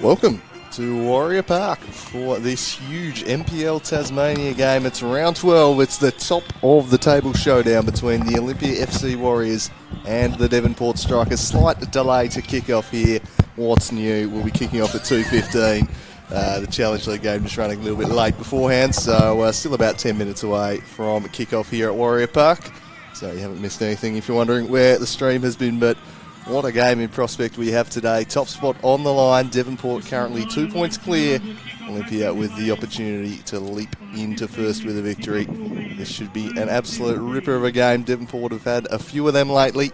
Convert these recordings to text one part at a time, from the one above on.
Welcome to Warrior Park for this huge NPL Tasmania game. It's round 12. It's the top of the table showdown between the Olympia FC Warriors and the Devonport Strikers. Slight delay to kick off here. What's new? We'll be kicking off at 2:15. The Challenge League game just running a little bit late beforehand, so still about 10 minutes away from kick-off here at Warrior Park. So you haven't missed anything if you're wondering where the stream has been, but what a game in prospect we have today. Top spot on the line. Devonport currently 2 points clear. Olympia with the opportunity to leap into first with a victory. This should be an absolute ripper of a game. Devonport have had a few of them lately.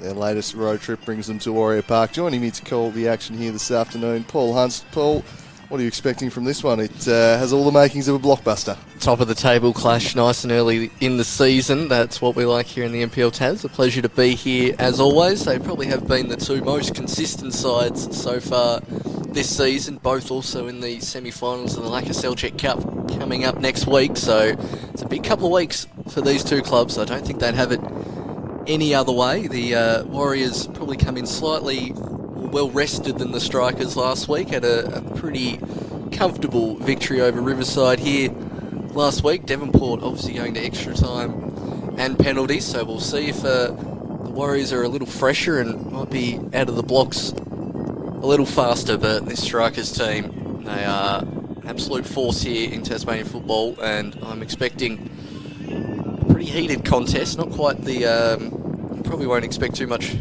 Their latest road trip brings them to Warrior Park. Joining me to call the action here this afternoon, Paul Hunt. Paul, what are you expecting from this one? It has all the makings of a blockbuster. Top of the table clash, nice and early in the season. That's what we like here in the NPL Tas. A pleasure to be here as always. They probably have been the two most consistent sides so far this season, both also in the semi-finals of the Lacquer Seljuk Cup coming up next week. So it's a big couple of weeks for these two clubs. I don't think they'd have it any other way. The Warriors probably come in slightly well rested than the Strikers last week. Had a pretty comfortable victory over Riverside here last week. Devonport obviously going to extra time and penalties, so we'll see if the Warriors are a little fresher and might be out of the blocks a little faster. But this Strikers team, they are an absolute force here in Tasmanian football, and I'm expecting a pretty heated contest. Not quite the probably won't expect too much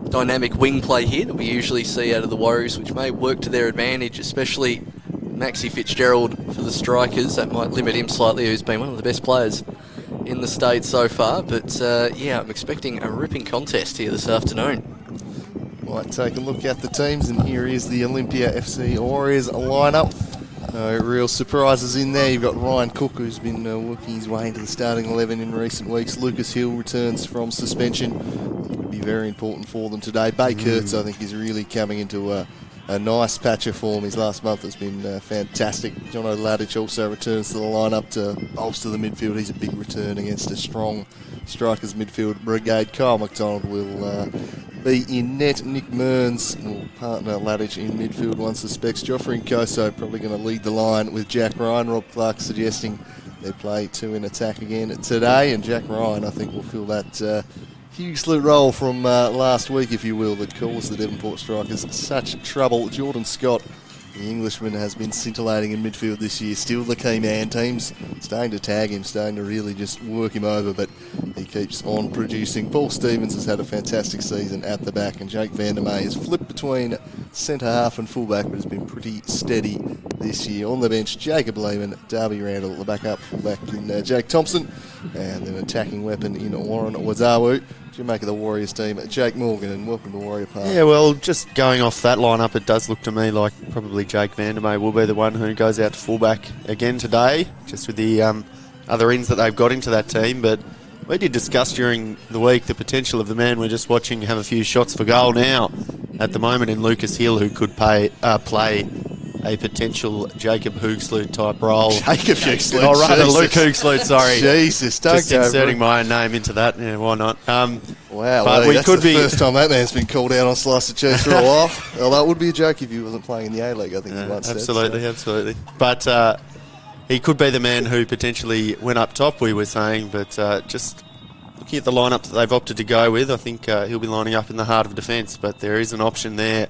dynamic wing play here that we usually see out of the Warriors, which may work to their advantage, especially Maxi Fitzgerald for the Strikers. That might limit him slightly, who's been one of the best players in the state so far. But yeah, I'm expecting a ripping contest here this afternoon. Might take a look at the teams, and here is the Olympia FC Warriors lineup. No real surprises in there. You've got Ryan Cook, who's been working his way into the starting 11 in recent weeks. Lucas Hill returns from suspension. It'll be very important for them today. Bay Kurtz, I think, is really coming into a nice patch of form. His last month has been fantastic. Jono Ladic also returns to the lineup to bolster the midfield. He's a big return against a strong Strikers midfield brigade. Kyle McDonald will be in net. Nick Mearns will partner Ladic in midfield, one suspects. Joffrey Nkoso probably going to lead the line with Jack Ryan. Rob Clark suggesting they play two in attack again today, and Jack Ryan, I think, will fill that huge slot role from last week, if you will, that caused the Devonport Strikers such trouble. Jordan Scott, the Englishman, has been scintillating in midfield this year. Still the key man. Teams starting to tag him, starting to really just work him over, but he keeps on producing. Paul Stevens has had a fantastic season at the back, and Jake Vandermeer has flipped between centre half and fullback, but has been pretty steady this year. On the bench, Jacob Lehman, Darby Randall, the backup fullback in Jake Thompson, and an attacking weapon in Warren Wazawu. What do you make of the Warriors team? Jake Morgan, and welcome to Warrior Park. Yeah, well, just going off that lineup, it does look to me like probably Jake Vandermeer will be the one who goes out to fullback again today, just with the other ins that they've got into that team. But we did discuss during the week the potential of the man we're just watching have a few shots for goal now at the moment in Lucas Hill, who could play a potential Jacob Hoogsloot type role. Jacob Hoogsloot. Oh, rather Luke Hoogsloot, sorry. Jesus, don't just inserting my own name into that. Yeah, why not? Wow, but that's the first time that man's been called out on Slice of Cheese for a while. Well, that would be a joke if he wasn't playing in the A-League, I think he once absolutely, said. Absolutely. But he could be the man who potentially went up top, we were saying, but just looking at the lineup that they've opted to go with, I think he'll be lining up in the heart of defence, but there is an option there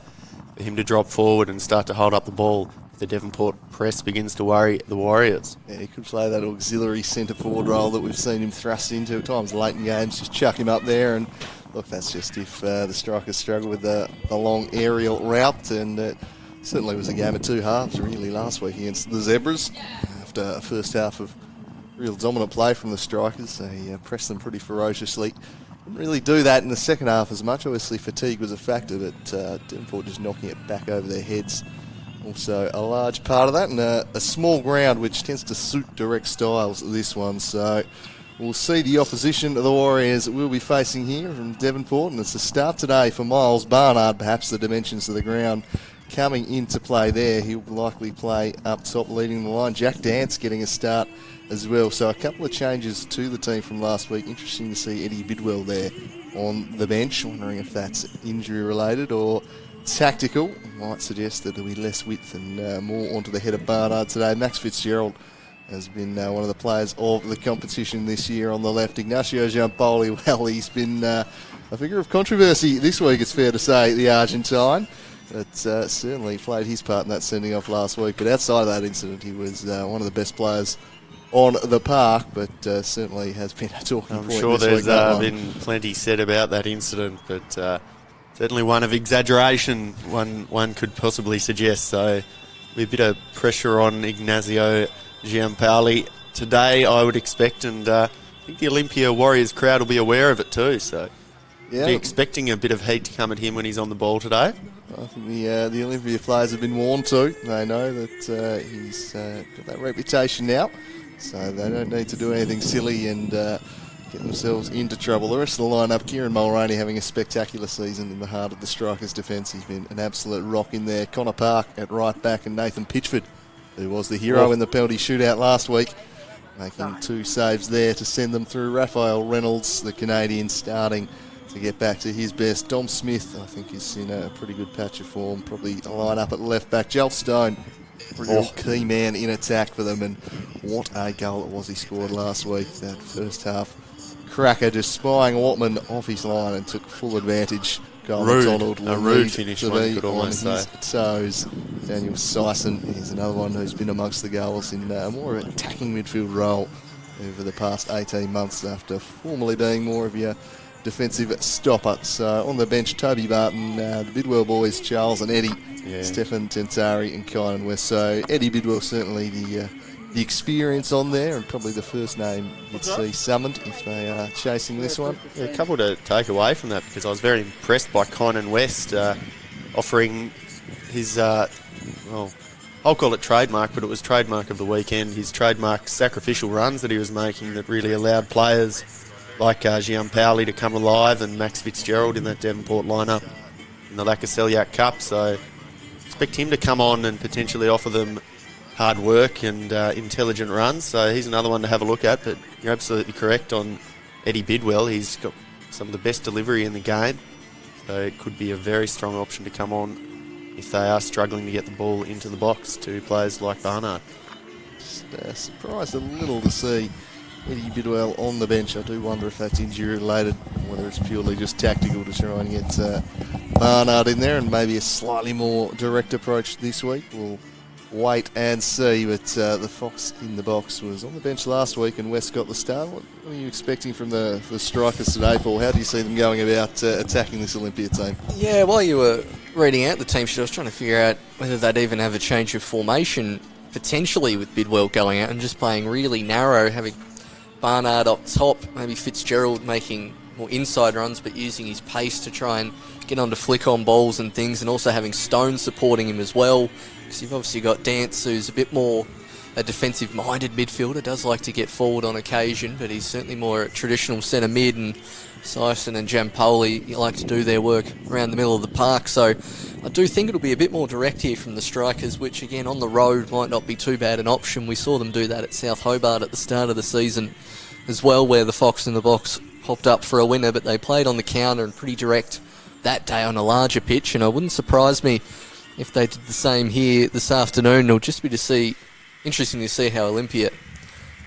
for him to drop forward and start to hold up the ball if the Devonport press begins to worry the Warriors. Yeah, he could play that auxiliary centre-forward role that we've seen him thrust into at times late in games, just chuck him up there, and look, that's just if the Strikers struggle with the long aerial route, and it certainly was a game of two halves really last week against the Zebras. After a first half of real dominant play from the Strikers, they pressed them pretty ferociously. Didn't really do that in the second half as much. Obviously fatigue was a factor, but Devonport just knocking it back over their heads. Also a large part of that, and a small ground which tends to suit direct styles, this one. So we'll see the opposition to the Warriors that we'll be facing here from Devonport, and it's a start today for Miles Barnard. Perhaps the dimensions of the ground coming into play there. He'll likely play up top leading the line. Jack Dance getting a start as well. So a couple of changes to the team from last week. Interesting to see Eddie Bidwell there on the bench. Wondering if that's injury related or tactical. Might suggest that there'll be less width and more onto the head of Barnard today. Max Fitzgerald has been one of the players of the competition this year on the left. Ignacio Giampoli, well, he's been a figure of controversy this week, it's fair to say, the Argentine. But certainly played his part in that sending off last week. But outside of that incident, he was one of the best players on the park, but certainly has been a talking point. I'm sure this there's week, been plenty said about that incident, but certainly one of exaggeration, one could possibly suggest. So a bit of pressure on Ignacio Giampoli today, I would expect, and I think the Olympia Warriors crowd will be aware of it too. So yeah, be expecting a bit of heat to come at him when he's on the ball today. I think the Olympia players have been warned to. They know that he's got that reputation now, so they don't need to do anything silly and get themselves into trouble. The rest of the lineup, Kieran Mulroney having a spectacular season in the heart of the Strikers' defence. He's been an absolute rock in there. Connor Park at right back and Nathan Pitchford, who was the hero in the penalty shootout last week, making 2 saves there to send them through. Raphael Reynolds, the Canadian, starting to get back to his best. Dom Smith, I think, is in a pretty good patch of form. Probably a line up at left back. Joel Stone, real key man in attack for them, and what a goal it was he scored last week. That first half cracker, just spying Ortman off his line and took full advantage. McDonald a rude finish, one could almost say. Toes. Daniel Sison is another one who's been amongst the goals in more of an attacking midfield role over the past 18 months after formerly being more of your defensive stopper. So on the bench, Toby Barton, the Bidwell boys, Charles and Eddie, Stefan Tentari and Kynan West. So Eddie Bidwell certainly the experience on there, and probably the first name you'd see summoned if they are chasing this one. Yeah, a couple to take away from that, because I was very impressed by Kynan West offering his, well, I'll call it trademark, but it was trademark of the weekend, his trademark sacrificial runs that he was making that really allowed players like Giampoli to come alive, and Max Fitzgerald in that Devonport lineup in the Lacaseliac Cup. So expect him to come on and potentially offer them hard work and intelligent runs. So he's another one to have a look at. But you're absolutely correct on Eddie Bidwell. He's got some of the best delivery in the game. So it could be a very strong option to come on if they are struggling to get the ball into the box to players like Barnard. Just surprised a little to see Eddie Bidwell on the bench. I do wonder if that's injury related, whether it's purely just tactical to try and get Barnard in there, and maybe a slightly more direct approach this week. We'll wait and see, but the Fox in the box was on the bench last week and West got the start. What are you expecting from the Strikers today, Paul? How do you see them going about attacking this Olympia team? Yeah, while you were reading out the team sheet, I was trying to figure out whether they'd even have a change of formation, potentially with Bidwell going out and just playing really narrow, having Barnard up top, maybe Fitzgerald making more inside runs but using his pace to try and get onto flick-on balls and things, and also having Stone supporting him as well, because you've obviously got Dance, who's a bit more a defensive-minded midfielder, does like to get forward on occasion, but he's certainly more a traditional centre mid, and Sison and Giampoli like to do their work around the middle of the park. So I do think it'll be a bit more direct here from the Strikers, which again on the road might not be too bad an option. We saw them do that at South Hobart at the start of the season as well, where the Fox in the box popped up for a winner, but they played on the counter and pretty direct that day on a larger pitch, and it wouldn't surprise me if they did the same here this afternoon. It'll just be interesting to see how Olympia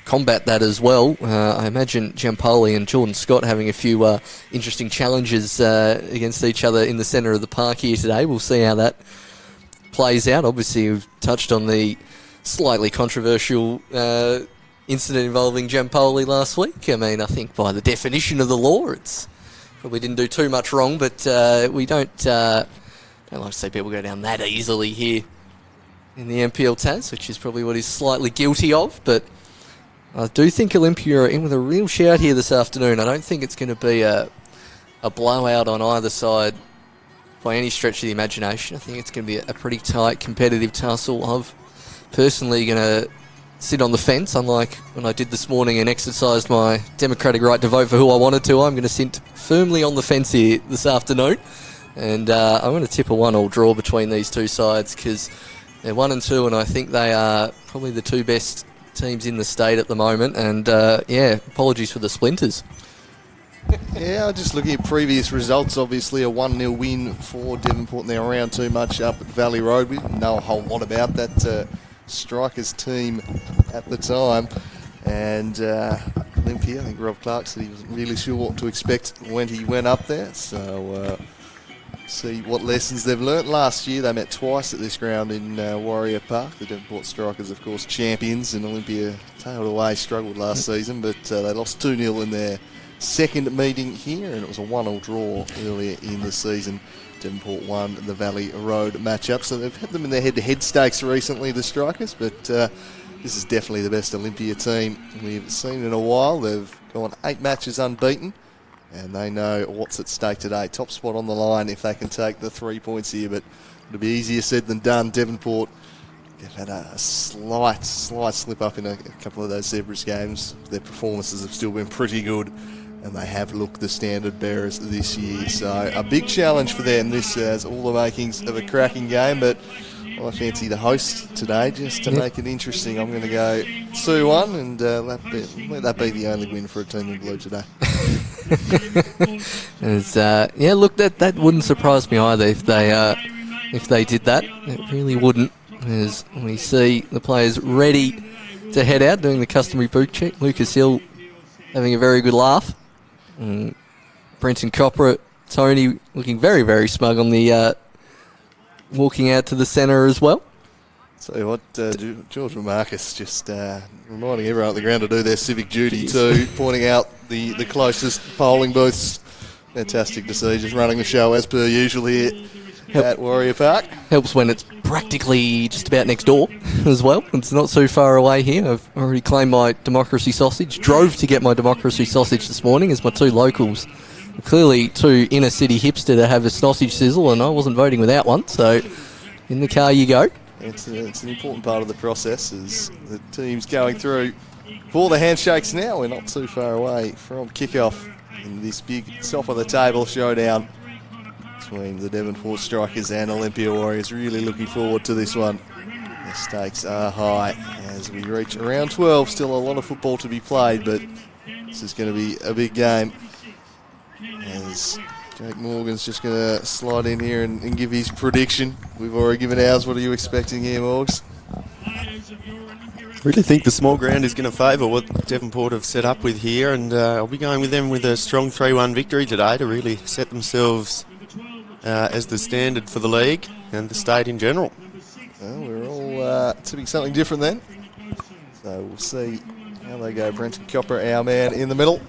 combat that as well. I imagine Giampoli and Jordan Scott having a few interesting challenges against each other in the centre of the park here today. We'll see how that plays out. Obviously, we've touched on the slightly controversial incident involving Giampoli last week. I mean, I think by the definition of the law, it's probably didn't do too much wrong, but we don't like to see people go down that easily here in the NPL Taz, which is probably what he's slightly guilty of. But I do think Olympia are in with a real shout here this afternoon. I don't think it's going to be a blowout on either side by any stretch of the imagination. I think it's going to be a pretty tight, competitive tussle. I'm personally going to sit on the fence, unlike when I did this morning and exercised my democratic right to vote for who I wanted to. I'm going to sit firmly on the fence here this afternoon, and I'm going to tip a 1-1 draw between these two sides, because they're 1 and 2, and I think they are probably the two best teams in the state at the moment. And yeah, apologies for the splinters. Yeah, just looking at previous results, obviously a 1-0 win for Devonport in their round 2 match up at Valley Road. We didn't know a whole lot about that Strikers team at the time. And Olympia, I think Rob Clark said he wasn't really sure what to expect when he went up there. So see what lessons they've learnt. Last year they met twice at this ground in Warrior Park. The Devonport Strikers, of course, champions, and Olympia tailed away, struggled last season, but they lost 2-0 in their second meeting here, and it was a 1-1 draw earlier in the season. Devonport won the Valley Road matchup, so they've had them in their head-to-head stakes recently, the Strikers, but this is definitely the best Olympia team we've seen in a while. They've gone 8 matches unbeaten, and they know what's at stake today. Top spot on the line if they can take the 3 points here, but it'll be easier said than done. Devonport have had a slight slip up in a couple of those Zebras games. Their performances have still been pretty good, and they have looked the standard bearers this year. So a big challenge for them. This has all the makings of a cracking game, but I fancy the host today just to make it interesting. I'm going to go 2-1, and let that be the only win for a team in blue today. Look, that wouldn't surprise me either if they did that. It really wouldn't, as we see the players ready to head out, doing the customary boot check. Lucas Hill having a very good laugh. Brenton Copper, Tony looking very, very smug on the walking out to the centre as well. So what, George and Marcus just reminding everyone at the ground to do their civic duty too, pointing out the closest polling booths. Fantastic to see, just running the show as per usual here at Warrior Park. Helps when it's practically just about next door as well. It's not so far away here. I've already claimed my democracy sausage. Drove to get my democracy sausage this morning as my 2 locals. Clearly 2 inner city hipster to have a sausage sizzle, and I wasn't voting without one, so in the car you go. It's an important part of the process as the team's going through for the handshakes now. We're not too far away from kickoff in this big top of the table showdown between the Devonport Strikers and Olympia Warriors. Really looking forward to this one. The stakes are high as we reach around 12. Still a lot of football to be played, but this is going to be a big game. As Jake Morgan's just going to slide in here and give his prediction. We've already given ours. What are you expecting here, Morgs? I really think the small ground is going to favour what Devonport have set up with here, and I'll be going with them with a strong 3-1 victory today to really set themselves as the standard for the league and the state in general. Well, we're all tipping something different then. So we'll see how they go. Brenton Copper, our man in the middle.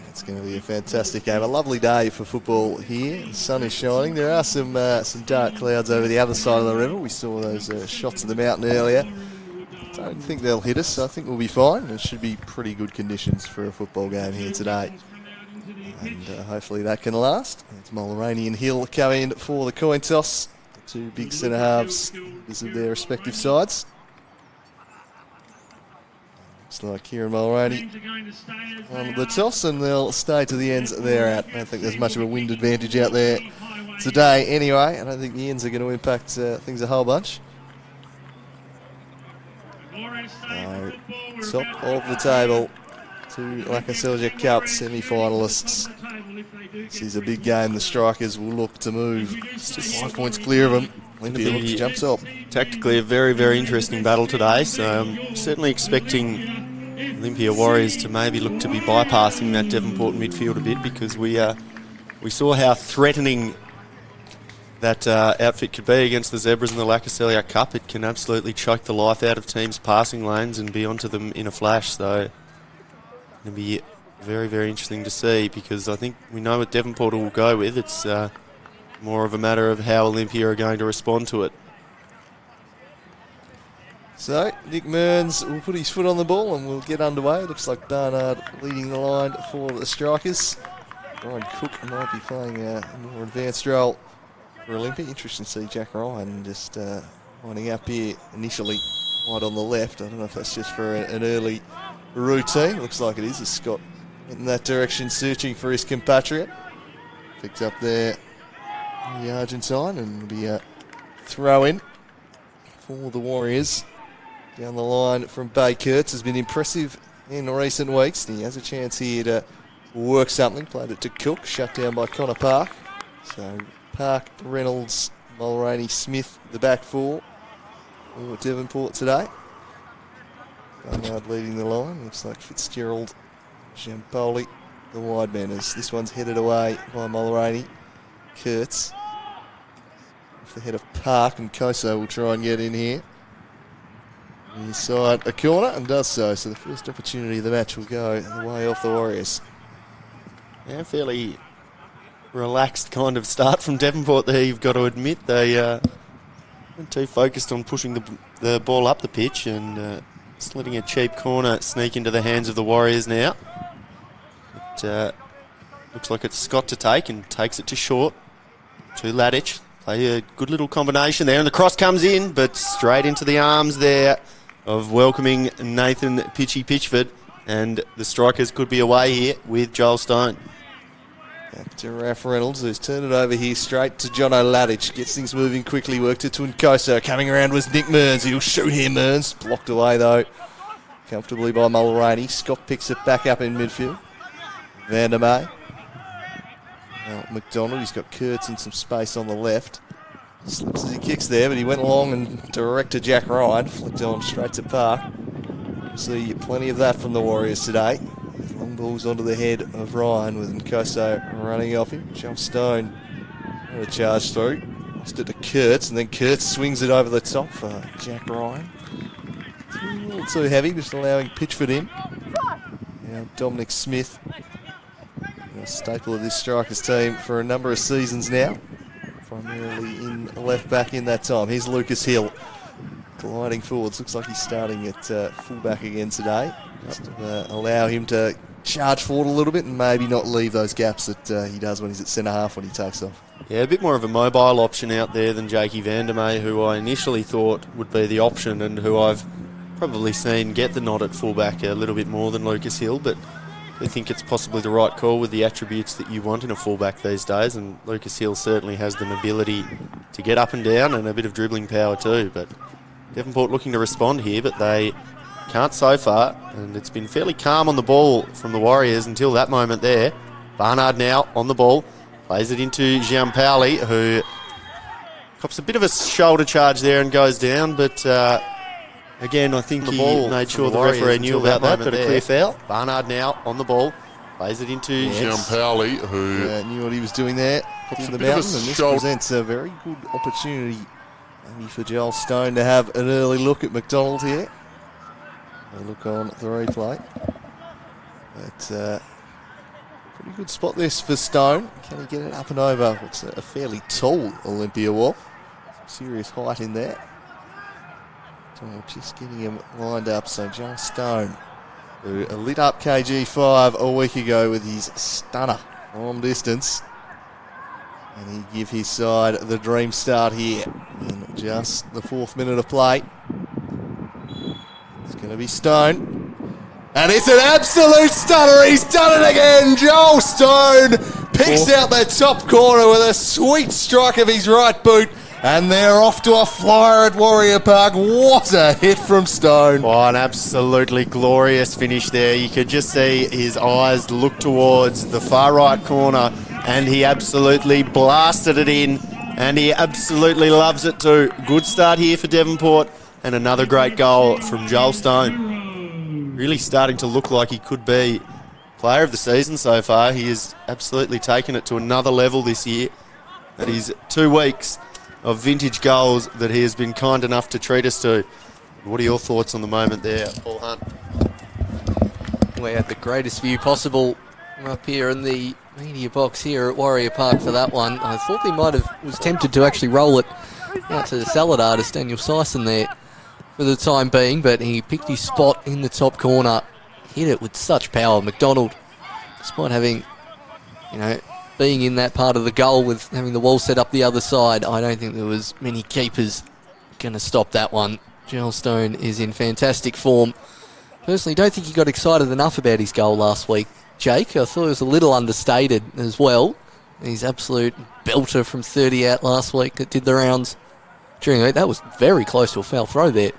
It's going to be a fantastic game. A lovely day for football here. The sun is shining. There are some dark clouds over the other side of the river. We saw those shots of the mountain earlier. Don't think they'll hit us, so I think we'll be fine. It should be pretty good conditions for a football game here today. And hopefully that can last. It's Mulroney and Hill coming in for the coin toss. The 2 big centre halves visit their respective sides. Looks like Kieran Mulroney on the toss, and they'll stay to the ends they're at. I don't think there's much of a wind advantage out there today anyway. I don't think the ends are going to impact things a whole bunch. Top of the table, 2 Lackaselja Cup semi-finalists. This is a big game. The Strikers will look to move. It's just 5 points clear of them. Olympia jumps up. Tactically a very, very interesting battle today, so I'm certainly expecting Olympia Warriors to maybe look to be bypassing that Devonport midfield a bit, because we saw how threatening that outfit could be against the Zebras in the Lackaselja Cup. It can absolutely choke the life out of teams' passing lanes and be onto them in a flash, so it'll be very, very interesting to see, because I think we know what Devonport will go with. It's more of a matter of how Olympia are going to respond to it. So, Nick Mearns will put his foot on the ball and we'll get underway. Looks like Barnard leading the line for the Strikers. Ryan Cook might be playing a more advanced role for Olympia. Interesting to see Jack Ryan just winding up here initially right on the left. I don't know if that's just for an early routine. Looks like it is. As Scott in that direction searching for his compatriot. Picked up there the Argentine, and it'll be a throw in for the Warriors. Down the line from Bay Kurtz has been impressive in recent weeks, and he has a chance here to work something. Played it to Cook, shut down by Connor Park. So Park, Reynolds, Mulroney, Smith, the back four. Ooh, at Devonport today. Barnard leading the line. Looks like Fitzgerald, Jampoli, the wide men. As this one's headed away by Mulroney. Kurtz. Off the head of Park, and Koso will try and get in here. Inside a corner, and does so. So the first opportunity of the match will go the way off the Warriors. Yeah, fairly relaxed kind of start from Devonport there, you've got to admit. They weren't too focused on pushing the ball up the pitch, and just letting a cheap corner sneak into the hands of the Warriors now. It looks like it's Scott to take, and takes it to short. To Ladich. Play a good little combination there, and the cross comes in, but straight into the arms there of welcoming Nathan Pitchy Pitchford, and the strikers could be away here with Joel Stone. Back to Raph Reynolds, who's turned it over here straight to John O'Ladich. Gets things moving quickly, worked it to Nkoso. Coming around was Nick Mearns. He'll shoot here, Mearns. Blocked away, though, comfortably by Mulroney. Scott picks it back up in midfield. Vandermeer. Now McDonald, he's got Kurtz in some space on the left. Slips as he kicks there, but he went long and direct to Jack Ryan. Flicked on straight to Park. See plenty of that from the Warriors today. Long balls onto the head of Ryan with Nkoso running off him. Joel Stone a charge through. Lost it to Kurtz, and then Kurtz swings it over the top for Jack Ryan. It's a little too heavy, just allowing Pitchford in. Now Dominic Smith, a staple of this Strikers team for a number of seasons now. Primarily in left back in that time. Here's Lucas Hill gliding forwards. Looks like he's starting at full-back again today. Just allow him to charge forward a little bit and maybe not leave those gaps that he does when he's at centre-half when he takes off. Yeah, a bit more of a mobile option out there than Jakey Vandermeer, who I initially thought would be the option, and who I've probably seen get the nod at full-back a little bit more than Lucas Hill, but I think it's possibly the right call with the attributes that you want in a fullback these days, and Lucas Hill certainly has the ability to get up and down and a bit of dribbling power too. But Devonport looking to respond here, but they can't so far, and it's been fairly calm on the ball from the Warriors until that moment there. Barnard now on the ball, plays it into Giampaoli, who cops a bit of a shoulder charge there and goes down, but again, I think he made sure the referee knew about that, but a clear foul. Barnard now on the the plays it into Giampaoli, who knew what he was doing there. Pops in the mountain, and this presents a very good opportunity maybe for Joel Stone to have an early look at McDonald here. A look on the replay. But pretty good spot this for Stone. Can he get it up and over what's a fairly tall Olympia wall? Some serious height in there. Just getting him lined up. So Joel Stone, who lit up KG5 a week ago with his stunner from distance. And he give his side the dream start here in just the 4th minute of play. It's going to be Stone. And it's an absolute stunner. He's done it again. Joel Stone picks out that top corner with a sweet strike of his right boot. And they're off to a flyer at Warrior Park. What a hit from Stone. Oh, an absolutely glorious finish there. You could just see his eyes look towards the far right corner, and he absolutely blasted it in, and he absolutely loves it too. Good start here for Devonport, and another great goal from Joel Stone. Really starting to look like he could be player of the season so far. He has absolutely taken it to another level this year. That is 2 weeks of vintage goals that he has been kind enough to treat us to. What are your thoughts on the moment there, Paul Hunt? We had the greatest view possible up here in the media box here at Warrior Park for that one. I thought he was tempted to actually roll it out to the salad artist Daniel Sison there for the time being, but he picked his spot in the top corner, hit it with such power. McDonald, despite having, being in that part of the goal with having the wall set up the other side, I don't think there was many keepers going to stop that one. Joel Stone is in fantastic form. Personally, don't think he got excited enough about his goal last week, Jake. I thought it was a little understated as well. His absolute belter from 30 out last week that did the rounds during the week. That was very close to a foul throw there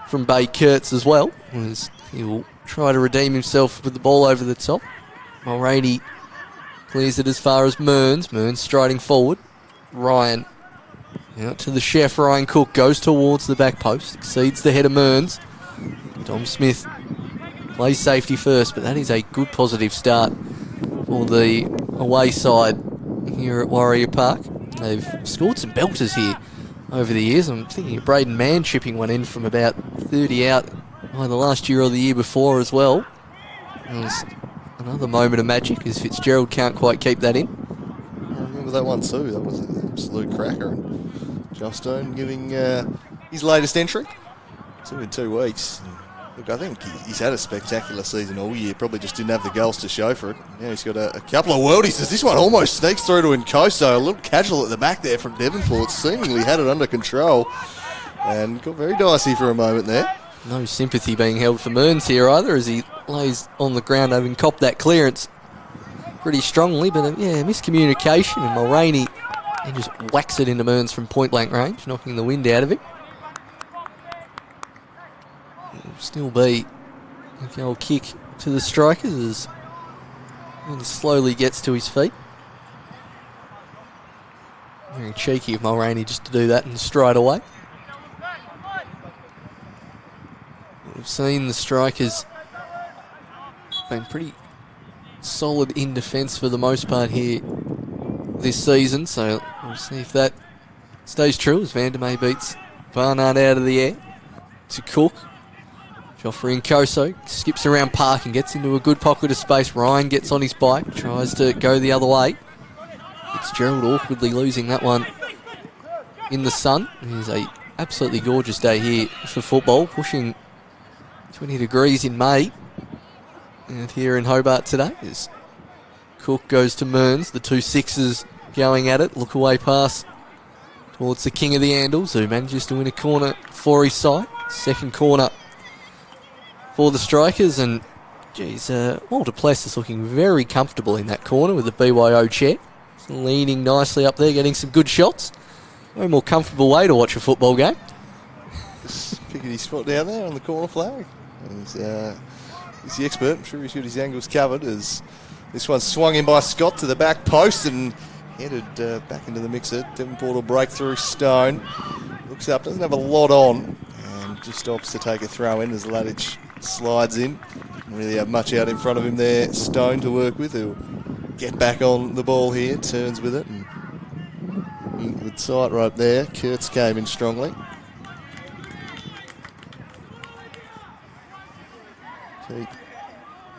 from Bay Kurtz as well. He'll try to redeem himself with the ball over the top. Mulroney clears it as far as Mearns. Mearns striding forward. Ryan out to the chef. Ryan Cook goes towards the back post. Exceeds the head of Mearns. Dom Smith plays safety first, but that is a good positive start for the away side here at Warrior Park. They've scored some belters here over the years. I'm thinking of Braden Mann chipping one in from about 30 out either last year or the year before as well. There's another moment of magic as Fitzgerald can't quite keep that in. I remember that one too. That was an absolute cracker. And Josh Stone giving his latest entry. 2 in 2 weeks. Look, I think he's had a spectacular season all year. Probably just didn't have the goals to show for it. Now he's got a couple of worldies. This one almost sneaks through to Nkoso. A little casual at the back there from Devonport. Seemingly had it under control. And got very dicey for a moment there. No sympathy being held for Mearns here either as he lays on the ground having copped that clearance pretty strongly. But yeah, miscommunication, and Mulroney he just whacks it into Mearns from point blank range, knocking the wind out of him. It'll still be a goal kick to the strikers as he slowly gets to his feet. Very cheeky of Mulroney just to do that and stride away. We've seen the strikers been pretty solid in defence for the most part here this season, so we'll see if that stays true as Vandermeer beats Barnard out of the air to Cook. Joffrey Nkoso skips around Park and gets into a good pocket of space. Ryan gets on his bike, tries to go the other way. Fitzgerald awkwardly losing that one in the sun. It is a absolutely gorgeous day here for football, pushing 20 degrees in May out here in Hobart today. As Cook goes to Mearns, the 2 sixes going at it. Look away pass towards the king of the Andals, who manages to win a corner for his side. Second corner for the strikers, and geez, Walter Pless is looking very comfortable in that corner with the BYO chair. He's leaning nicely up there, getting some good shots. No more comfortable way to watch a football game. Just picking his spot down there on the corner flag. He's the expert. I'm sure he's got his angles covered as this one swung in by Scott to the back post and headed back into the mixer. Devonport will break through Stone. Looks up, doesn't have a lot on, and just opts to take a throw in as Ladich slides in. Doesn't really have much out in front of him there. Stone to work with, who'll get back on the ball here, turns with it, and good sight right there. Kurtz came in strongly. Keep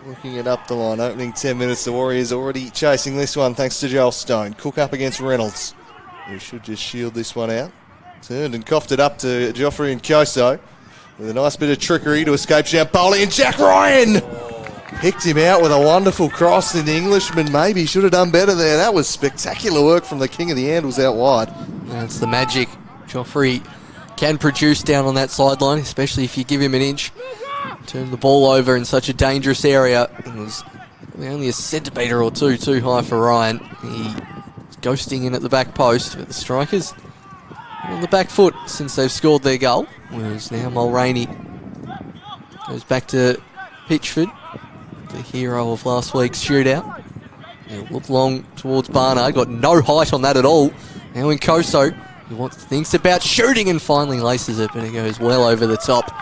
looking it up the line. Opening 10 minutes, the Warriors already chasing this one thanks to Joel Stone. Cook up against Reynolds, who should just shield this one out. Turned and coughed it up to Joffrey Nkoso with a nice bit of trickery to escape Giampoli, and Jack Ryan picked him out with a wonderful cross, and the Englishman maybe should have done better there. That was spectacular work from the king of the Andals out wide. That's the magic Joffrey can produce down on that sideline, especially if you give him an inch. Turn the ball over in such a dangerous area. It was only a centimetre or two too high for Ryan. He was ghosting in at the back post, but the strikers on the back foot since they've scored their goal. Whereas now Mulroney goes back to Pitchford, the hero of last week's shootout. He'll look long towards Barnard, got no height on that at all. Now in Koso, he thinks about shooting and finally laces it, but it goes well over the top.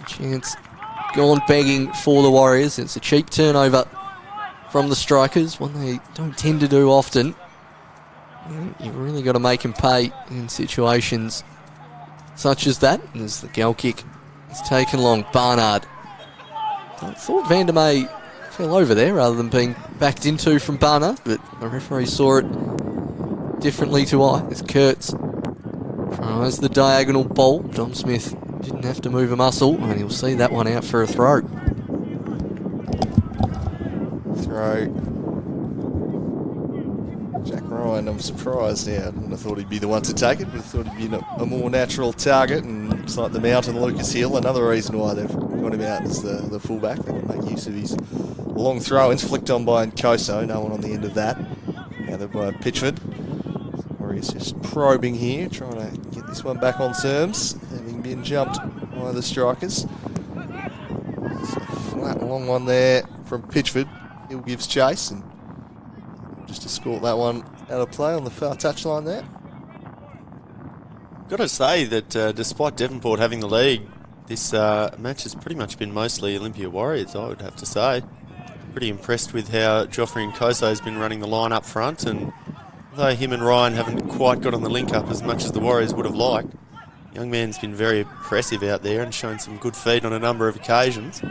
Chance gone begging for the Warriors. It's a cheap turnover from the strikers, one they don't tend to do often. You've really got to make him pay in situations such as that. As the goal kick is taken long, Barnard. I thought Vandermeer fell over there rather than being backed into from Barnard, but the referee saw it differently to I. As Kurtz tries the diagonal ball. Dom Smith didn't have to move a muscle, and he'll see that one out for a throw. Jack Ryan, I'm surprised. Yeah, I wouldn't have thought he'd be the one to take it, but I thought he'd be a more natural target. And it's like the Mountain Lucas Hill, another reason why they've got him out as the fullback. They can make use of his long throw-ins, flicked on by Nkoso, no one on the end of that. Gathered by Pitchford. Warriors just probing here, trying to get this one back on terms, having been jumped by the strikers. It's a flat, long one there from Pitchford. Hill gives chase and just escort that one out of play on the far touchline there. Got to say that despite Devonport having the lead, this match has pretty much been mostly Olympia Warriors, I would have to say. Pretty impressed with how Joffrey and Koso has been running the line up front, and although him and Ryan haven't quite got on the link up as much as the Warriors would have liked, young man's been very impressive out there and shown some good feet on a number of occasions.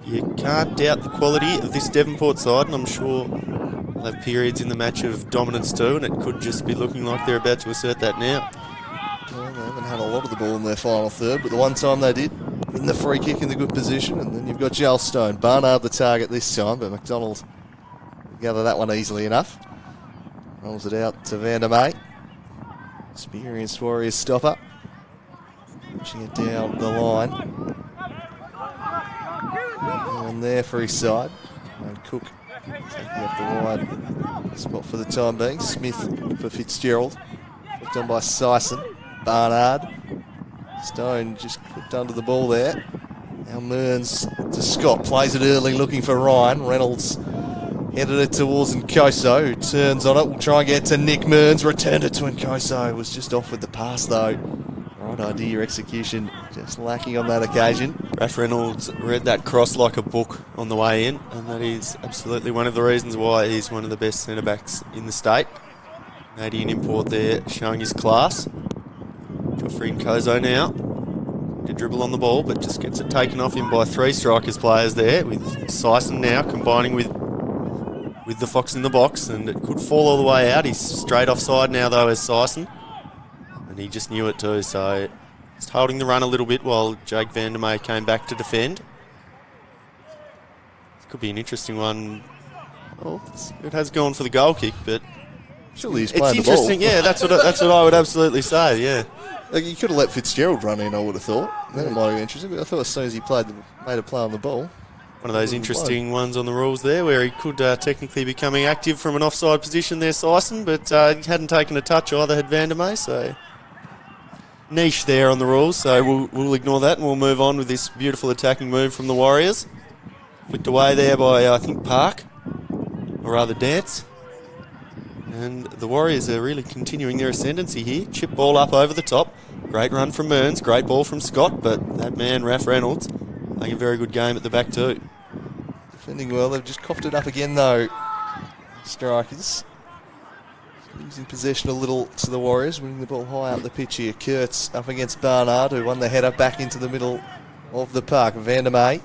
You can't doubt the quality of this Devonport side, and I'm sure they'll have periods in the match of dominance too, and it could just be looking like they're about to assert that now. Well, they haven't had a lot of the ball in their final third, but the one time they did, in the free kick in the good position, and then you've got Gelstone. Barnard the target this time, but McDonald gather that one easily enough. Rolls it out to Van der May. Experienced Warriors stopper. Pushing it down the line. On there for his side. And Cook taking up the wide spot for the time being. Smith for Fitzgerald. Flicked on by Sison. Barnard. Stone just clipped under the ball there. Now Mearns to Scott. Plays it early looking for Ryan. Reynolds headed it towards Nkoso, who turns on it. We'll try and get to Nick Mearns. Returned it to Nkoso. Was just off with the pass though. Right idea, execution just lacking on that occasion. Raph Reynolds read that cross like a book on the way in, and that is absolutely one of the reasons why he's one of the best centre-backs in the state. Canadian import there, showing his class. Joffrey and Kozo now. To dribble on the ball, but just gets it taken off him by three Strikers players there, with Sison now combining with the Fox in the box, and it could fall all the way out. He's straight offside now though as Sison. And he just knew it too, so just holding the run a little bit while Jake Van der May came back to defend. This could be an interesting one. Well, it has gone for the goal kick, but Surely he's it's playing the ball. interesting. Yeah, that's what I would absolutely say. Yeah, Like, you could have let Fitzgerald run in, I would have thought. Then it might have been interesting, but I thought as soon as he made a play on the ball. one of those interesting ones on the rules there, where he could technically be coming active from an offside position there, Sison, but he hadn't taken a touch either, had Van der May, so niche there on the rules. So we'll ignore that and we'll move on with this beautiful attacking move from the Warriors. Flicked away there by I think Park, or rather Dance. And the Warriors are really continuing their ascendancy here. Chip ball up over the top. Great run from Mearns. Great ball from Scott. But that man, Raph Reynolds, playing a very good game at the back too. Defending well. They've just coughed it up again though. Strikers. Losing possession a little to the Warriors. Winning the ball high up the pitch here. Kurtz up against Barnard, who won the header back into the middle of the park. Van der May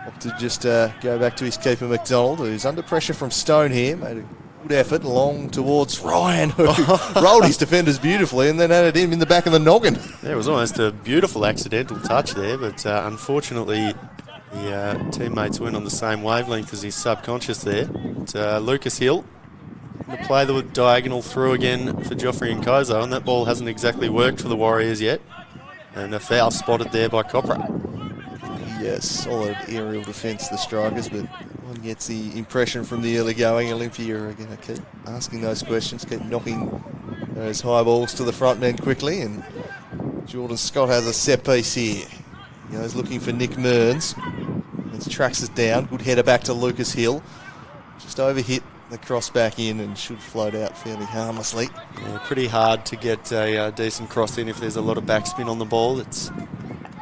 opted just go back to his keeper McDonald, who's under pressure from Stone here. Made a good effort along towards Ryan, who rolled his defenders beautifully and then added him in the back of the noggin. Yeah, it was almost a beautiful accidental touch there, but unfortunately the teammates weren't on the same wavelength as his subconscious there. But, Lucas Hill, the play the diagonal through again for Joffrey and Kozo, and that ball hasn't exactly worked for the Warriors yet. And a foul spotted there by Copra. Yes, solid aerial defence, the Strikers, but one gets the impression from the early going. Olympia are going to keep asking those questions, keep knocking those high balls to the front end quickly, and Jordan Scott has a set piece here. You know, he's looking for Nick Mearns. He tracks it down. Good header back to Lucas Hill. Just overhit the cross back in and should float out fairly harmlessly. Yeah, pretty hard to get a decent cross in if there's a lot of backspin on the ball. It's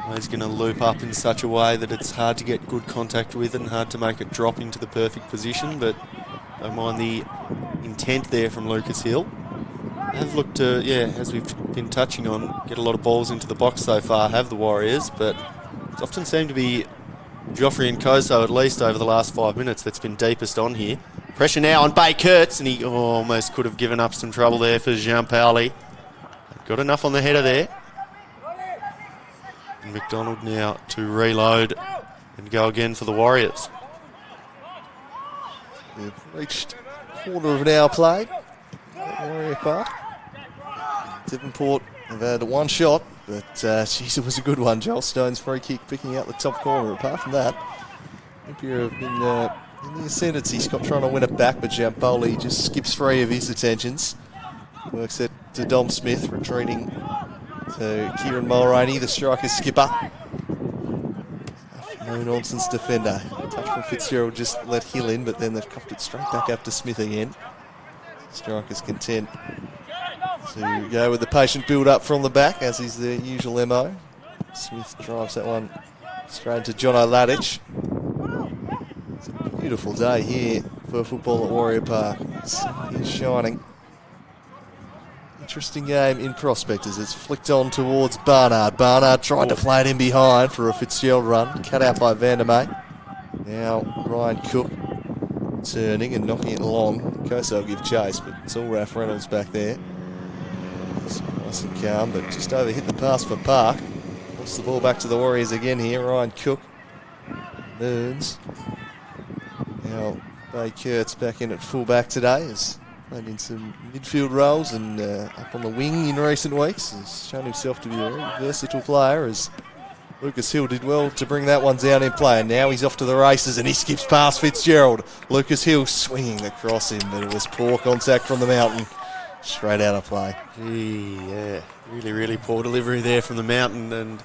always going to loop up in such a way that it's hard to get good contact with and hard to make it drop into the perfect position, but don't mind the intent there from Lucas Hill. Have looked to, as we've been touching on, get a lot of balls into the box so far, have the Warriors, but it's often seemed to be Joffrey and Koso, at least over the last 5 minutes, that's been deepest on here. Pressure now on Bay Kurtz, and he almost could have given up some trouble there for Jean Pauli. Got enough on the header there. And McDonald now to reload and go again for the Warriors. We've reached quarter of an hour played at Warrior Park. Devonport have had one shot, but geez, it was a good one. Joel Stone's free kick picking out the top corner. Apart from that, Olympia have been in the ascendancy. Scott trying to win it back, but Giampoli just skips free of his attentions. Works it to Dom Smith, retreating to Kieran Mulroney, the Strikers skipper. no-nonsense defender. Touch from Fitzgerald just let Hill in, but then they've coughed it straight back up to Smith again. Strikers content to go with the patient build-up from the back, as is their usual MO. Smith drives that one straight into John O'Ladich. It's a beautiful day here for football at Warrior Park. It's shining. Interesting game in Prospect as it's flicked on towards Barnard. Barnard tried to play it in behind for a Fitzgerald run, cut out by Vandermeer. Now Ryan Cook turning and knocking it along. Koso will give chase, but it's all Ralph Reynolds back there. It's nice and calm, but just overhit the pass for Park. Wants the ball back to the Warriors again here. Ryan Cook. Burns. Now Bay Kurtz back in at fullback today. Has played in some midfield roles and up on the wing in recent weeks. Has shown himself to be a very versatile player, as Lucas Hill did well to bring that one down in play. And now he's off to the races and he skips past Fitzgerald. Lucas Hill swinging across him, but it was poor contact from the mountain. Straight out of play. Gee, yeah. Really poor delivery there from the mountain, and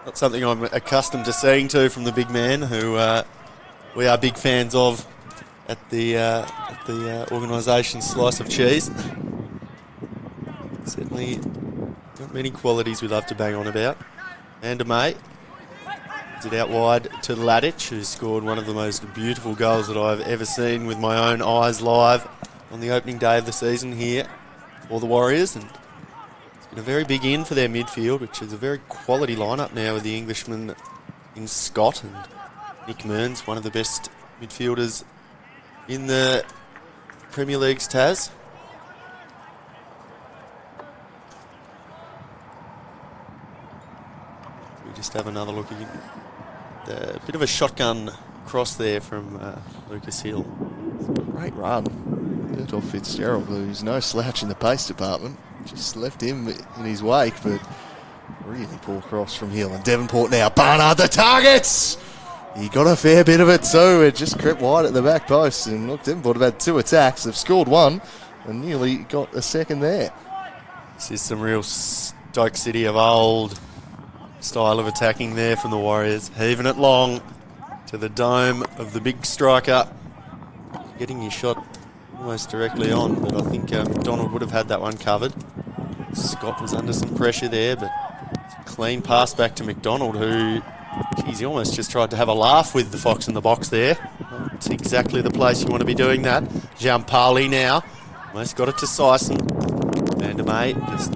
not something I'm accustomed to seeing from the big man, who we are big fans of at the organisation Slice of Cheese. Certainly not many qualities we love to bang on about. Vandermeer gives it out wide to Ladich, who scored one of the most beautiful goals that I've ever seen with my own eyes live on the opening day of the season here for the Warriors. And it's been a very big in for their midfield, which is a very quality lineup now with the Englishman in Scott and Nick Mearns, one of the best midfielders in the Premier League's Taz. We just have another look again. A bit of a shotgun cross there from Lucas Hill. Great run. Off Fitzgerald, who's no slouch in the pace department. Just left him in his wake, but really poor cross from Hill. And Devonport now. Barnard the targets! He got a fair bit of it too. It just crept wide at the back post. And look, Devonport have had 2 attacks. They've scored 1 and nearly got a second there. This is some real Stoke City of old style of attacking there from the Warriors. Heaving it long to the dome of the big striker. Getting your shot almost directly on, but I think McDonald would have had that one covered. Scott was under some pressure there, but clean pass back to McDonald, who, geez, he almost just tried to have a laugh with the fox in the box there. It's exactly the place you want to be doing that. Giampali now, almost got it to Sison. Vandermeer just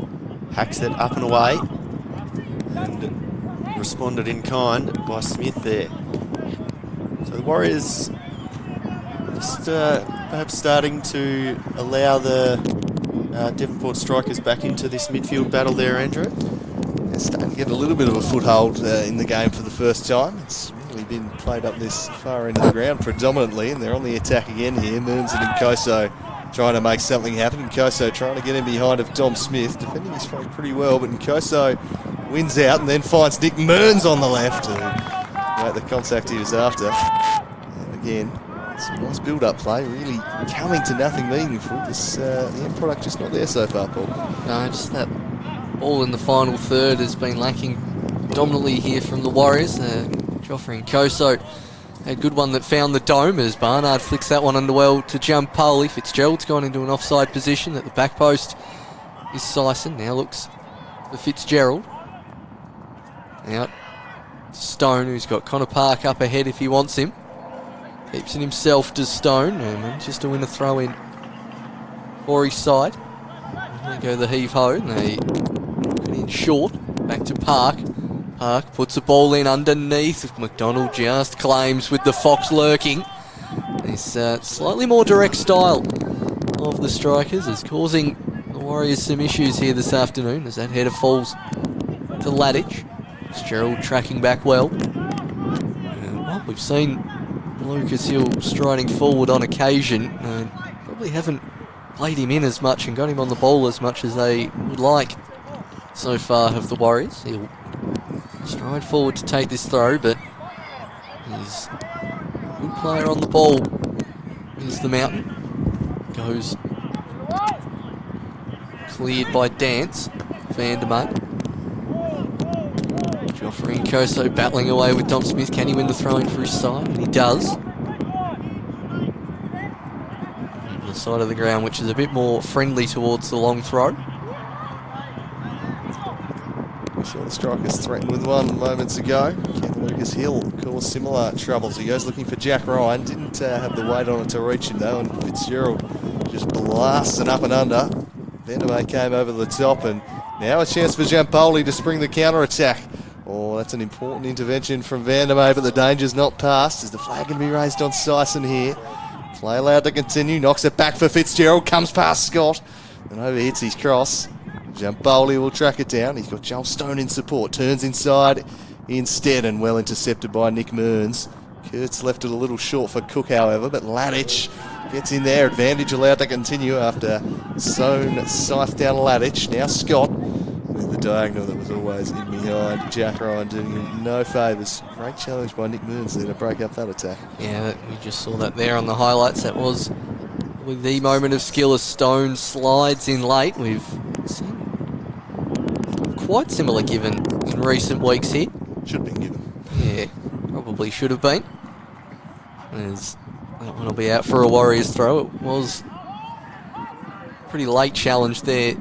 hacks it up and away, and responded in kind by Smith there. So the Warriors just perhaps starting to allow the Devonport strikers back into this midfield battle there, Andrew. They're starting to get a little bit of a foothold in the game for the first time. It's really been played up this far end of the ground predominantly, and they're on the attack again here. Mearns and Koso trying to make something happen. Koso trying to get in behind of Dom Smith, defending his front pretty well, but Koso wins out and then finds Nick Mearns on the left to make the contact he was after. And again, some nice build-up play, really coming to nothing meaningful. The end product just not there so far, Paul. No, just that ball in the final third has been lacking dominantly here from the Warriors. Joffrey and Koso, a good one that found the dome as Barnard flicks that one underwell to Giampoli. Fitzgerald's gone into an offside position at the back post. Is Sison now looks for Fitzgerald. Out Stone, who's got Connor Park up ahead if he wants him. Keeps it himself to Stone, and just to win a throw in for his side. And they go the heave-ho, and they put it in short. Back to Park. Park puts the ball in underneath. McDonald just claims with the Fox lurking. This slightly more direct style of the strikers is causing the Warriors some issues here this afternoon as that header falls to Ladich. Fitzgerald tracking back well. Well, we've seen Lucas Hill striding forward on occasion. Probably haven't played him in as much and got him on the ball as much as they would like so far of the Warriors. He'll stride forward to take this throw, but he's a good player on the ball. Here's the Mountain. Goes cleared by Dance. Vandermeer. Offering Koso battling away with Dom Smith. Can he win the throw-in for his side? And he does. On the side of the ground, which is a bit more friendly towards the long throw. We saw the strikers threatened with one moments ago. Ken Lucas Hill caused similar troubles. He goes looking for Jack Ryan. Didn't have the weight on it to reach him though, and Fitzgerald just blasting up and under. Vandermeer came over the top, and now a chance for Giampoli to spring the counter-attack. Oh, that's an important intervention from Vandermeer, but the danger's not past. Is the flag going to be raised on Sison here? Play allowed to continue. Knocks it back for Fitzgerald. Comes past Scott. And overhits his cross. Giampoli will track it down. He's got Joel Stone in support. Turns inside instead and well intercepted by Nick Mearns. Kurtz left it a little short for Cook, however, but Ladich gets in there. Advantage allowed to continue after Stone scythed down Ladich. Now Scott with the diagonal that was always in behind. Jack Ryan doing him no favours. Great challenge by Nick Mearns there to break up that attack. Yeah, we just saw that there on the highlights. That was with the moment of skill as Stone slides in late. We've seen quite similar given in recent weeks here. Should have been given. Yeah, probably should have been. As that one will be out for a Warriors throw. It was a pretty late challenge there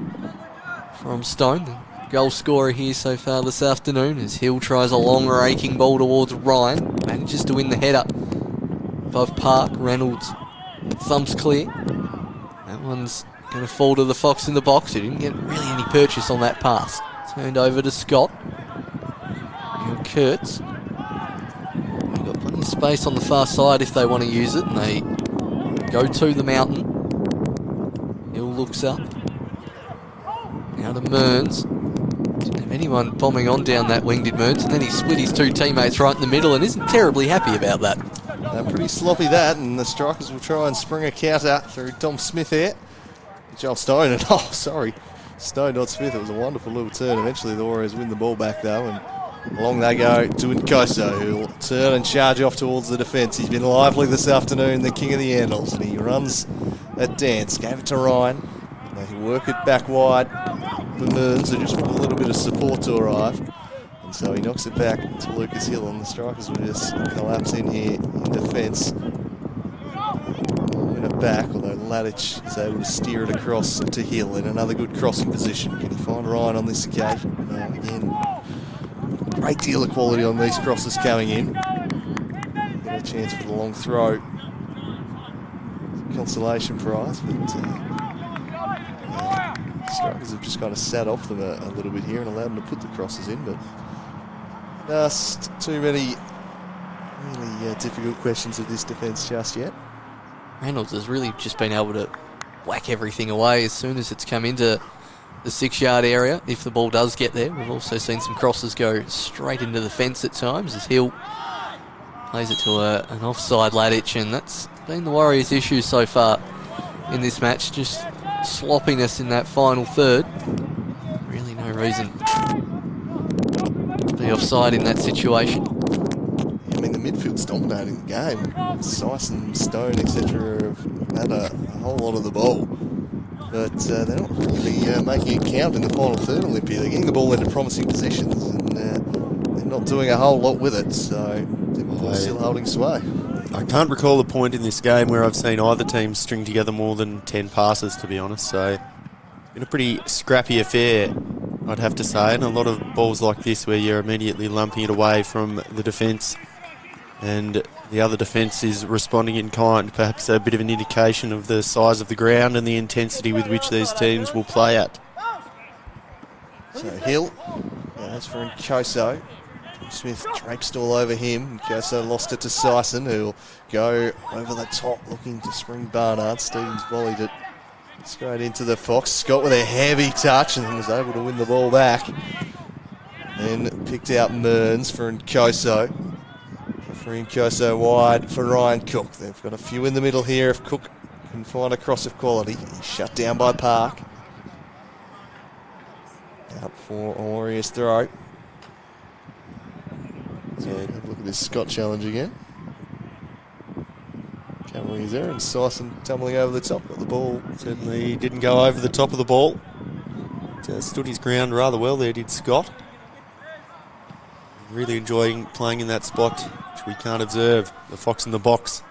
from Stone, the goal scorer here so far this afternoon, as Hill tries a long raking ball towards Ryan. Manages to win the header above Park. Reynolds thumbs clear. That one's going to fall to the Fox in the box. He didn't get really any purchase on that pass. Turned over to Scott. Now Kurtz. They've got plenty of space on the far side if they want to use it, and they go to the mountain. Hill looks up. Now to Mearns. Didn't have anyone bombing on down that wing, did Mearns, and then he split his two teammates right in the middle and isn't terribly happy about that. Pretty sloppy that, and the strikers will try and spring a counter through Dom Smith here. Joel Stone, and Stone, not Smith. It was a wonderful little turn. Eventually the Warriors win the ball back though, and along they go to Nkoso, who will turn and charge off towards the defence. He's been lively this afternoon, the king of the handles, and he runs that dance. Gave it to Ryan. They work it back wide for Mearns, who just want a little bit of support to arrive. And so he knocks it back to Lucas Hill, and the strikers will just collapse in here in defence. Win it back, although Ladich is able to steer it across to Hill in another good crossing position. Can he find Ryan on this occasion? Now again, great deal of quality on these crosses coming in. Get a chance for the long throw. Consolation prize, but strikers have just kind of sat off them a little bit here and allowed them to put the crosses in, but just too many really difficult questions of this defence just yet. Reynolds has really just been able to whack everything away as soon as it's come into the 6-yard area, if the ball does get there. We've also seen some crosses go straight into the fence at times as Hill plays it to an offside Ladich, and that's been the Warriors' issue so far in this match, just sloppiness in that final third. Really no reason to be offside in that situation. I mean, the midfield's dominating the game. Sison, Stone, etc. have had a whole lot of the ball, but they're not really making it count in the final third, Olympia. They're getting the ball into promising positions, and they're not doing a whole lot with it, so they're still holding sway. I can't recall a point in this game where I've seen either team string together more than 10 passes, to be honest, so it's been a pretty scrappy affair, I'd have to say, and a lot of balls like this where you're immediately lumping it away from the defence and the other defence is responding in kind, perhaps a bit of an indication of the size of the ground and the intensity with which these teams will play at. So Hill, that's for Nkoso. Smith traipsed all over him. Nkoso lost it to Sison, who'll go over the top looking to spring Barnard. Stevens volleyed it straight into the Fox. Scott with a heavy touch and was able to win the ball back. Then picked out Mearns for Nkoso. For Nkoso wide for Ryan Cook. They've got a few in the middle here if Cook can find a cross of quality. He's shut down by Park. Out for a Warriors throw. So have a look at this Scott challenge again. Cameron there and Sison tumbling over the top. Got the ball. Certainly didn't go over the top of the ball. Just stood his ground rather well there, did Scott. really enjoying playing in that spot, which we can't observe. The Fox in the box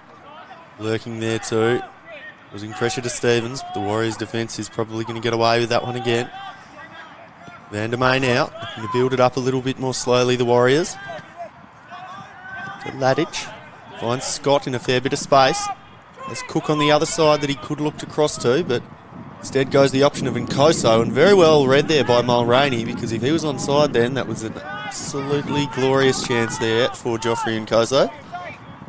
lurking there too. Losing pressure to Stevens, but the Warriors' defence is probably going to get away with that one again. Vandermeer now, looking to build it up a little bit more slowly, the Warriors. So Ladich finds Scott in a fair bit of space. There's Cook on the other side that he could look to cross to, but instead goes the option of Nkoso, and very well read there by Mulroney, because if he was onside then, that was an absolutely glorious chance there for Joffrey Nkoso.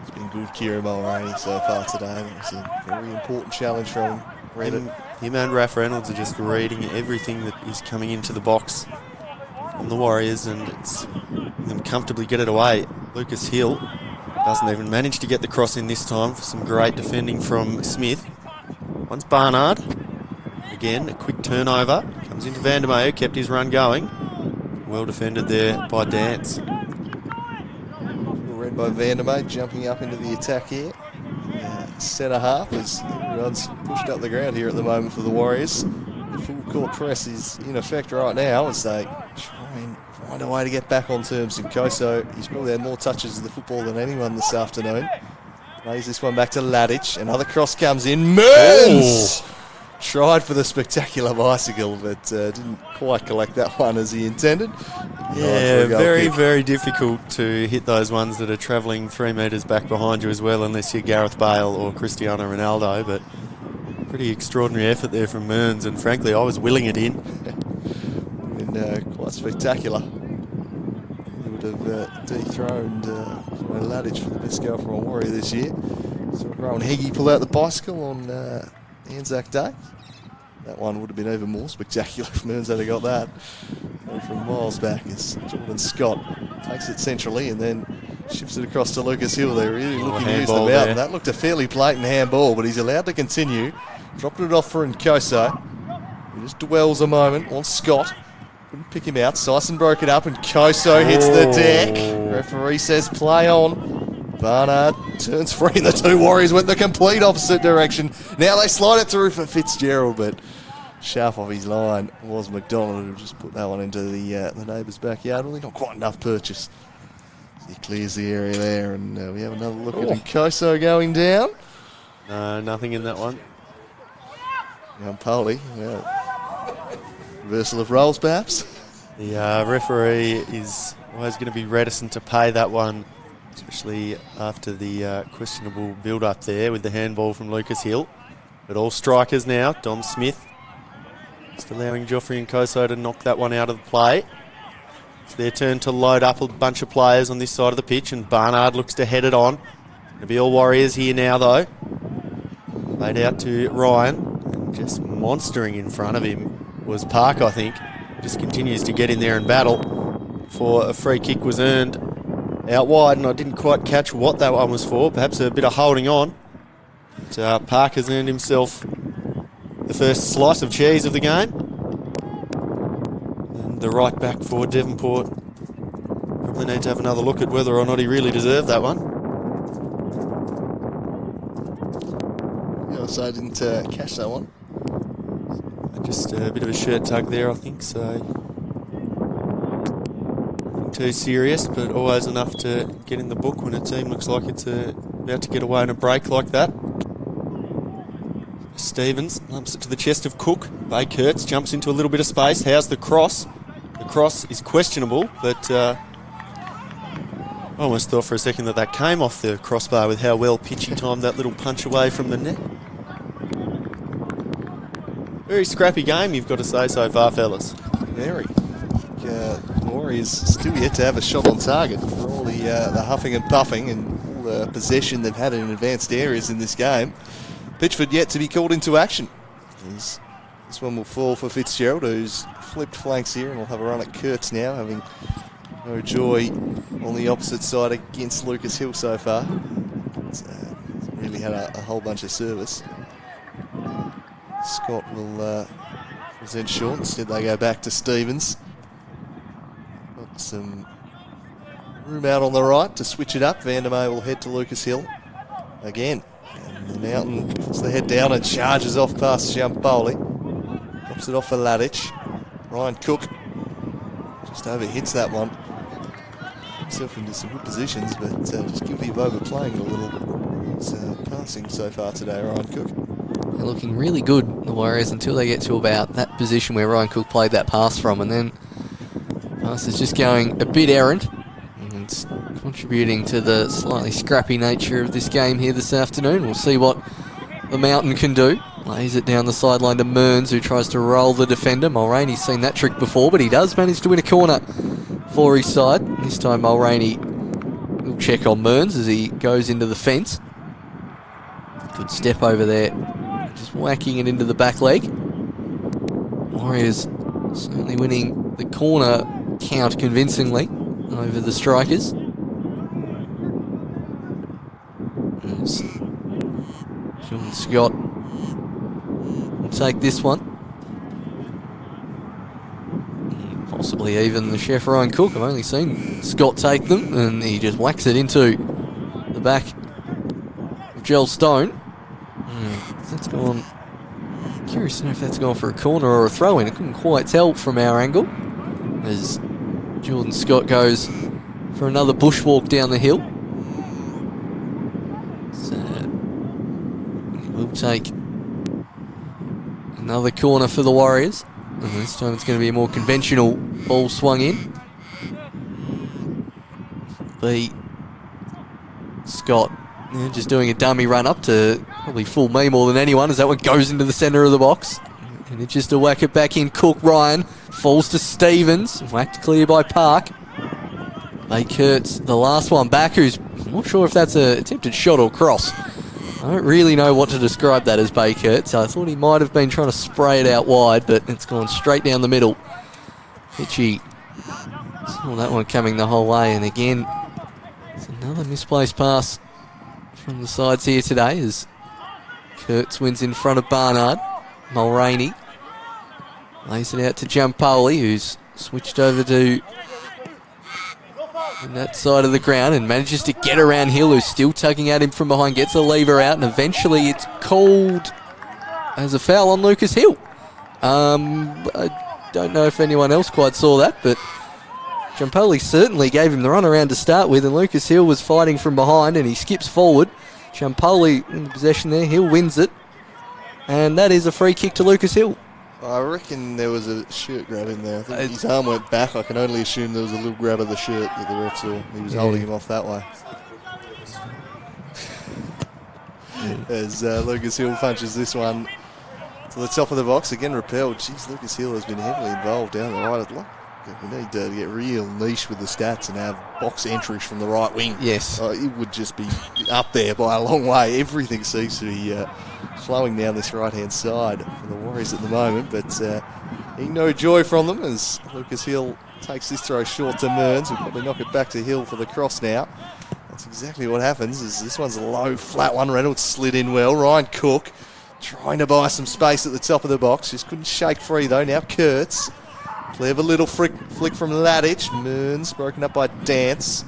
It's been good, Kieran Mulroney, so far today. It's a very important challenge from him. Read it. Him and Raph Reynolds are just reading everything that is coming into the box on the Warriors, and it's them comfortably get it away. Lucas Hill doesn't even manage to get the cross in this time for some great defending from Smith. Once Barnard. Again, a quick turnover. Comes into Vandermeer, kept his run going. Well defended there by Dance. Read by Vandermeer, jumping up into the attack here. Centre half as everyone's pushed up the ground here at the moment for the Warriors. The full court press is in effect right now as they try and find a way to get back on terms. And Koso, he's probably had more touches of the football than anyone this afternoon. Plays this one back to Ladich. Another cross comes in. Mearns! Tried for the spectacular bicycle, but didn't quite collect that one as he intended. Yeah, very, very difficult to hit those ones that are travelling 3 metres back behind you as well, unless you're Gareth Bale or Cristiano Ronaldo. But pretty extraordinary effort there from Mearns, and frankly, I was willing it in. And quite spectacular. He would have dethroned Ladich for the best goal from a Warrior this year. So Rowan Heggie pulled out the bicycle on Anzac Day. That one would have been even more spectacular if Mearns had got that. From miles back as Jordan Scott takes it centrally and then shifts it across to Lucas Hill. They're really looking to use them out. And that looked a fairly blatant handball, but he's allowed to continue. Dropped it off for Nkoso. He just dwells a moment on Scott. Couldn't pick him out. Sison broke it up and Nkoso hits the deck. Referee says play on. Barnard turns free and the two Warriors went the complete opposite direction. Now they slide it through for Fitzgerald, but sharp off his line was McDonald, who just put that one into the neighbour's backyard. Really not quite enough purchase. He clears the area there, and we have another look at Nkoso going down. No, nothing in that one. Poli, reversal of roles perhaps. The referee is always going to be reticent to pay that one, especially after the questionable build-up there with the handball from Lucas Hill. But all strikers now. Dom Smith just allowing Joffrey Nkoso to knock that one out of the play. It's their turn to load up a bunch of players on this side of the pitch, and Barnard looks to head it on. It'll be all Warriors here now, though. Laid out to Ryan. And just monstering in front of him was Park, I think. Just continues to get in there and battle. For a free kick was earned out wide, and I didn't quite catch what that one was for. Perhaps a bit of holding on. But Park has earned himself the first slice of cheese of the game. And the right back for Devonport probably need to have another look at whether or not he really deserved that one. Yeah, so I didn't catch that one. Just a bit of a shirt tug there, I think, so nothing too serious, but always enough to get in the book when a team looks like it's about to get away on a break like that. Stevens lumps it to the chest of Cook. Bay Kurtz jumps into a little bit of space. How's the cross? The cross is questionable, but I almost thought for a second that came off the crossbar with how well Pitchy timed that little punch away from the net. Very scrappy game, you've got to say so far, fellas. Very. The Warriors still yet to have a shot on target for all the huffing and puffing and all the possession they've had in advanced areas in this game. Pitchford yet to be called into action. This one will fall for Fitzgerald, who's flipped flanks here, and will have a run at Kurtz now, having no joy on the opposite side against Lucas Hill so far. It's really had a whole bunch of service. Scott will present short. Instead they go back to Stevens. Got some room out on the right to switch it up. Vandermeer will head to Lucas Hill again. And the Mountain puts the head down and charges off past Giampoli. Drops it off for Ladich. Ryan Cook just overhits that one. himself into some good positions, but just guilty of overplaying it a little. He's passing so far today, Ryan Cook. They're looking really good, the Warriors, until they get to about that position where Ryan Cook played that pass from, and then pass is just going a bit errant, and it's contributing to the slightly scrappy nature of this game here this afternoon. We'll see what the Mountain can do. Lays it down the sideline to Mearns, who tries to roll the defender. Mulroney's seen that trick before, but he does manage to win a corner for his side. This time Mulroney will check on Mearns as he goes into the fence. Good step over there, just whacking it into the back leg. Warriors certainly winning the corner count convincingly over the Strikers. Sean Scott will take this one. Possibly even the chef Ryan Cook. I've only seen Scott take them, and he just whacks it into the back of Joel Stone. That's gone. Curious to know if that's gone for a corner or a throw in. I couldn't quite tell from our angle as Jordan Scott goes for another bushwalk down the hill. So we'll take another corner for the Warriors. And this time it's going to be a more conventional ball swung in. Be Scott just doing a dummy run up to probably fool me more than anyone as that one goes into the centre of the box. And it's just a whack it back in. Cook Ryan falls to Stevens. Whacked clear by Park. Kurtz, the last one back, who's I'm not sure if that's an attempted shot or cross. I don't really know what to describe that as, Kurtz. I thought he might have been trying to spray it out wide, but it's gone straight down the middle. Hitchy saw that one coming the whole way, and again, it's another misplaced pass from the sides here today as Kurtz wins in front of Barnard. Mulroney lays it out to Giampoli, who's switched over to that side of the ground and manages to get around Hill, who's still tugging at him from behind, gets a lever out, and eventually it's called as a foul on Lucas Hill. I don't know if anyone else quite saw that, but Giampoli certainly gave him the run around to start with, and Lucas Hill was fighting from behind, and he skips forward. Giampoli in the possession there. Hill wins it, and that is a free kick to Lucas Hill. I reckon there was a shirt grab in there. I think his arm went back. I can only assume there was a little grab of the shirt that the ref saw. He was holding him off that way. As Lucas Hill punches this one to the top of the box. Again repelled. Jeez, Lucas Hill has been heavily involved down the right. We need to get real niche with the stats and have box entries from the right wing. Yes. It would just be up there by a long way. Everything seems to be flowing down this right-hand side for the Warriors at the moment, but no joy from them as Lucas Hill takes this throw short to Mearns. We'll probably knock it back to Hill for the cross now. That's exactly what happens. As this one's a low, flat one. Reynolds slid in well. Ryan Cook trying to buy some space at the top of the box. Just couldn't shake free though. Now Kurtz. Clever little flick from Ladich. Mearns broken up by Dance.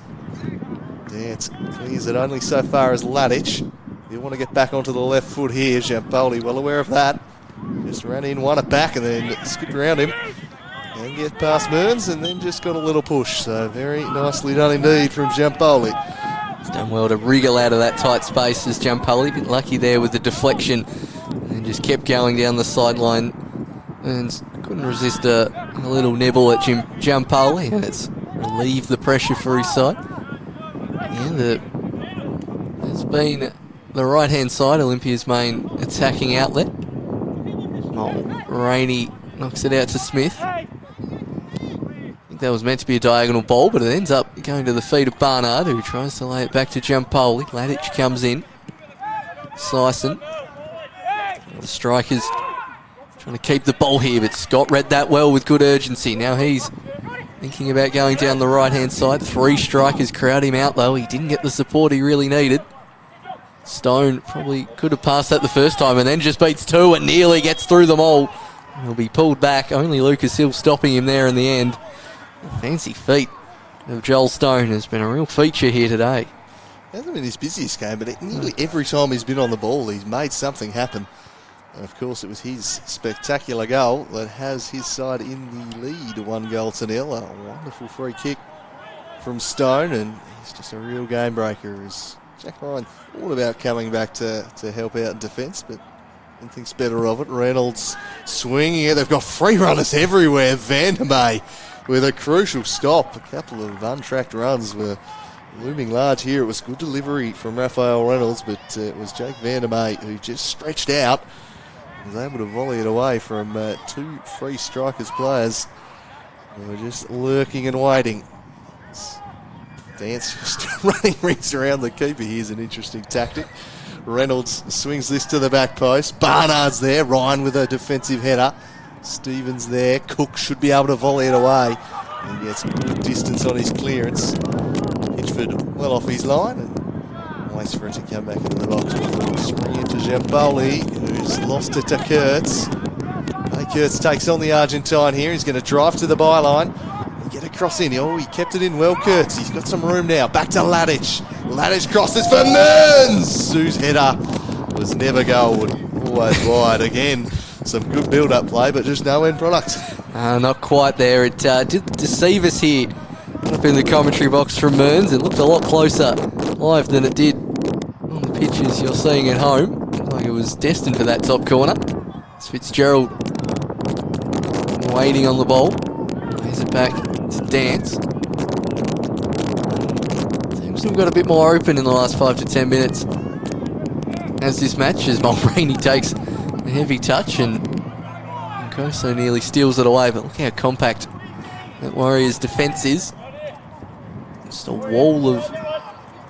Dance clears it only so far as Ladich. You want to get back onto the left foot here. Giampoli well aware of that. Just ran in, won it back, and then skipped around him. And get past Mearns, and then just got a little push. So very nicely done indeed from Giampoli. He's done well to wriggle out of that tight space as Giampoli. Bit lucky there with the deflection. And then just kept going down the sideline. And couldn't resist a little nibble at Giampoli, and it's relieved the pressure for his side. Yeah, there's been the right-hand side, Olympia's main attacking outlet. Rainey knocks it out to Smith. I think that was meant to be a diagonal ball, but it ends up going to the feet of Barnard, who tries to lay it back to Giampoli. Ladich comes in. Sison. The Strikers trying to keep the ball here, but Scott read that well with good urgency. Now he's thinking about going down the right-hand side. 3 strikers crowd him out, though. He didn't get the support he really needed. Stone probably could have passed that the first time and then just beats 2 and nearly gets through them all. He'll be pulled back. Only Lucas Hill stopping him there in the end. The fancy feet of Joel Stone has been a real feature here today. He hasn't been his busiest game, but nearly every time he's been on the ball, he's made something happen. And of course, it was his spectacular goal that has his side in the lead, 1-0. A wonderful free kick from Stone, and he's just a real game breaker. As Jack Ryan thought about coming back to help out in defence, but didn't think better of it. Reynolds swinging it. They've got free runners everywhere. Vandermeer with a crucial stop. A couple of untracked runs were looming large here. It was good delivery from Raphael Reynolds, but it was Jake Vandermeer who just stretched out. Was able to volley it away from two free strikers players who were just lurking and waiting. Dance just running rings around the keeper. Here's an interesting tactic. Reynolds swings this to the back post. Barnard's there. Ryan with a defensive header. Stevens there. Cook should be able to volley it away. He gets good distance on his clearance. Pitchford well off his line and waits for it to come back into the box before springing into Giamboli, who's lost it to Kurtz. Hey, Kurtz takes on the Argentine here. He's going to drive to the byline. Get across in. Oh, he kept it in well, Kurtz. He's got some room now. Back to Ladich. Ladich crosses for Mearns. Sue's header was never goal. Always wide. Again, some good build-up play, but just no end product. Not quite there. It did deceive us here. Up in the commentary box from Mearns. It looked a lot closer live than it did on the pictures you're seeing at home. Looked like it was destined for that top corner. It's Fitzgerald waiting on the ball. Plays it back to Dance. Seems to have got a bit more open in the last 5 to 10 minutes as this match, as Mulroney takes a heavy touch and Koso nearly steals it away, but look how compact that Warriors defence is. Just a wall of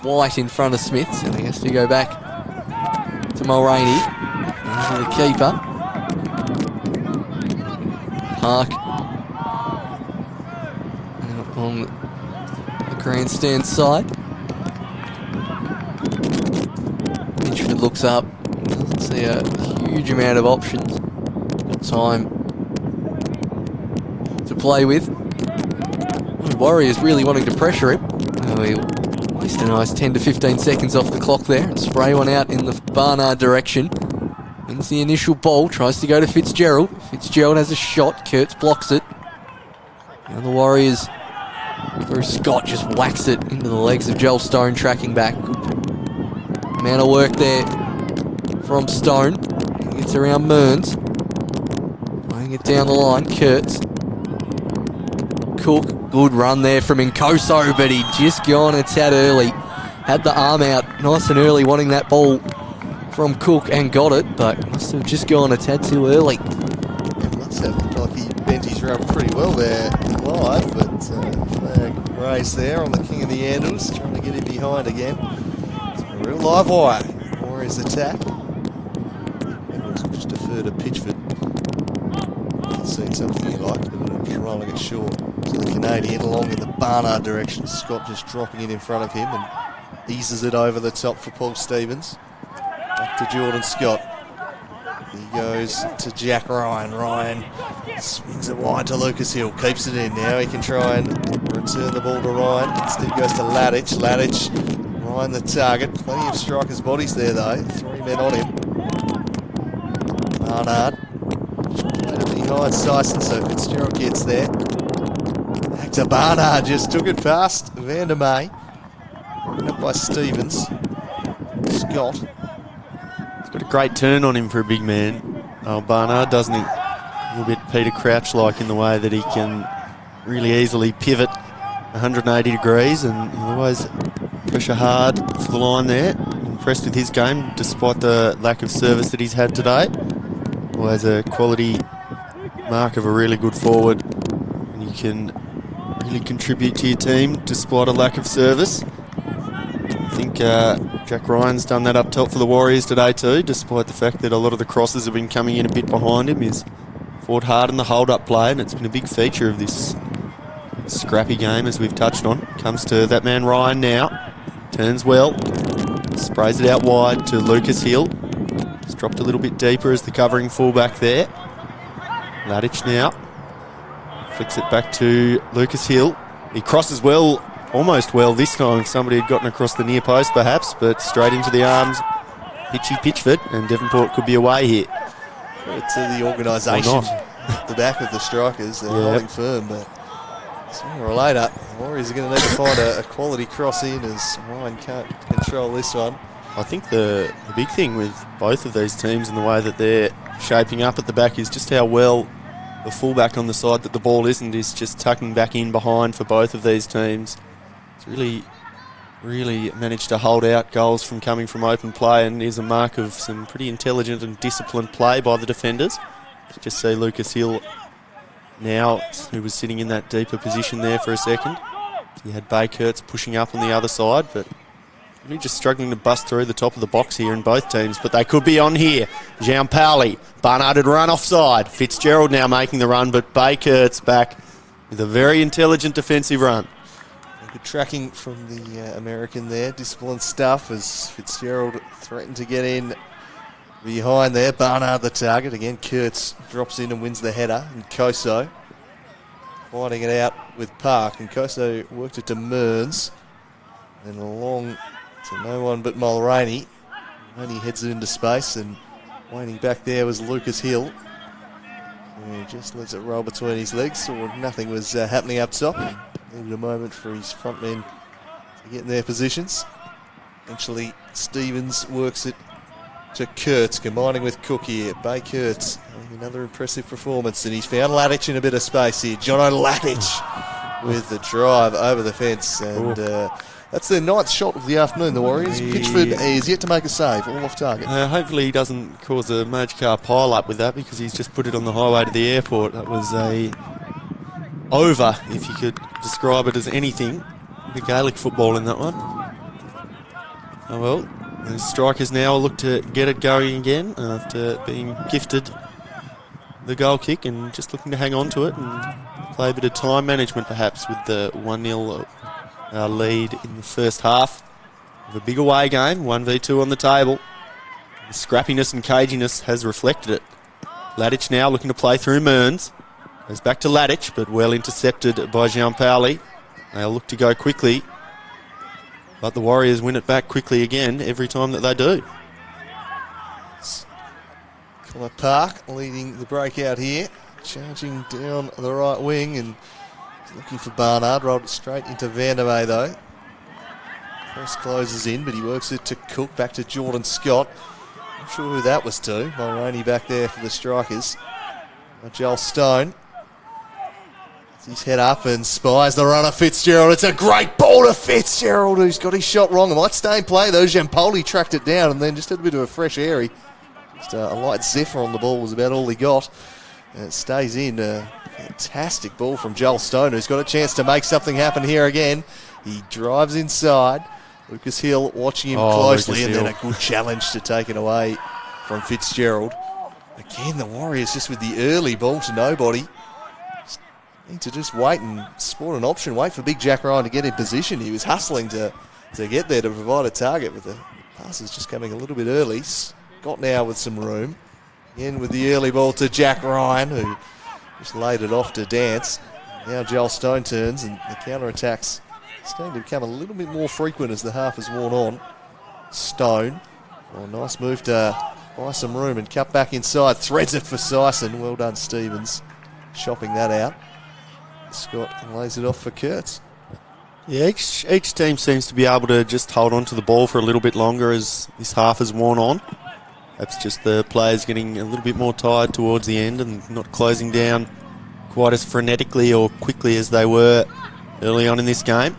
white in front of Smith, and he has to go back to Mulroney. Into the keeper. Park on the grandstand side. Mitchford looks up. Doesn't see a huge amount of options. Got time to play with. Warriors really wanting to pressure him. Oh, he'll waste a nice 10 to 15 seconds off the clock there and spray one out in the Barnard direction. Wins the initial ball, tries to go to Fitzgerald. Fitzgerald has a shot, Kurtz blocks it. Now the Warriors, through Scott, just whacks it into the legs of Joel Stone, tracking back. Good amount of work there from Stone. He gets around Mearns. Playing it down the line, Kurtz. Cook, good run there from Nkoso, but he just gone a tad early. Had the arm out nice and early, wanting that ball from Cook and got it, but must have just gone a tad too early. It must have looked like he bent his run pretty well there live, but flag raised there on the King of the Andals, trying to get him behind again. It's a real live wire. Warriors attack. Andals will just defer to Pitchford. He's seen something he liked, but just rolling it short to the Canadian along in the Barnard direction. Scott just dropping it in front of him and eases it over the top for Paul Stevens. Back to Jordan Scott. He goes to Jack Ryan. Ryan swings it wide to Lucas Hill. Keeps it in. Now he can try and return the ball to Ryan. Instead goes to Ladich. Ladich, Ryan the target. Plenty of strikers' bodies there though. 3 men on him. Barnard. Played it behind Syson, so Fitzgerald gets there. Back to Barnard. Just took it past Vandermeer. Broken up by Stevens. Scott. Got a great turn on him for a big man. Barnard, doesn't he? A little bit Peter Crouch-like in the way that he can really easily pivot 180 degrees and always pressure hard for the line there. Impressed with his game despite the lack of service that he's had today. Always a quality mark of a really good forward. And you can really contribute to your team despite a lack of service. I think Jack Ryan's done that up top for the Warriors today too, despite the fact that a lot of the crosses have been coming in a bit behind him. He's fought hard in the hold-up play, and it's been a big feature of this scrappy game, as we've touched on. Comes to that man Ryan now. Turns well. Sprays it out wide to Lucas Hill. It's dropped a little bit deeper as the covering fullback there. Ladich now. Flicks it back to Lucas Hill. He crosses well. Almost well this time if somebody had gotten across the near post perhaps, but straight into the arms, Pitchy Pitchford, and Devonport could be away here. Credit to the organisation at the back of the strikers. They're holding firm, but sooner or later, Warriors are going to need to find a quality cross in as Ryan can't control this one. I think the big thing with both of these teams and the way that they're shaping up at the back is just how well the fullback on the side that the ball isn't is just tucking back in behind for both of these teams. It's really managed to hold out goals from coming from open play, and is a mark of some pretty intelligent and disciplined play by the defenders. Just see Lucas Hill now, who was sitting in that deeper position there for a second. He had Baykurtz pushing up on the other side, but really just struggling to bust through the top of the box here in both teams, but they could be on here. Giampaoli, Barnard had run offside. Fitzgerald now making the run, but Baykurtz back with a very intelligent defensive run. Good tracking from the American there. Disciplined stuff as Fitzgerald threatened to get in behind there. Barnard the target. Again, Kurtz drops in and wins the header. And Koso fighting it out with Park. And Koso worked it to Mearns. Then along to no one but Mulroney. Mulroney heads it into space, and waiting back there was Lucas Hill. And he just lets it roll between his legs, so nothing was happening up top. Needed a moment for his front men to get in their positions. Eventually, Stevens works it to Kurtz, combining with Cook here. Baykurtz having another impressive performance, and he's found Ladich in a bit of space here. Jono Ladich with the drive over the fence, and that's their ninth shot of the afternoon, the Warriors. Pitchford is yet to make a save, all off target. Hopefully he doesn't cause a major car pile-up with that, because he's just put it on the highway to the airport. That was a over, if you could describe it as anything. The Gaelic football in that one. Oh well, the strikers now look to get it going again after being gifted the goal kick, and just looking to hang on to it and play a bit of time management perhaps with the 1-0 lead in the first half of a big away game. 1v2 on the table. The scrappiness and caginess has reflected it. Ladich now looking to play through Mearns. Goes back to Ladich, but well intercepted by Giampaoli. They'll look to go quickly, but the Warriors win it back quickly again every time that they do. Connor Park leading the breakout here, charging down the right wing and looking for Barnard. Rolled it straight into Vandermeer though. Press closes in, but he works it to Cook, back to Jordan Scott. Not sure who that was to. Mulroney back there for the strikers. Joel Stone. His head up and spies the runner, Fitzgerald. It's a great ball to Fitzgerald, who's got his shot wrong. It might stay in play though. Giampaoli tracked it down and then just had a bit of a fresh airy. Just a light zephyr on the ball was about all he got. And it stays in. Fantastic ball from Joel Stone, who's got a chance to make something happen here again. He drives inside. Lucas Hill watching him closely, and then a good challenge to take it away from Fitzgerald. Again, the Warriors just with the early ball to nobody. Need to just wait and sport an option, wait for Big Jack Ryan to get in position. He was hustling to get there to provide a target, but the pass is just coming a little bit early. Scott now with some room. Again with the early ball to Jack Ryan, who just laid it off to Dance. Now Joel Stone turns, and the counter-attacks starting to become a little bit more frequent as the half has worn on. Stone, nice move to buy some room and cut back inside. Threads it for Sison. Well done, Stevens, shopping that out. Scott lays it off for Kurtz. Yeah, each team seems to be able to just hold on to the ball for a little bit longer as this half has worn on. Perhaps just the players getting a little bit more tired towards the end and not closing down quite as frenetically or quickly as they were early on in this game.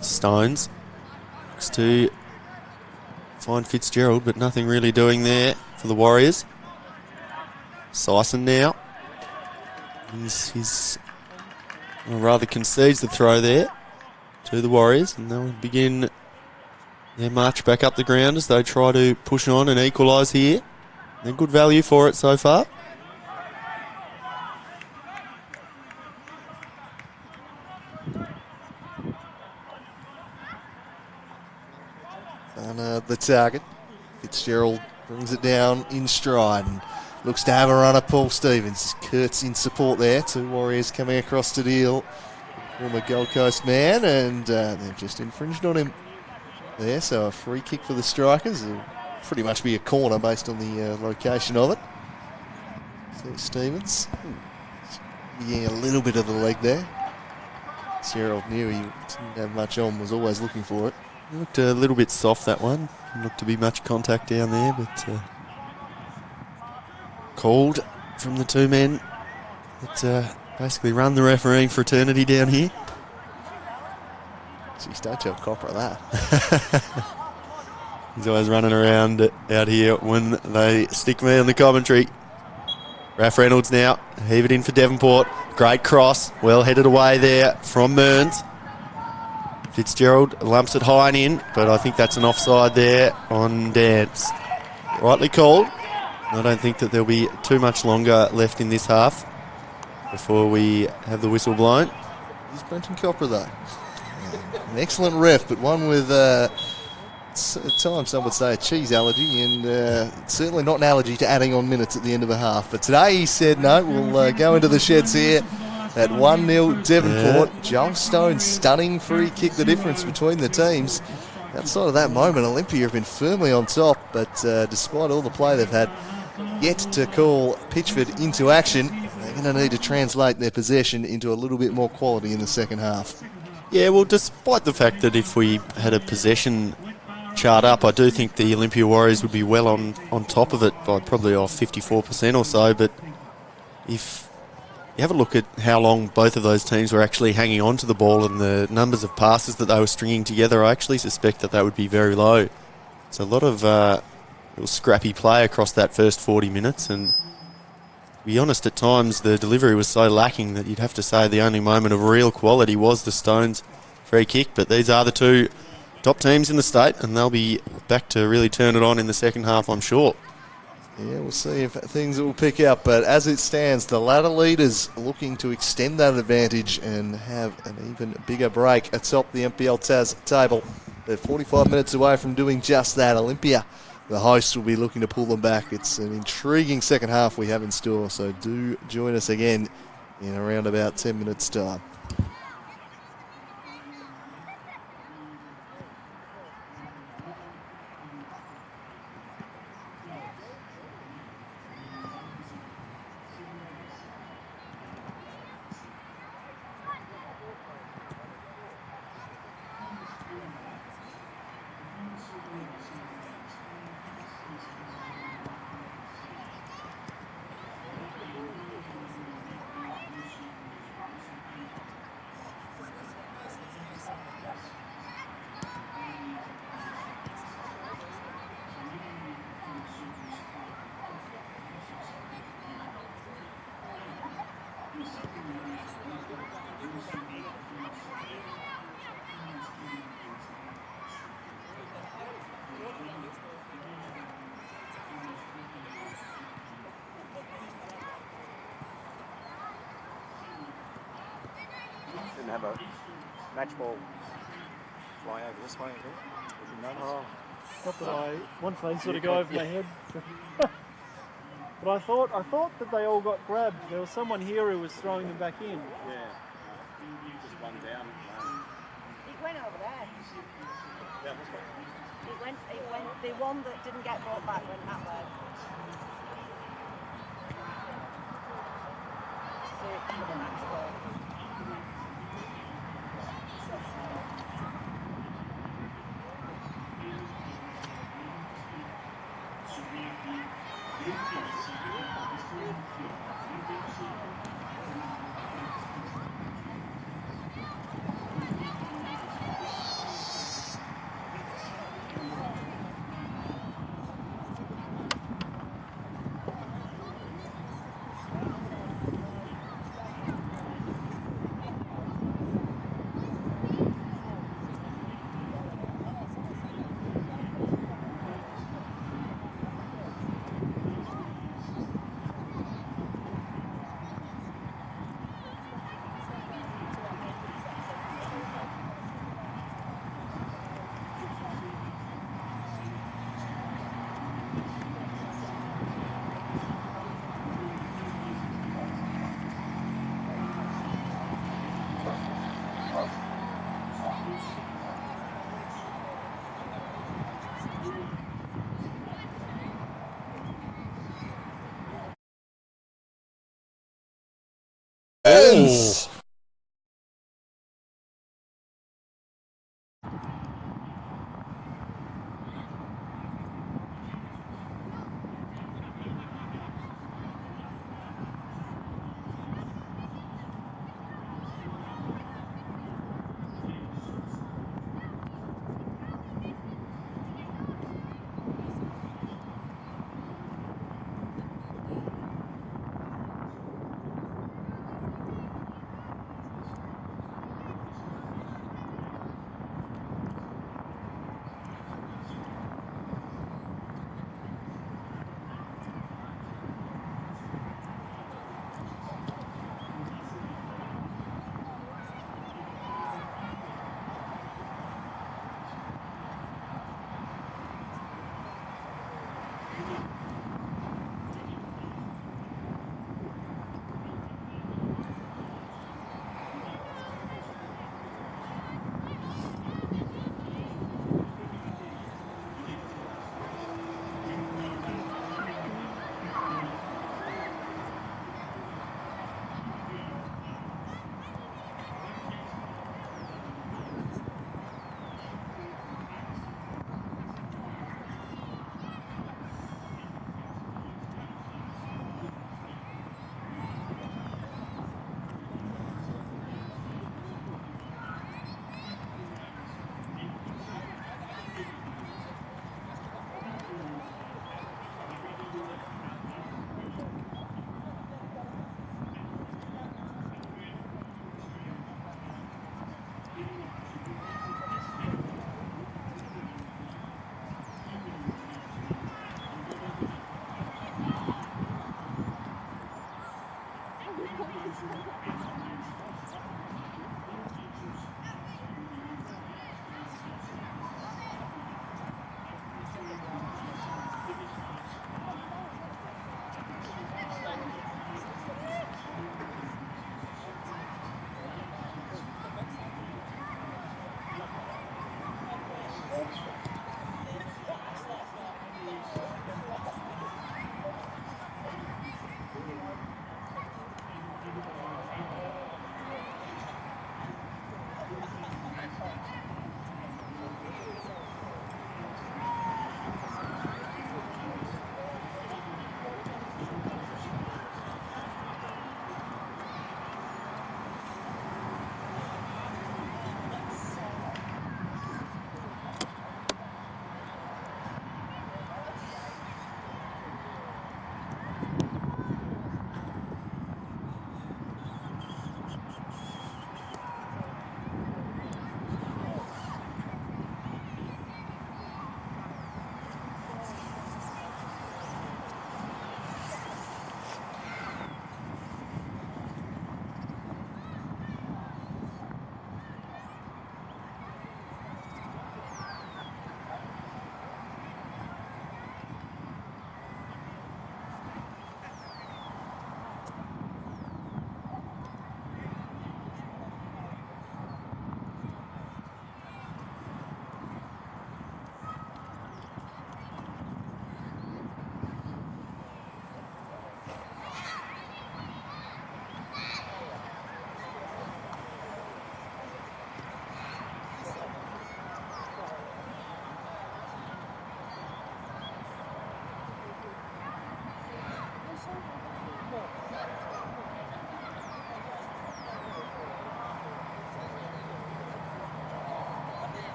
Stones looks to find Fitzgerald, but nothing really doing there for the Warriors. Sison now. He's rather concedes the throw there to the Warriors, and they'll begin their march back up the ground as they try to push on and equalise here. They're good value for it so far. And the target. Fitzgerald brings it down in stride and looks to have a runner, Paul Stevens. Kurtz in support there. Two Warriors coming across to deal. Former Gold Coast man, and they've just infringed on him there. So a free kick for the strikers. It'll pretty much be a corner based on the location of it. So Stevens getting a little bit of the leg there. Gerald knew he didn't have much on, was always looking for it. It looked a little bit soft, that one. Didn't look to be much contact down there, but called from the two men that basically run the refereeing fraternity down here. Geez, don't tell Copper that. He's always running around out here when they stick me on the commentary. Raf Reynolds now, heave it in for Devonport. Great cross, well headed away there from Mearns. Fitzgerald lumps it high and in, but I think that's an offside there on Dance. Rightly called. I don't think that there'll be too much longer left in this half before we have the whistle blown. He's Brenton Copper, though. An excellent ref, but one with, at times some would say, a cheese allergy, and certainly not an allergy to adding on minutes at the end of a half. But today he said, no, we'll go into the sheds here at 1-0 Devonport. Yeah. Joel Stone's stunning free kick, the difference between the teams. Outside of that moment, Olympia have been firmly on top, but despite all the play they've had, yet to call Pitchford into action. They're going to need to translate their possession into a little bit more quality in the second half. Yeah, well, despite the fact that if we had a possession chart up, I do think the Olympia Warriors would be well on top of it by probably off 54% or so. But if you have a look at how long both of those teams were actually hanging on to the ball and the numbers of passes that they were stringing together, I actually suspect that would be very low. So a lot of real scrappy play across that first 40 minutes. And to be honest, at times the delivery was so lacking that you'd have to say the only moment of real quality was the Stones free kick. But these are the two top teams in the state, and they'll be back to really turn it on in the second half, I'm sure. Yeah, we'll see if things will pick up. But as it stands, the ladder leaders looking to extend that advantage and have an even bigger break atop the MPL TAS table. They're 45 minutes away from doing just that. Olympia, the hosts, will be looking to pull them back. It's an intriguing second half we have in store, so do join us again in around about 10 minutes' time. Have a match ball fly over this way at all? Not that I once they sort of go over my head. But I thought that they all got grabbed. There was someone here who was throwing them back in. Yeah. Just one down. It went over there. Yeah, this way. It went. The one that didn't get brought back went that way. So, for the match ball.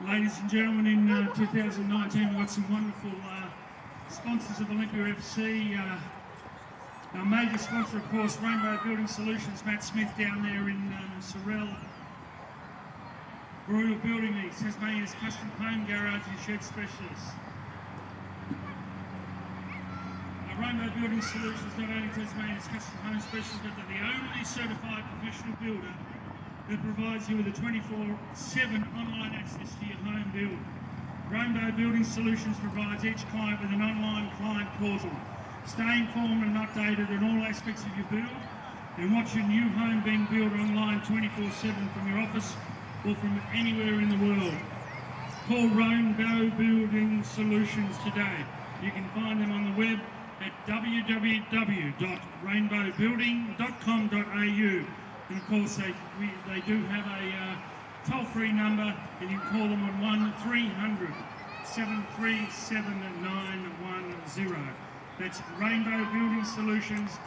Ladies and gentlemen, in 2019 we've got some wonderful sponsors of Olympia FC. Our major sponsor, of course, Rainbow Building Solutions, Matt Smith down there in Sorrel. For all your building needs, Tasmania's custom home garage and shed specialists. Rainbow Building Solutions not only Tasmania's custom home specialist, but they're the only certified professional builder that provides you with a 24/7 online access to your home build. Rainbow Building Solutions provides each client with an online client portal. Stay informed and updated on all aspects of your build and watch your new home being built online 24/7 from your office or from anywhere in the world. Call Rainbow Building Solutions today. You can find them on the web at www.rainbowbuilding.com.au, and of course they do have a toll-free number, and you can call them on 1300 737 910. That's Rainbow Building Solutions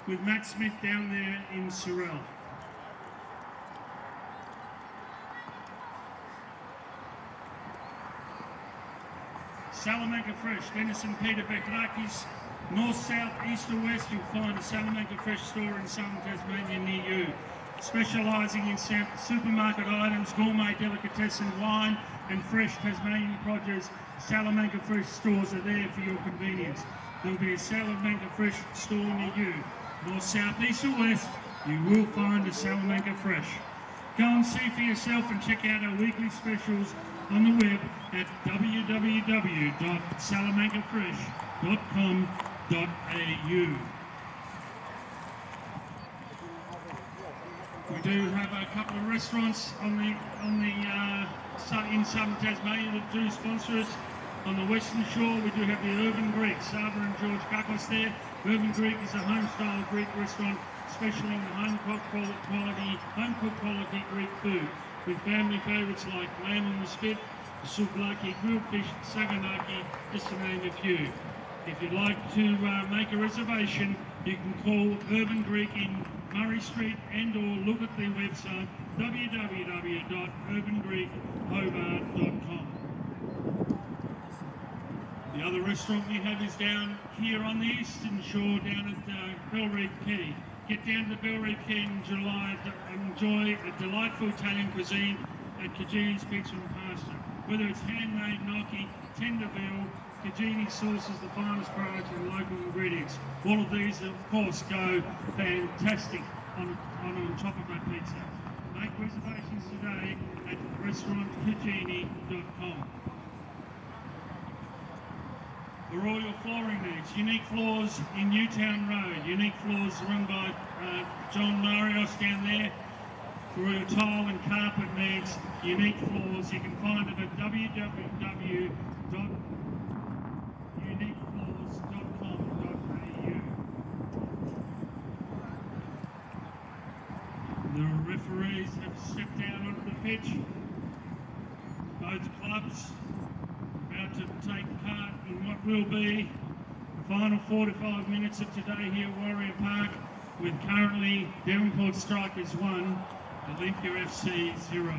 with Matt Smith down there in Sorell. Salamanca Fresh, Venison, Peter Beckrakis, north, south, east or west, you'll find a Salamanca Fresh store in southern Tasmania near you. Specialising in supermarket items, gourmet delicatessen, wine and fresh Tasmanian produce, Salamanca Fresh stores are there for your convenience. There'll be a Salamanca Fresh store near you. North, south, east or west, you will find a Salamanca Fresh. Go and see for yourself and check out our weekly specials on the web at www.salamancafresh.com.au. We do have a couple of restaurants in southern Tasmania that do sponsor us. On the western shore, we do have the Urban Greek, Saba and George Kakos there. Urban Greek is a home-style Greek restaurant, specialising in home-cooked quality Greek food, with family favourites like lamb on the spit, souvlaki, grilled fish, saganaki, just to name a few. If you'd like to make a reservation, you can call Urban Greek in Murray Street and or look at their website www.urbangreekhobart.com. The other restaurant we have is down here on the eastern shore, down at Bellreef Quay. Get down to Bellreef Quay in July and enjoy a delightful Italian cuisine at Cagini's Pizza and Pasta. Whether it's handmade gnocchi, tender veal, Cagini sauces, the finest product and local ingredients. All of these, of course, go fantastic on top of that pizza. Make reservations today at restaurantcagini.com. For all your flooring needs, Unique Floors in Newtown Road. Unique Floors run by John Marios down there. For all your tile and carpet needs, Unique Floors, you can find them at www.uniquefloors.com.au. The referees have stepped down onto the pitch. Both clubs about to take part in what will be the final 45 minutes of today here at Warrior Park, with currently Devonport Strikers 1, Olympia FC 0.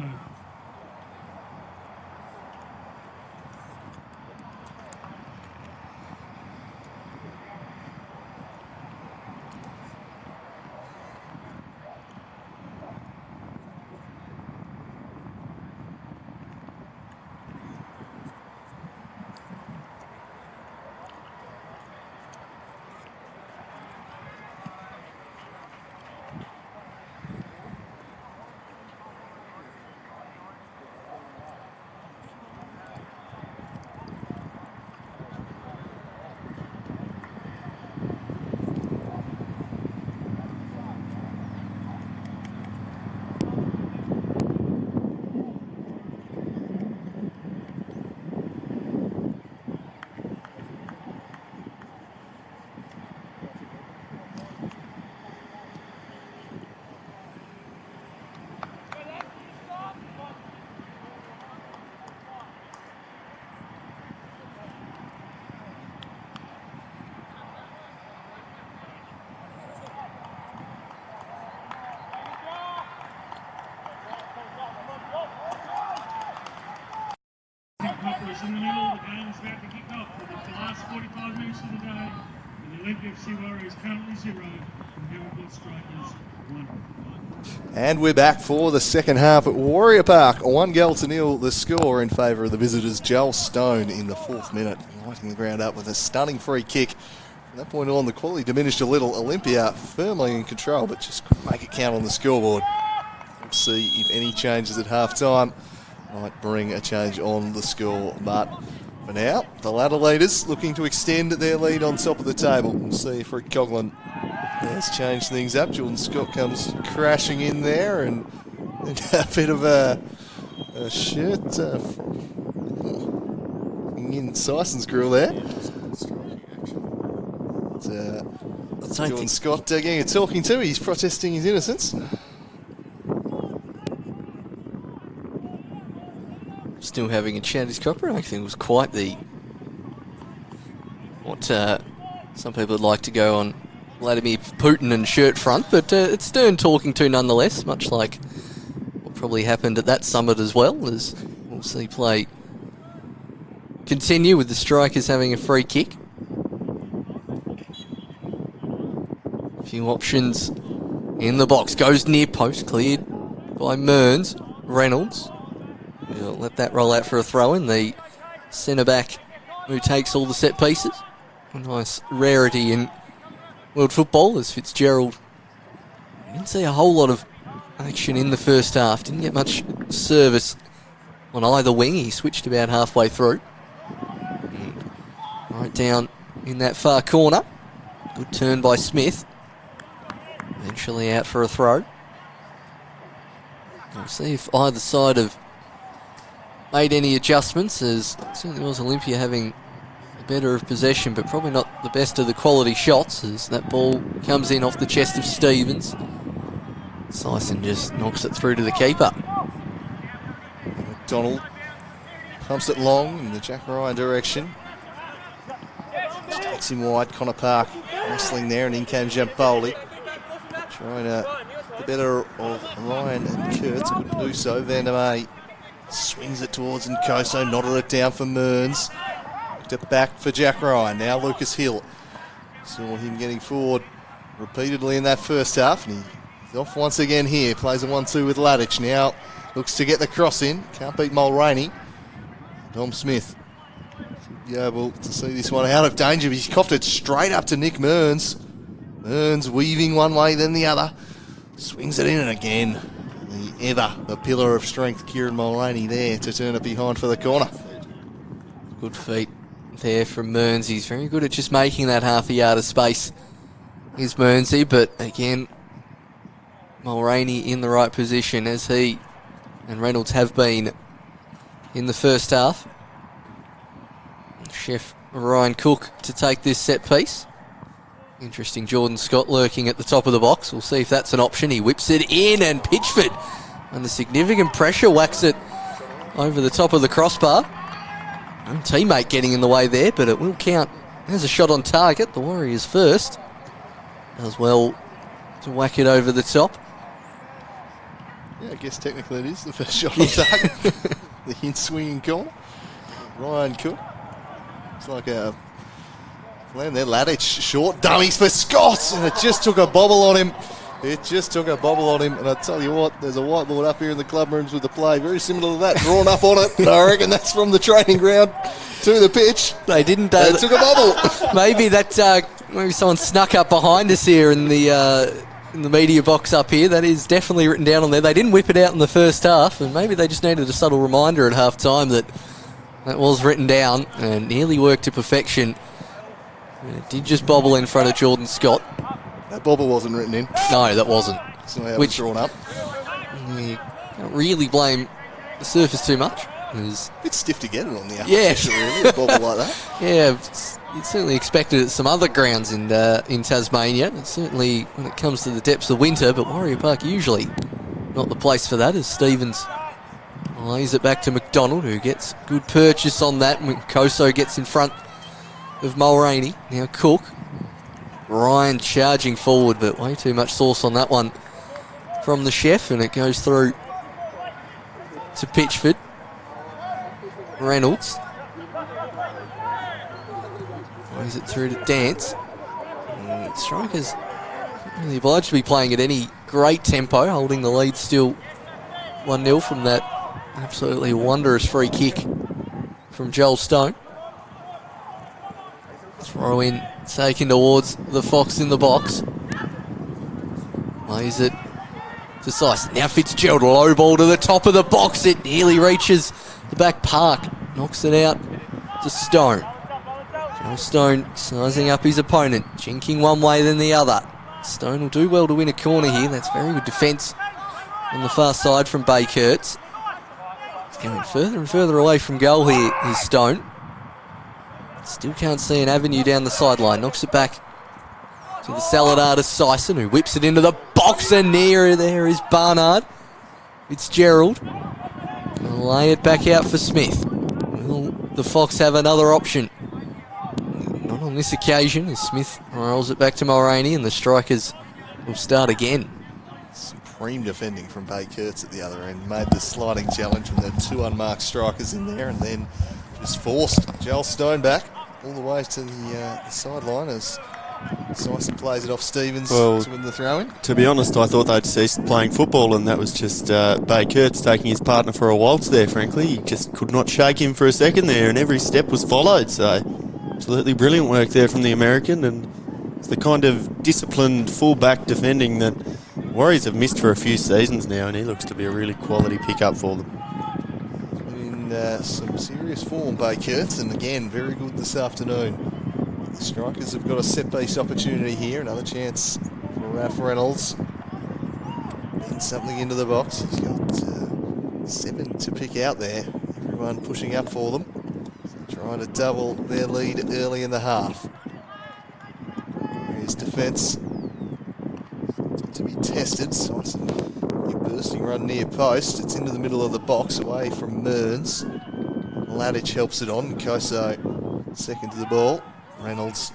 Is in the middle, the game is about to kick off. For the last 45 minutes of the day, and the Olympia FC Warriors currently 0, and Devonport Strikers 1. And we're back for the second half at Warrior Park. 1-0 the score in favour of the visitors. Joel Stone in the 4th minute, lighting the ground up with a stunning free kick. From that point on, the quality diminished a little. Olympia firmly in control, but just couldn't make it count on the scoreboard. We'll see if any changes at half-time might bring a change on the score. But for now, the ladder leaders looking to extend their lead on top of the table. We'll see if Rick Coughlin has changed things up. Jordan Scott comes crashing in there, and a bit of a shirt in Syson's grill there. Jordan Scott getting a talking to. He's protesting his innocence. Still having a chat. His copper, I think, was quite the what some people would like to go on Vladimir Putin and shirt front, but it's Stern talking to nonetheless, much like what probably happened at that summit as well, as we'll see play continue with the Strikers having a free kick. A few options in the box. Goes near post, cleared by Mearns. Reynolds. We'll let that roll out for a throw-in. The centre-back who takes all the set pieces. A nice rarity in world football as Fitzgerald didn't see a whole lot of action in the first half. Didn't get much service on either wing. He switched about halfway through. Right down in that far corner. Good turn by Smith. Eventually out for a throw. We'll see if either side have made any adjustments, as certainly was Olympia having the better of possession, but probably not the best of the quality shots, as that ball comes in off the chest of Stevens. Syson just knocks it through to the keeper. McDonald pumps it long in the Jack Ryan direction. Just takes him wide. Connor Park wrestling there, and in came Jampoli. Trying to get the better of Ryan and Kurtz. Couldn't do so. Vandermeer swings it towards Nkoso, nodded it down for Mearns. Looked it back for Jack Ryan. Now Lucas Hill. Saw him getting forward repeatedly in that first half, and he's off once again here. Plays a 1-2 with Ladich. Now looks to get the cross in. Can't beat Mulroney. Dom Smith should be able to see this one out of danger. He's coughed it straight up to Nick Mearns. Mearns weaving one way, then the other. Swings it in, and again, the pillar of strength, Kieran Mulroney there to turn it behind for the corner. Good feet there from Mearns. He's very good at just making that half a yard of space, is Mearnsy, but again, Mulroney in the right position, as he and Reynolds have been in the first half. Chef Ryan Cook to take this set piece. Interesting, Jordan Scott lurking at the top of the box. We'll see if that's an option. He whips it in, and Pitchford, under significant pressure, whacks it over the top of the crossbar. Own teammate getting in the way there, but it will count as a shot on target. The Warriors first. Does well to whack it over the top. Yeah, I guess technically it is the first shot on target. The hint swinging corner. Ryan Cook. It's like a plan there. Ladich, short dummies for Scott, and it just took a bobble on him. And I tell you what, there's a whiteboard up here in the club rooms with the play, very similar to that, drawn up on it. I reckon that's from the training ground to the pitch. They didn't. They took a bobble. Maybe maybe someone snuck up behind us here in the media box up here. That is definitely written down on there. They didn't whip it out in the first half, and maybe they just needed a subtle reminder at half time that was written down and nearly worked to perfection. It did just bobble in front of Jordan Scott. That bobble wasn't written in. No, that wasn't. That's not how it was drawn up. You can't really blame the surface too much. It was a bit stiff to get it on the outside. Yeah. Really, a bobble like that. Yeah, you'd certainly expected it at some other grounds in Tasmania. And certainly when it comes to the depths of winter, but Warrior Park usually not the place for that, as Stevens lays it back to McDonald, who gets good purchase on that. Koso gets in front of Mulroney. Now Cook. Ryan charging forward, but way too much sauce on that one from the chef, and it goes through to Pitchford. Reynolds plays it through to Dance. Strikers Really obliged to be playing at any great tempo, holding the lead still 1-0 from that absolutely wondrous free kick from Joel Stone. Throw in, taken towards the Fox in the box. Lays it to Sice. Now Fitzgerald, low ball to the top of the box. It nearly reaches the back park. Knocks it out to Stone. Joel Stone sizing up his opponent, jinking one way then the other. Stone will do well to win a corner here. That's very good defence on the far side from Bay Kurtz. He's going further and further away from goal here is Stone. Still can't see an avenue down the sideline. Knocks it back to the salad artist Sison, who whips it into the box, and near there is Barnard. Fitzgerald gonna lay it back out for Smith. Will the Fox have another option? Not on this occasion, as Smith rolls it back to Mulroney, and the Strikers will start again. Supreme defending from Bay Kurtz at the other end. Made the sliding challenge from the 2 unmarked strikers in there, and then just forced Joel Stone back all the way to the sideline as Sison plays it off Stevens to win the throw-in. To be honest, I thought they'd ceased playing football, and that was just Bay Kurtz taking his partner for a waltz there, frankly. He just could not shake him for a second there, and every step was followed. So absolutely brilliant work there from the American, and it's the kind of disciplined full-back defending that Warriors have missed for a few seasons now, and he looks to be a really quality pickup for them. In some serious form, Bay Kurtz, and again, very good this afternoon. The Strikers have got a set-piece opportunity here, another chance for Ralph Reynolds. Getting something into the box. He's got 7 to pick out there. Everyone pushing up for them. Trying to double their lead early in the half. Here's defence to be tested. Sison, a bursting run near post. It's into the middle of the box, away from Mearns. Ladich helps it on. Koso second to the ball. Reynolds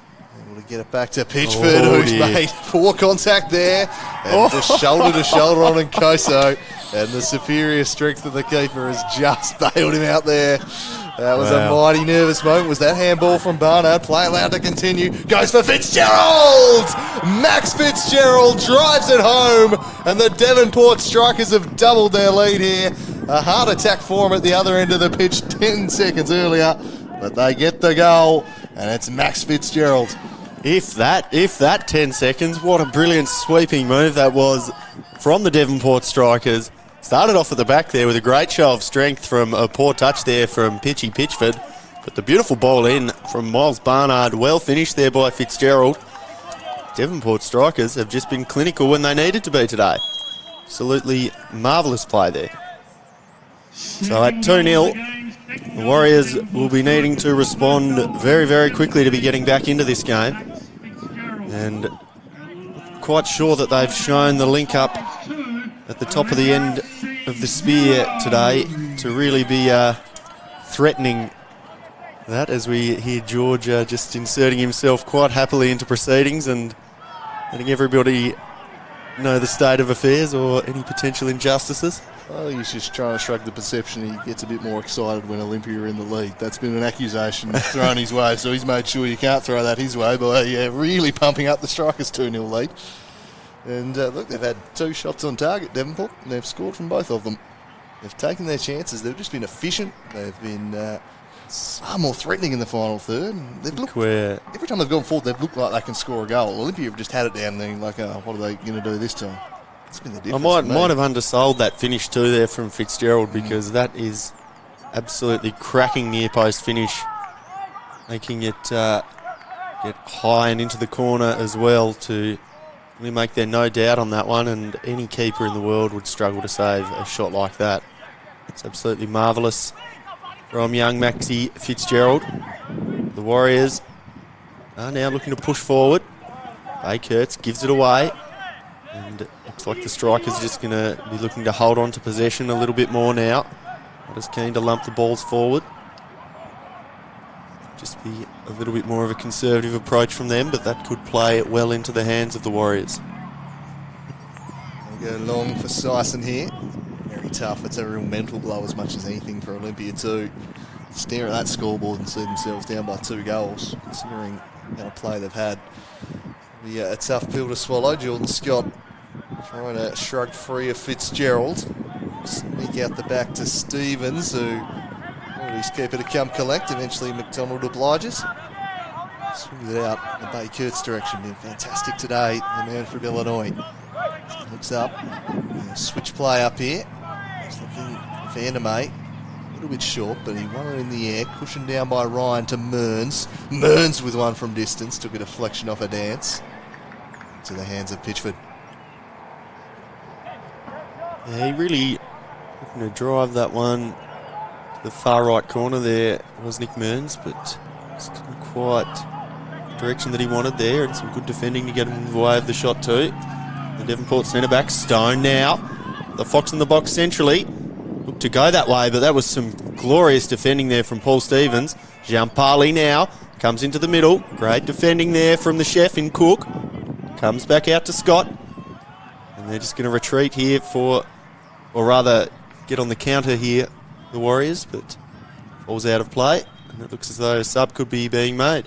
able to get it back to Pitchford, who's made poor contact there. And just shoulder to shoulder on Koso. And the superior strength of the keeper has just bailed him out there. That was a mighty nervous moment. Was that handball from Barnard? Play allowed to continue. Goes for Fitzgerald! Max Fitzgerald drives it home. And the Devonport Strikers have doubled their lead here. A heart attack for them at the other end of the pitch 10 seconds earlier. But they get the goal. And it's Max Fitzgerald. If that 10 seconds, what a brilliant sweeping move that was from the Devonport Strikers. Started off at the back there with a great show of strength from a poor touch there from Pitchy Pitchford. But the beautiful ball in from Miles Barnard, well finished there by Fitzgerald. Devonport Strikers have just been clinical when they needed to be today. Absolutely marvellous play there. So at 2-0, the Warriors will be needing to respond very, very quickly to be getting back into this game. And quite sure that they've shown the link up at the top of the end of the spear today to really be threatening that, as we hear George just inserting himself quite happily into proceedings and letting everybody know the state of affairs or any potential injustices. Well, he's just trying to shrug the perception he gets a bit more excited when Olympia are in the lead. That's been an accusation thrown his way, so he's made sure you can't throw that his way by really pumping up the Strikers' 2-0 lead. And look, they've had 2 shots on target, Devonport, and they've scored from both of them. They've taken their chances. They've just been efficient. They've been far more threatening in the final third. And they've looked, every time they've gone forward, they've looked like they can score a goal. Olympia have just had it down there like, what are they going to do this time? It's been the difference. I might have undersold that finish too there from Fitzgerald, because that is absolutely cracking near post finish, making it get high and into the corner as well to really make there no doubt on that one, and any keeper in the world would struggle to save a shot like that. It's absolutely marvellous from young Maxie Fitzgerald. The Warriors are now looking to push forward. Bay Kurtz gives it away, and it looks like the Strikers are just going to be looking to hold on to possession a little bit more now. Not as keen to lump the balls forward. Just be a little bit more of a conservative approach from them, but that could play well into the hands of the Warriors. We'll go long for Sison here. Very tough. It's a real mental blow as much as anything for Olympia to stare at that scoreboard and see themselves down by 2 goals, considering the kind of play they've had. Yeah, a tough pill to swallow. Jordan Scott trying to shrug free of Fitzgerald. Sneak out the back to Stevens, who his keeper to come collect. Eventually McDonald obliges. Swings it out in Bay Kurt's direction. Been fantastic today, the man from Illinois. Looks up. Switch play up here. Just looking Vandermeer. A little bit short, but he won it in the air. Cushioned down by Ryan to Mearns. Mearns with one from distance. Took a deflection off a dance. To the hands of Pitchford. Yeah, he really looking to drive that one to the far right corner there was Nick Mearns, but it's not quite the direction that he wanted there, and some good defending to get him in the way of the shot too. The Devonport centre back, Stone now. The Fox in the box centrally. Looked to go that way, but that was some glorious defending there from Paul Stevens. Giampali now comes into the middle. Great defending there from the chef in Cook. Comes back out to Scott. And they're just going to retreat here or rather get on the counter here, the Warriors, but falls out of play. And it looks as though a sub could be being made.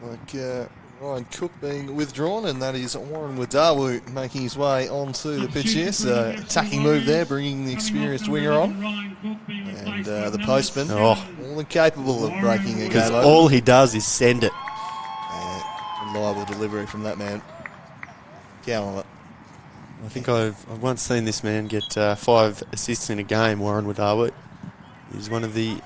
Like Ryan Cook being withdrawn, and that is Warren Wadawu making his way onto the pitch here. So attacking move there, bringing the experienced winger on. And the postman, more than capable of breaking a game over. All he does is send it. Reliable delivery from that man. Count on it. I think I've once seen this man get 5 assists in a game, Warren Wadawu. He's one of the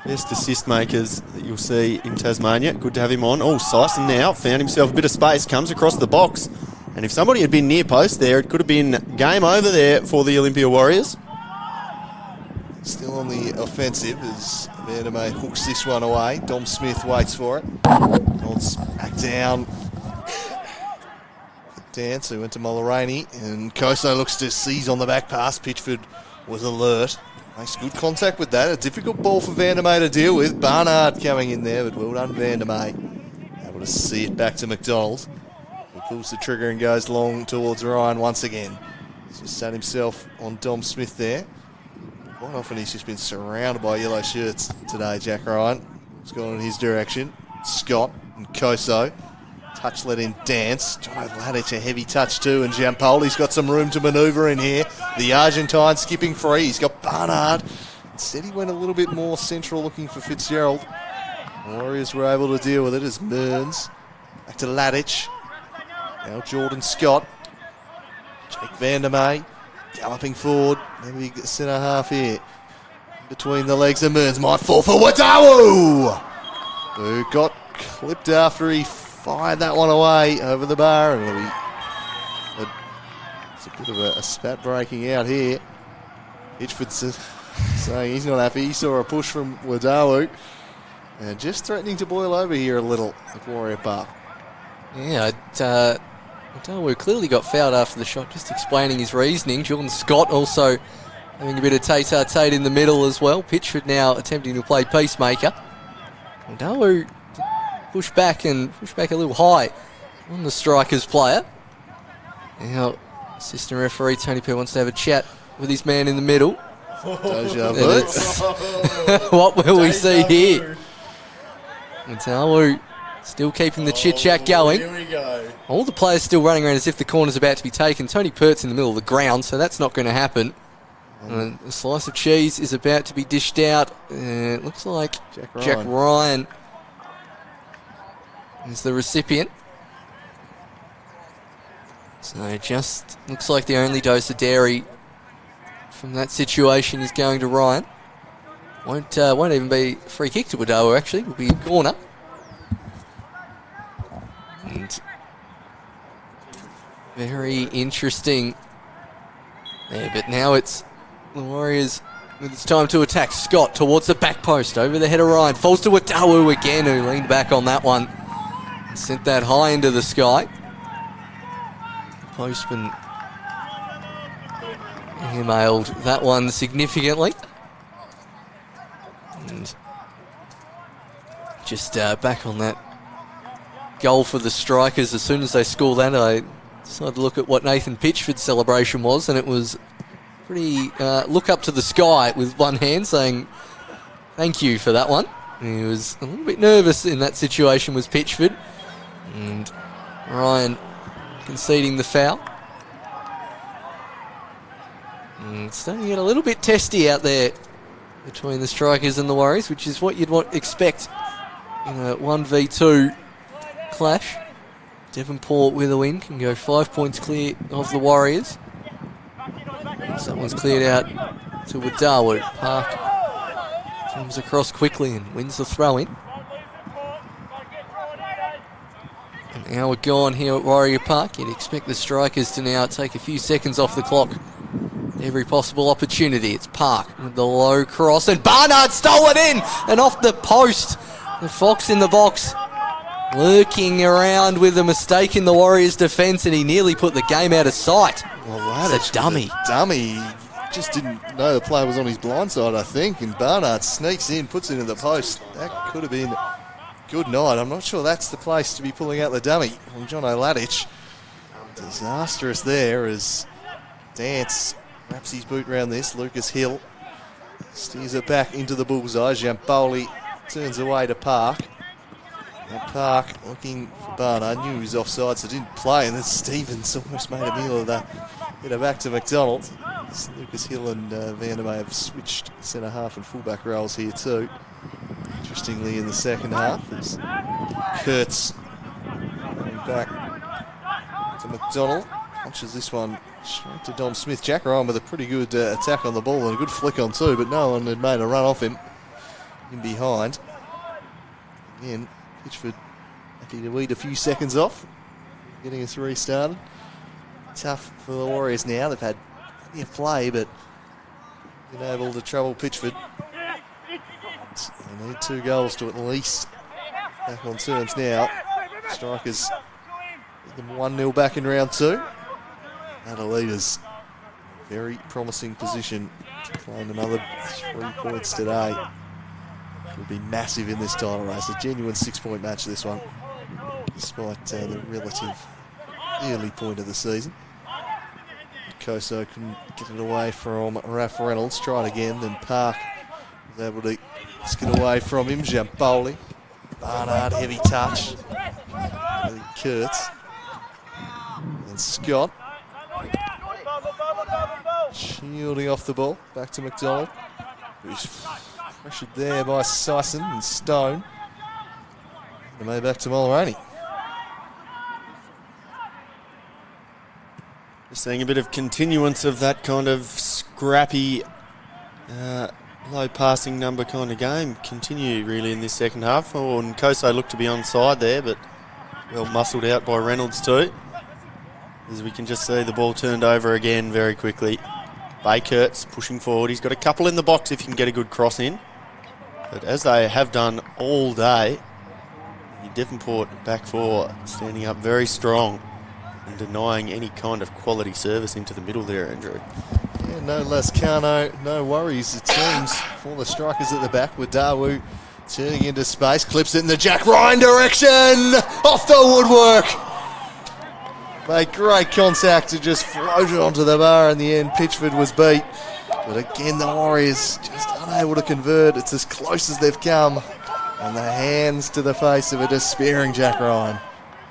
best assist makers that you'll see in Tasmania. Good to have him on. Oh, Sison now found himself a bit of space, comes across the box. And if somebody had been near post there, it could have been game over there for the Olympia Warriors. Still on the offensive as Vandermeer hooks this one away. Dom Smith waits for it. Holds back down. Dance, who went to Mulleraney. And Koso looks to seize on the back pass. Pitchford was alert. Makes good contact with that. A difficult ball for Vandermeer to deal with. Barnard coming in there, but well done Vandermeer. Able to see it back to McDonald. He pulls the trigger and goes long towards Ryan once again. He's just sat himself on Dom Smith there. Quite often he's just been surrounded by yellow shirts today, Jack Ryan. It's gone in his direction. Scott and Koso. Touch let in Dance. Jono Vladic a heavy touch too, and Giampoli's got some room to manoeuvre in here. The Argentine skipping free. He's got Barnard. Instead he went a little bit more central looking for Fitzgerald. The Warriors were able to deal with it as Mearns. Back to Ladic. Now Jordan Scott. Jake Vandermeer galloping forward. Maybe centre half here. Between the legs of Mearns. Might fall for Wadawu, who got clipped after he fired that one away over the bar, and it's a bit of a spat breaking out here. Hitchford's saying he's not happy. He saw a push from Wadawu, and just threatening to boil over here a little at Warrior Park. Yeah, Wadawu clearly got fouled after the shot, just explaining his reasoning. Jordan Scott also having a bit of tete-a-tete in the middle as well. Pitchford now attempting to play peacemaker. Wadawu push back a little high on the Strikers player. Now, assistant referee Tony P wants to have a chat with his man in the middle. What will we see here? Wadawu still keeping the chit-chat going. Here we go. All the players still running around as if the corner's about to be taken. Tony Pert's in the middle of the ground, so that's not going to happen. And a slice of cheese is about to be dished out. It looks like Jack Ryan is the recipient. So it just looks like the only dose of dairy from that situation is going to Ryan. Won't even be a free kick to Wadawu, actually. Will be a corner. And very interesting there, but now it's the Warriors with it's time to attack. Scott towards the back post, over the head of Ryan. Falls to Wadawu again, who leaned back on that one. Sent that high into the sky. Postman emailed that one significantly. And just back on that goal for the Strikers. As soon as they score that, I decided to look at what Nathan Pitchford's celebration was, and it was pretty look up to the sky with one hand saying thank you for that one. He was a little bit nervous in that situation, was Pitchford. And Ryan conceding the foul. And it's starting to get a little bit testy out there between the Strikers and the Warriors, which is what you'd expect in a 1v2 clash. Devonport with a win can go 5 points clear of the Warriors. Someone's cleared out to Darwood. Park comes across quickly and wins the throw-in. An hour gone here at Warrior Park. You'd expect the Strikers to now take a few seconds off the clock. Every possible opportunity. It's Park with the low cross, and Barnard stole it in and off the post. The Fox in the box, lurking around with a mistake in the Warriors' defence, and he nearly put the game out of sight. Well, it's a dummy. Dummy. Just didn't know the player was on his blind side, I think, and Barnard sneaks in, puts it in the post. That could have been a good night. I'm not sure that's the place to be pulling out the dummy from John O'Ladich. Disastrous there as Dance wraps his boot around this. Lucas Hill steers it back into the bullseye. Giampoli turns away to Park. And Park looking for Barnard. Knew he was offside, so didn't play. And then Stevens almost made a meal of that. Hit it back to McDonald. Lucas Hill and Vandermeer have switched centre half and fullback roles here too. Interestingly, in the second half, as Kurtz going back to McDonald. Punches this one straight to Dom Smith. Jack Ryan with a pretty good attack on the ball and a good flick on too, but no one had made a run off him in behind. Again, Pitchford happy to eat a few seconds off, getting us restarted. Tough for the Warriors now. They've had plenty of play, but been able to trouble Pitchford. They need 2 goals to at least back on terms now. Strikers get them 1-0 back in round 2. Adelaide's very promising position to claim another 3 points today. Would be massive in this title race. A genuine 6-point match, this one, despite the relative early point of the season. Koso couldn't get it away from Raph Reynolds. Tried again, then Park was able to just get away from him. Giampoli. Barnard, heavy touch. Kurtz. And Scott. Shielding off the ball. Back to McDonald. Who's pressured there by Sison and Stone. And made back to Mulroney. Just seeing a bit of continuance of that kind of scrappy, low passing number kind of game continue really in this second half. Oh, and Koso looked to be onside there, but well muscled out by Reynolds too. As we can just see the ball turned over again very quickly. Kurtz pushing forward. He's got a couple in the box if he can get a good cross in. But as they have done all day, the Devonport back four standing up very strong and denying any kind of quality service into the middle there, Andrew. Yeah, no Lascano, no worries. It seems for the Strikers at the back with Dawu turning into space, clips it in the Jack Ryan direction, off the woodwork. Made great contact to just float it onto the bar. In the end, Pitchford was beat. But again, the Warriors just unable to convert. It's as close as they've come. And the hands to the face of a despairing Jack Ryan.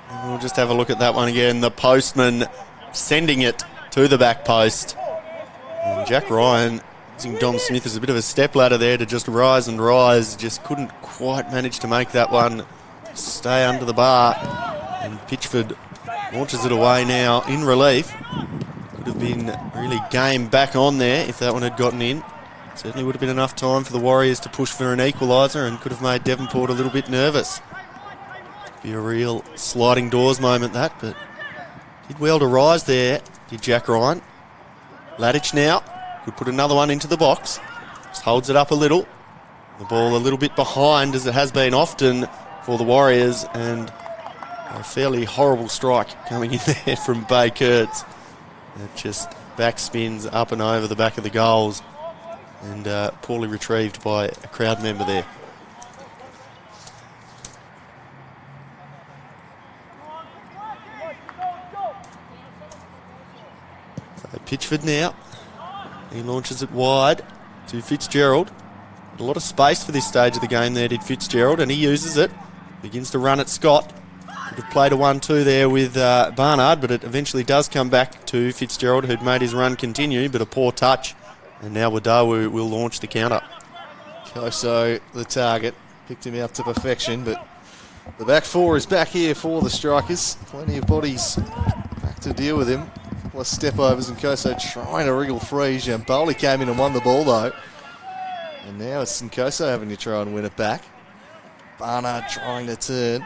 And we'll just have a look at that one again. The postman sending it to the back post. And Jack Ryan using Dom Smith as a bit of a stepladder there to just rise and rise. Just couldn't quite manage to make that one stay under the bar. And Pitchford launches it away now in relief. Could have been really game back on there if that one had gotten in. Certainly would have been enough time for the Warriors to push for an equaliser and could have made Devonport a little bit nervous. Be a real sliding doors moment that, but did well to rise there, did Jack Ryan. Ladich now could put another one into the box. Just holds it up a little. The ball a little bit behind, as it has been often for the Warriors, and a fairly horrible strike coming in there from Kurtz. It just backspins up and over the back of the goals and poorly retrieved by a crowd member there. So Pitchford now He launches it wide to Fitzgerald. A lot of space for this stage of the game there, did Fitzgerald, and he uses it. Begins to run at Scott. Could have played a 1-2 there with Barnard, but it eventually does come back to Fitzgerald, who'd made his run continue, but a poor touch. And now Wadawu will launch the counter. Koso, the target, picked him out to perfection, but the back four is back here for the Strikers. Plenty of bodies back to deal with him. Plus step overs and Koso trying to wriggle free. Jamboli came in and won the ball though. And now it's Nkoso having to try and win it back. Barnard trying to turn.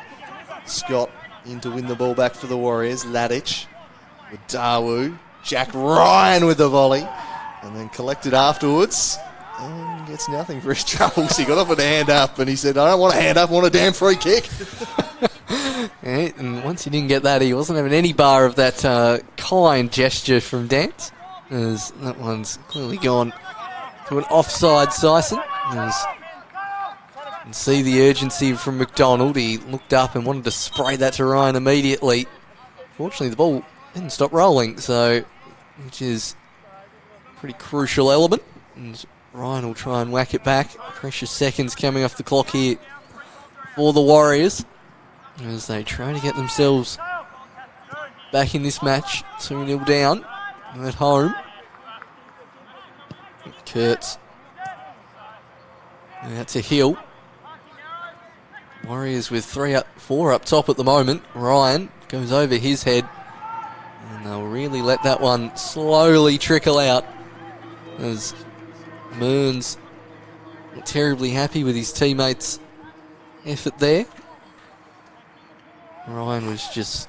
Scott in to win the ball back for the Warriors. Ladic with Dawu. Jack Ryan with the volley. And then collected afterwards. And gets nothing for his troubles. He got off with a hand up and he said, I don't want a hand up, I want a damn free kick. Yeah, and once he didn't get that, he wasn't having any bar of that kind gesture from Dance. As that one's clearly gone to an offside Sison. You can see the urgency from McDonald. He looked up and wanted to spray that to Ryan immediately. Fortunately, the ball didn't stop rolling, so which is a pretty crucial element. And Ryan will try and whack it back. Precious seconds coming off the clock here for the Warriors as they try to get themselves back in this match. 2-0 down at home. Kurtz. Out to Hill. Warriors with 4 up top at the moment. Ryan goes over his head. And they'll really let that one slowly trickle out as Mearns not terribly happy with his teammates' effort there. Ryan was just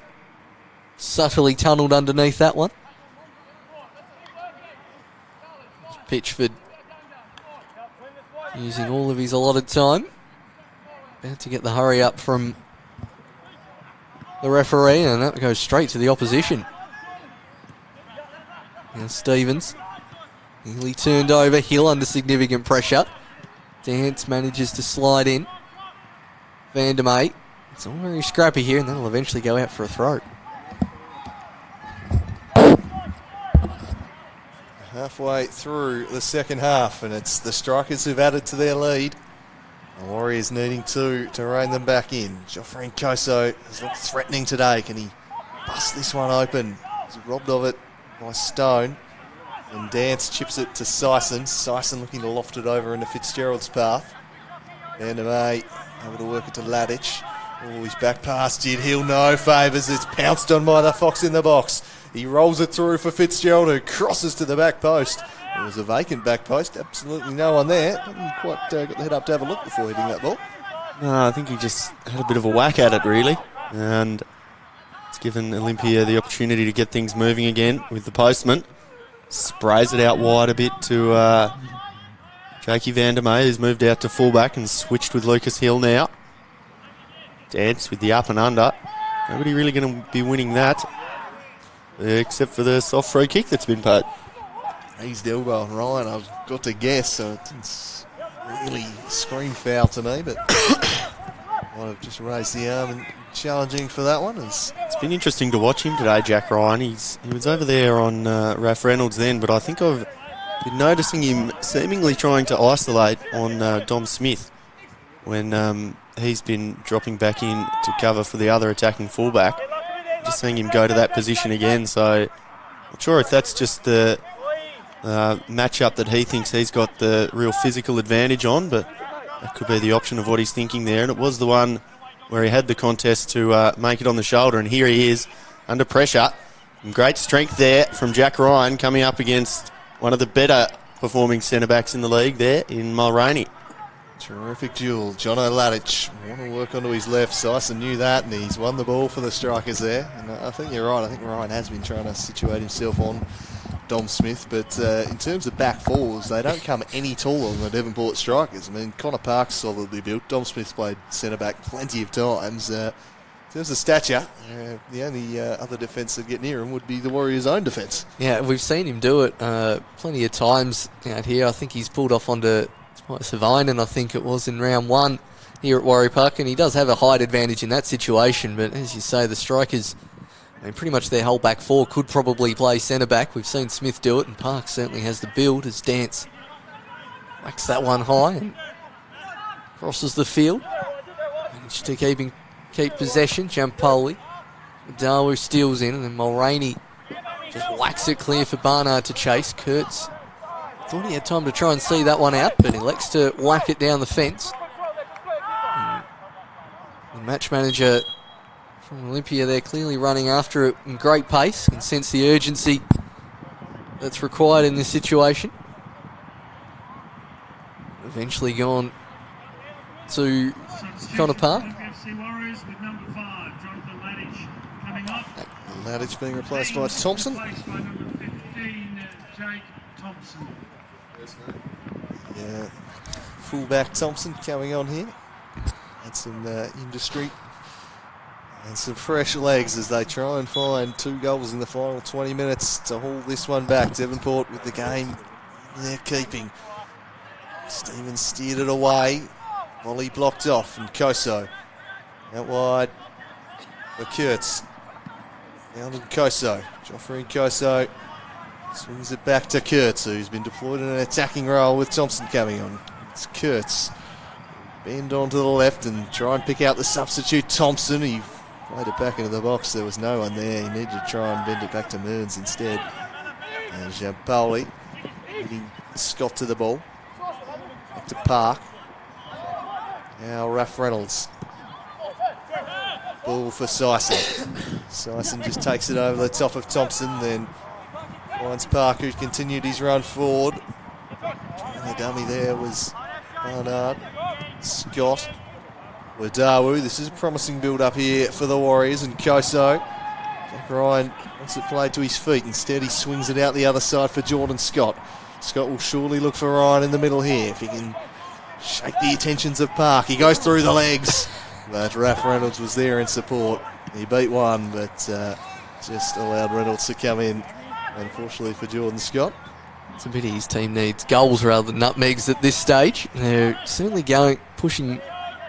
subtly tunnelled underneath that one. Pitchford using all of his allotted time. About to get the hurry up from the referee, and that goes straight to the opposition. Now Stevens. Nearly turned over. Hill under significant pressure. Dance manages to slide in. Vandermeer. It's all very scrappy here, and then he'll eventually go out for a throw. Halfway through the second half, and it's the Strikers who've added to their lead. The Warriors needing to rein them back in. Joffrey Nkoso has looked threatening today. Can he bust this one open? He's robbed of it by Stone. And Dance chips it to Sison. Sison looking to loft it over into Fitzgerald's path. Vandermeer able to work it to Ladic. Oh, he's back past it. Hill, no favours. It's pounced on by the Fox in the box. He rolls it through for Fitzgerald, who crosses to the back post. It was a vacant back post. Absolutely no one there. Didn't quite got the head up to have a look before hitting that ball. No, I think he just had a bit of a whack at it, really. And it's given Olympia the opportunity to get things moving again with the postman. Sprays it out wide a bit to Jakey Vandermeer, who's moved out to fullback and switched with Lucas Hill now. Dance with the up and under. Nobody really going to be winning that, except for the soft free kick that's been paid. He's the elbow on Ryan. I've got to guess, so it didn't really scream foul to me, but might have just raised the arm and challenging for that one. It's been interesting to watch him today, Jack Ryan. He was over there on Raf Reynolds then, but I think I've been noticing him seemingly trying to isolate on Dom Smith when he's been dropping back in to cover for the other attacking fullback. Just seeing him go to that position again, so not sure if that's just the matchup that he thinks he's got the real physical advantage on, but that could be the option of what he's thinking there. And it was the one where he had the contest to make it on the shoulder, and here he is under pressure. And great strength there from Jack Ryan coming up against one of the better performing centre-backs in the league there in Mulroney. terrific duel. Jono Ladic want to work onto his left. Sison knew that, and he's won the ball for the Strikers there. And I think you're right. I think Ryan has been trying to situate himself on Dom Smith, but in terms of back fours, they don't come any taller than the Devonport Strikers. I mean, Connor Park's solidly built. Dom Smith's played centre-back plenty of times. In terms of stature, the only other defence that get near him would be the Warriors' own defence. Yeah, we've seen him do it plenty of times out here. I think he's pulled off onto Savine, I think it was in round one here at Warrior Park, and he does have a height advantage in that situation, but as you say, the Strikers And pretty much their whole back four could probably play centre back. We've seen Smith do it, and Park certainly has the build as Dance whacks that one high and crosses the field. Managed to keep possession. Jampoli. Dawu steals in, and then Mulraney just whacks it clear for Barnard to chase. Kurtz thought he had time to try and see that one out, but he elects to whack it down the fence. And the match manager from Olympia, they're clearly running after it in great pace and sense the urgency that's required in this situation. Eventually gone to Connor Park. Ladich being replaced by Thompson. Yeah, fullback Thompson coming on here. Had some industry and some fresh legs as they try and find 2 goals in the final 20 minutes to haul this one back. Devonport with the game in their keeping. Stevens steered it away. Volley blocked off, and Koso out wide for Kurtz. Down to Koso. Joffrey Koso swings it back to Kurtz, who's been deployed in an attacking role with Thompson coming on. It's Kurtz. Bend onto the left and try and pick out the substitute Thompson. He played it back into the box. There was no one there. He needed to try and bend it back to Mearns instead. And Jampoli leading Scott to the ball. Back to Park. Now Raph Reynolds. Ball for Sison. Sison just takes it over the top of Thompson, then finds Park, who continued his run forward. And the dummy there was Barnard. Scott. Wadawu. This is a promising build-up here for the Warriors, and Koso. Jack Ryan wants it played to his feet. Instead, he swings it out the other side for Jordan Scott. Scott will surely look for Ryan in the middle here if he can shake the attentions of Park. He goes through the legs, but Raph Reynolds was there in support. He beat one, but just allowed Reynolds to come in, unfortunately for Jordan Scott. It's a pity his team needs goals rather than nutmegs at this stage. They're certainly pushing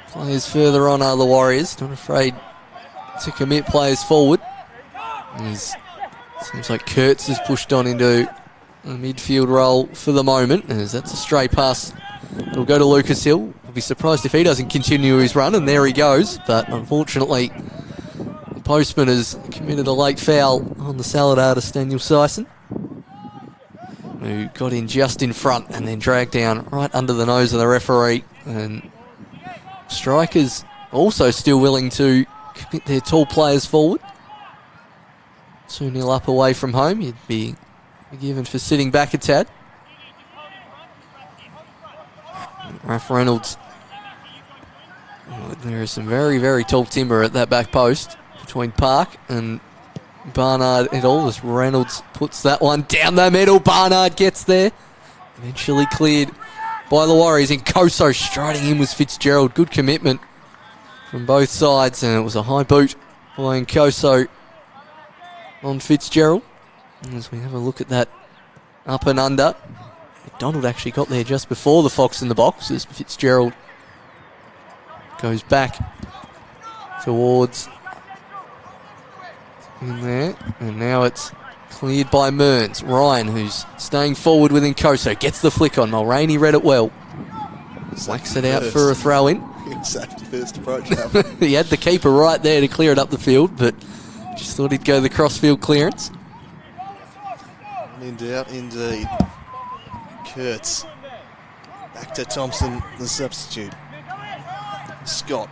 players further on, are the Warriors. Not afraid to commit players forward. Seems like Kurtz has pushed on into a midfield role for the moment, as that's a stray pass. It'll go to Lucas Hill. I'll be surprised if he doesn't continue his run, and there he goes. But unfortunately, the postman has committed a late foul on the salad artist Daniel Sison, who got in just in front and then dragged down right under the nose of the referee. And strikers also still willing to commit their tall players forward. 2-0 up away from home. You'd be forgiven for sitting back a tad. Raph Reynolds. There is some very, very tall timber at that back post between Park and Barnard et al. As Reynolds puts that one down the middle. Barnard gets there. Eventually cleared by the Warriors. And Koso striding in was Fitzgerald. Good commitment from both sides. And it was a high boot by Koso on Fitzgerald. And as we have a look at that up and under, McDonald actually got there just before the Fox in the box as Fitzgerald goes back towards in there. And now it's cleared by Mearns. Ryan, who's staying forward within Koso, gets the flick on. Mulraney read it well. Whacks it out for a throw in. Safety first approach. He had the keeper right there to clear it up the field, but just thought he'd go the cross-field clearance. In doubt, indeed. Kurtz. Back to Thompson, the substitute. Scott.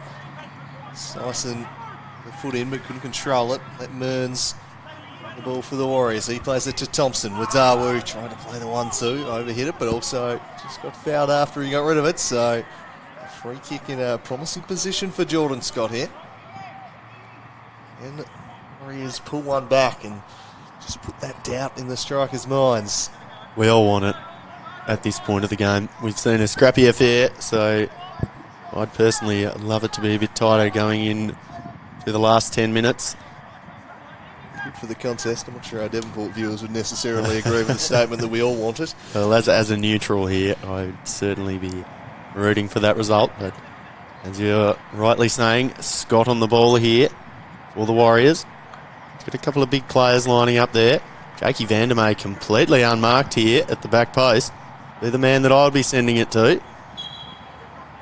Sison, the foot in, but couldn't control it. Let Mearns the ball for the Warriors. He plays it to Thompson. Wadawu trying to play the 1-2. Overhit it, but also just got fouled after he got rid of it. So, a free kick in a promising position for Jordan Scott here. And the Warriors pull one back and just put that doubt in the strikers' minds. We all want it at this point of the game. We've seen a scrappy affair, so I'd personally love it to be a bit tighter going in to the last 10 minutes. Good for the contest. I'm not sure our Devonport viewers would necessarily agree with the statement that we all want it. Well, as a neutral here, I would certainly be rooting for that result. But as you're rightly saying, Scott on the ball here for the Warriors. He's Got a couple of big players lining up there. Jakey Vandermeer completely unmarked here at the back post. They're the man that I would be sending it to.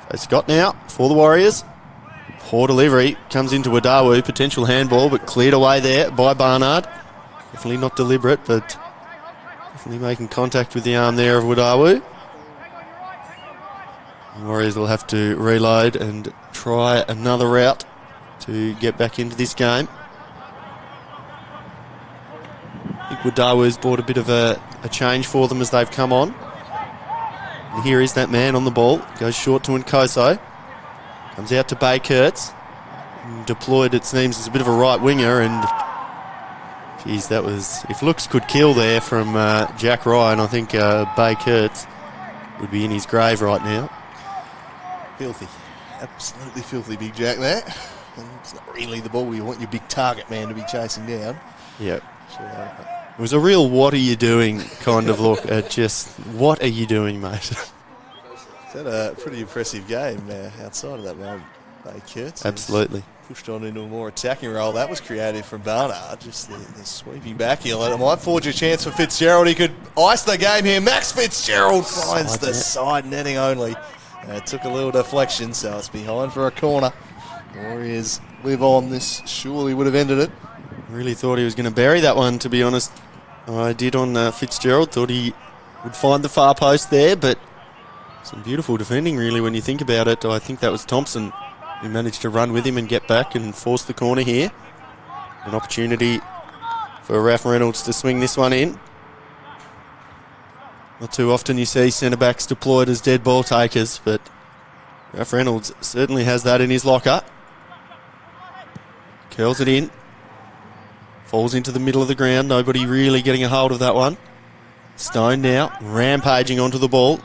So Scott now for the Warriors. Poor delivery. Comes into Wadawu. Potential handball, but cleared away there by Barnard. Definitely not deliberate, but definitely making contact with the arm there of Wadawu. The Warriors will have to reload and try another route to get back into this game. I think Wadawu's brought a bit of a change for them as they've come on. And here is that man on the ball. Goes short to Nkoso. Comes out to Bay Kurtz. Deployed, it seems, as a bit of a right winger. And, geez, that was... If looks could kill there from Jack Ryan, I think Bay Kurtz would be in his grave right now. Filthy. Absolutely filthy, Big Jack there. And it's not really the ball you want your big target man to be chasing down. Yep. It was a real what are you doing kind of look at just what are you doing, mate? It's had a pretty impressive game outside of that moment. Bay Kurtz absolutely pushed on into a more attacking role. That was creative from Barnard. Just the sweeping back heel. And it might forge a chance for Fitzgerald. He could ice the game here. Max Fitzgerald finds the side netting only. It took a little deflection, so it's behind for a corner. Warriors live on. This surely would have ended it. Really thought he was going to bury that one, to be honest. I did on Fitzgerald. Thought he would find the far post there, but some beautiful defending, really, when you think about it. I think that was Thompson who managed to run with him and get back and force the corner here. An opportunity for Ralph Reynolds to swing this one in. Not too often you see centre-backs deployed as dead ball takers, but Ralph Reynolds certainly has that in his locker. Curls it in. Falls into the middle of the ground. Nobody really getting a hold of that one. Stone now rampaging onto the ball.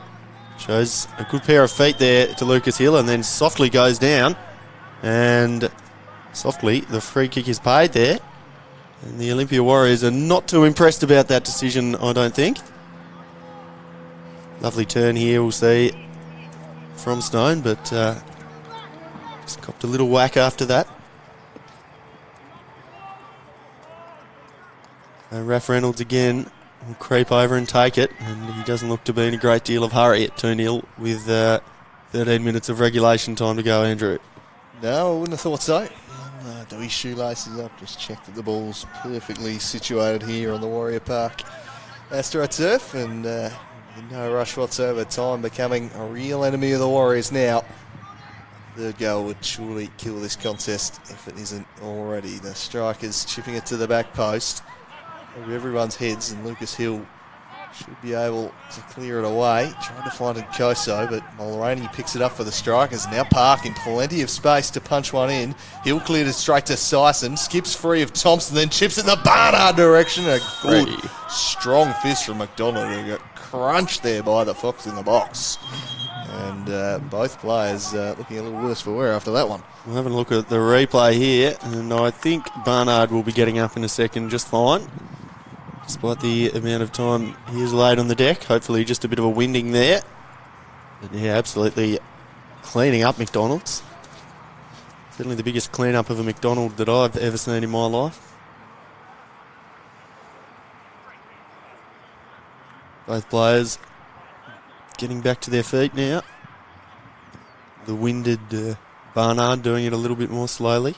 Shows a good pair of feet there to Lucas Hill and then softly goes down. And softly the free kick is paid there. And the Olympia Warriors are not too impressed about that decision, I don't think. Lovely turn here, we'll see, from Stone, but just copped a little whack after that. Ralph Reynolds again will creep over and take it, and he doesn't look to be in a great deal of hurry at 2-0 with 13 minutes of regulation time to go, Andrew. No, I wouldn't have thought so. Do his shoelaces up, just check that the ball's perfectly situated here on the Warrior Park AstroTurf, and no rush whatsoever. Time becoming a real enemy of the Warriors now. Third goal would surely kill this contest if it isn't already. The strikers chipping it to the back post over everyone's heads, and Lucas Hill should be able to clear it away. Trying to find Nkoso, but Mulroney picks it up for the strikers. Now Park in plenty of space to punch one in. Hill cleared it straight to Sison, skips free of Thompson, then chips it in the Barnard direction. A good, strong fist from McDonald, who got crunched there by the Fox in the box. And both players looking a little worse for wear after that one. We'll have a look at the replay here, and I think Barnard will be getting up in a second just fine. Despite the amount of time he has laid on the deck. Hopefully just a bit of a winding there. But yeah, absolutely cleaning up McDonald's. Certainly the biggest clean-up of a McDonald that I've ever seen in my life. Both players getting back to their feet now. The winded Barnard doing it a little bit more slowly.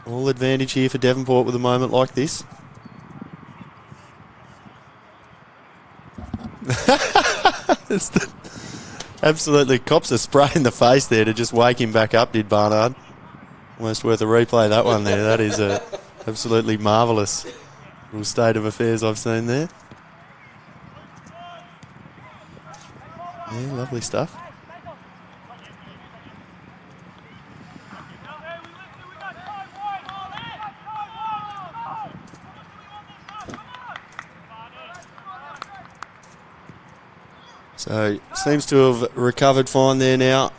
All advantage here for Devonport with a moment like this. Absolutely cops a spray in the face there to just wake him back up, did Barnard. Almost worth a replay, that one there. That is a absolutely marvellous little state of affairs I've seen there. Yeah, lovely stuff. So, seems to have recovered fine there now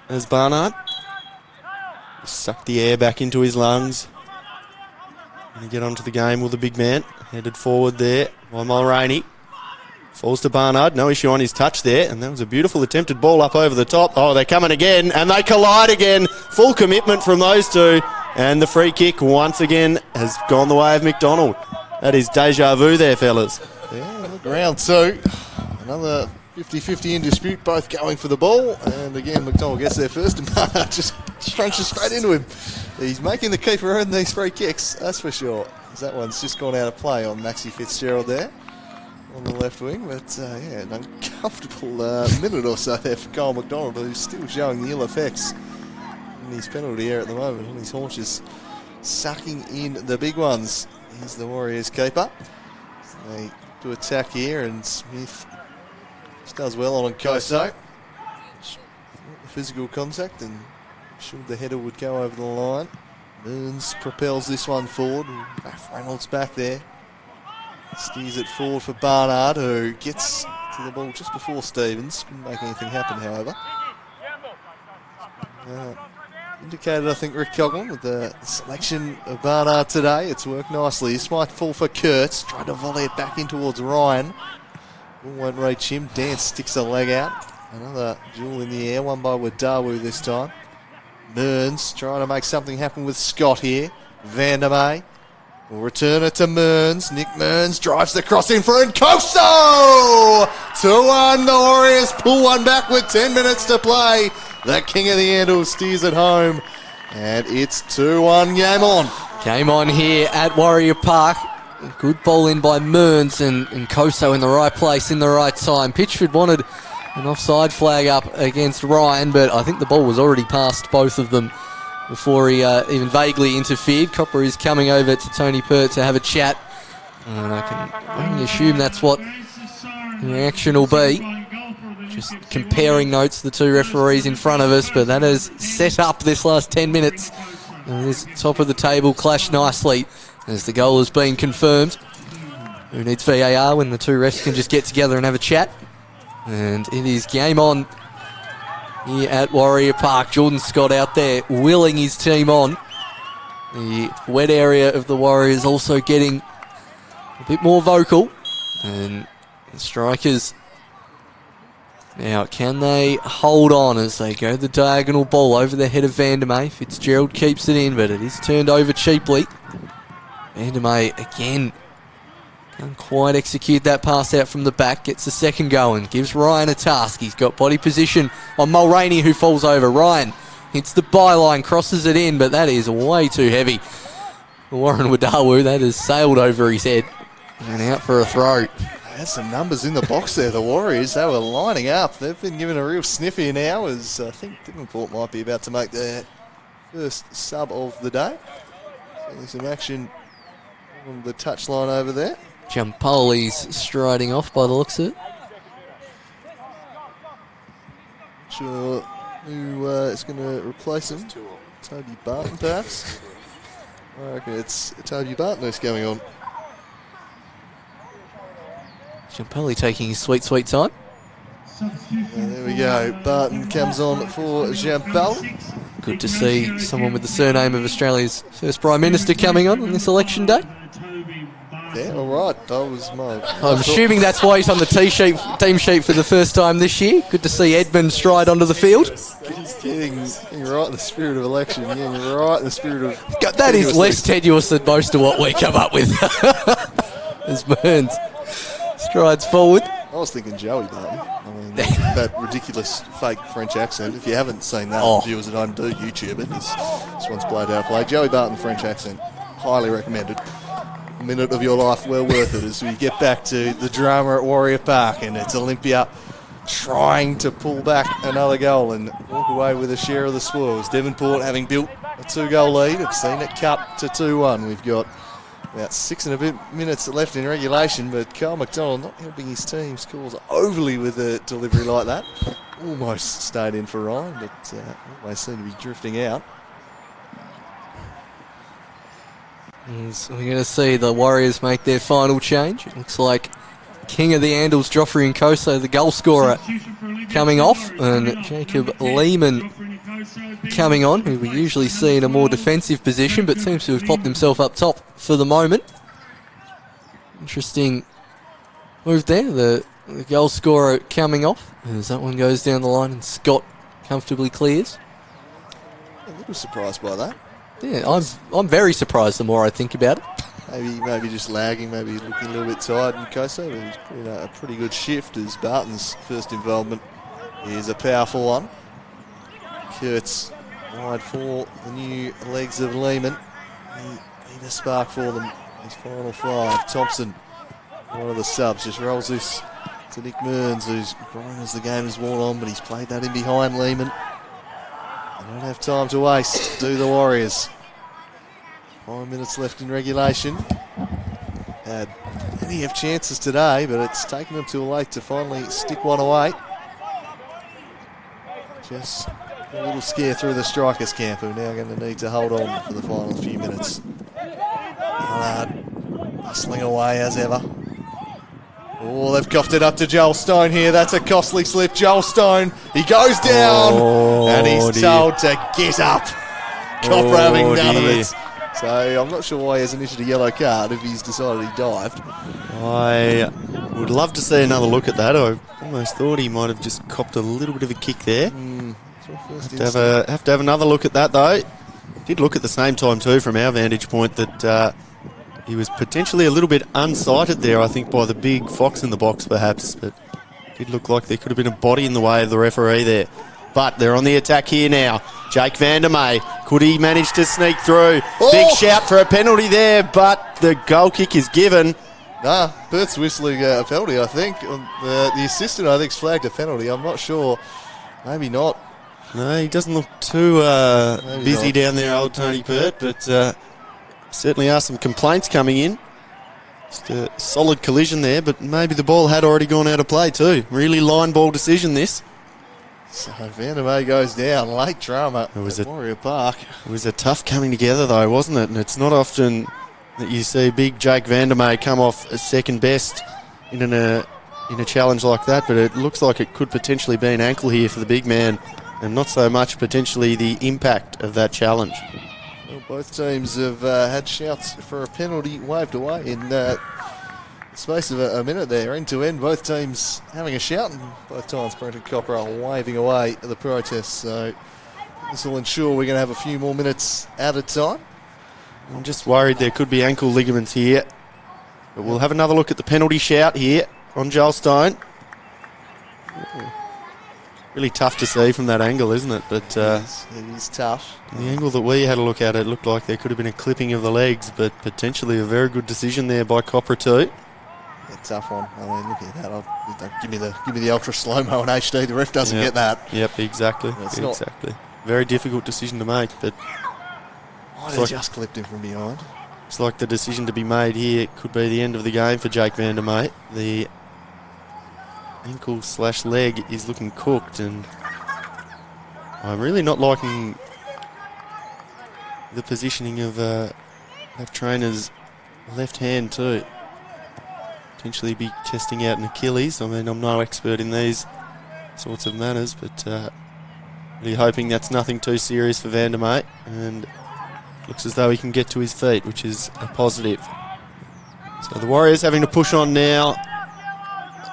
as Barnard. Sucked the air back into his lungs. Going to get onto the game with the big man. Headed forward there by Mulroney. Falls to Barnard. No issue on his touch there. And that was a beautiful attempted ball up over the top. Oh, they're coming again. And they collide again. Full commitment from those two. And the free kick once again has gone the way of McDonald. That is deja vu there, fellas. Yeah, look, round two. Another 50-50 in dispute, both going for the ball. And again, McDonald gets there first and just crunches straight into him. He's making the keeper earn these free kicks, that's for sure. That one's just gone out of play on Maxie Fitzgerald there on the left wing. But yeah, an uncomfortable minute or so there for Kyle McDonald, who's still showing the ill effects in his penalty area at the moment. On his haunches, sucking in the big ones. He's the Warriors keeper. So they do attack here, and Smith just does well on Koso. Physical contact, and should the header would go over the line. Burns propels this one forward. Reynolds back there. Steers it forward for Barnard, who gets to the ball just before Stevens. Couldn't make anything happen, however. Indicated, I think, Rick Coughlin with the selection of Barnard today. It's worked nicely. This might fall for Kurtz. Tried to volley it back in towards Ryan. Ball won't reach him. Dance sticks a leg out. Another duel in the air, one by Wadawu this time. Mearns trying to make something happen with Scott here. Vandermeer will return it to Mearns. Nick Mearns drives the cross in for Nkoso! 2-1, the Warriors pull one back with 10 minutes to play. The king of the Andals steers it home. And it's 2-1, game on. Game on here at Warrior Park. Good ball in by Mearns and Nkoso in the right place in the right time. Pitchford wanted an offside flag up against Ryan, but I think the ball was already past both of them before he even vaguely interfered. Copper is coming over to Tony Pert to have a chat, and I can only assume that's what the action will be. Just comparing notes, the two referees in front of us, but that has set up this last 10 minutes. And this top of the table clashed nicely as the goal has been confirmed. Who needs VAR when the two refs can just get together and have a chat? And it is game on here at Warrior Park. Jordan Scott out there willing his team on. The wet area of the Warriors also getting a bit more vocal. And the strikers, now can they hold on as they go the diagonal ball over the head of Vandermeer? Fitzgerald keeps it in, but it is turned over cheaply. Vandermeer again can't quite execute that pass out from the back. Gets the second going. Gives Ryan a task. He's got body position on Mulroney, who falls over. Ryan hits the byline, crosses it in, but that is way too heavy. Warren Wadawu, that has sailed over his head. And out for a throw. Had some numbers in the box there, the Warriors. They were lining up. They've been given a real sniff here now, as I think Devonport might be about to make their first sub of the day. Certainly some action on the touchline over there. Jampoli's striding off by the looks of it. Sure who is going to replace him. Toby Barton, perhaps? I reckon it's Toby Barton who's going on. Jampoli taking his sweet, sweet time. There we go. Barton comes on for Jampoli. Good to see someone with the surname of Australia's first Prime Minister coming on this election day. Yeah, all right. I'm assuming that's why he's on the team sheet for the first time this year. Good to see Edmund stride onto the field. He's getting right in the spirit of election. Getting right in the spirit of... That is less tenuous than most of what we come up with. As Mearns strides forward. I was thinking Joey Barton. I mean, that ridiculous fake French accent. If you haven't seen that, viewers at home, do YouTube it. This one's played out play. Joey Barton French accent. Highly recommended. A minute of your life well worth it as we get back to the drama at Warrior Park, and it's Olympia trying to pull back another goal and walk away with a share of the spoils. Devonport, having built a 2-goal lead, have seen it cut to 2-1. We've got about 6 and a bit minutes left in regulation, but Kyle McDonald not helping his team scores overly with a delivery like that. Almost stayed in for Ryan, but always seem to be drifting out. So we're going to see the Warriors make their final change. It looks like King of the Andals, Joffrey Nkoso, the goal scorer, coming off, and Jacob Lehman coming on, who we usually see in a more defensive position, but seems to have popped himself up top for the moment. Interesting move there, the goal scorer coming off, as that one goes down the line and Scott comfortably clears. A little surprised by that. Yeah, I'm very surprised the more I think about it. Maybe just lagging, maybe looking a little bit tired. And Koso, he's put in a pretty good shift as Barton's first involvement is a powerful one. Kurtz wide for the new legs of Lehman. He need a spark for them. His final 5. Thompson, one of the subs, just rolls this to Nick Mearns, who's grown as the game has worn on, but he's played that in behind Lehman. They don't have time to waste, do the Warriors. 5 minutes left in regulation. Had plenty of chances today, but it's taken them too late to finally stick one away. Just a little scare through the strikers camp, who are now going to need to hold on for the final few minutes. Barnard bustling away as ever. Oh, they've coughed it up to Joel Stone here. That's a costly slip. Joel Stone, he goes down, and he's told to get up. Copper having none of it. So I'm not sure why he hasn't issued a yellow card if he's decided he dived. I would love to see another look at that. I almost thought he might have just copped a little bit of a kick there. Have to have another look at that, though. Did look at the same time, too, from our vantage point, that he was potentially a little bit unsighted there, I think, by the big fox in the box, perhaps. But it did look like there could have been a body in the way of the referee there. But they're on the attack here now. Jake Vandermeer, could he manage to sneak through? Oh! Big shout for a penalty there, but the goal kick is given. Nah, Perth's whistling a penalty, I think. The assistant, I think, flagged a penalty. I'm not sure. Maybe not. No, he doesn't look too busy down there, old Tony Pert, but certainly are some complaints coming in. Just a solid collision there, but maybe the ball had already gone out of play too. Really line ball decision this. So Vandermeer goes down. Late drama at Warrior Park. It was a tough coming together though, wasn't it? And it's not often that you see big Jake Vandermeer come off as second best in a challenge like that, but it looks like it could potentially be an ankle here for the big man, and not so much potentially the impact of that challenge. Well, both teams have had shouts for a penalty waved away in the space of a minute there, end to end. Both teams having a shout, and both times Brenton Cockrell waving away the protests. So this will ensure we're going to have a few more minutes out of time. I'm just worried there could be ankle ligaments here. But we'll have another look at the penalty shout here on Joel Stone. Really tough to see from that angle, isn't it? But it is tough. The angle that we had a look at, it looked like there could have been a clipping of the legs, but potentially a very good decision there by Copra too. A tough one. I mean, look at that. Give me the ultra slow-mo in HD. The ref doesn't get that. Yep, exactly. Exactly. Very difficult decision to make, but they just clipped him from behind. It's like the decision to be made here could be the end of the game for Jake Vandermeer. The ankle/leg is looking cooked, and I'm really not liking the positioning of that trainer's left hand too. Potentially be testing out an Achilles. I mean, I'm no expert in these sorts of matters, but really hoping that's nothing too serious for Vandermeer, and looks as though he can get to his feet, which is a positive. So the Warriors having to push on now.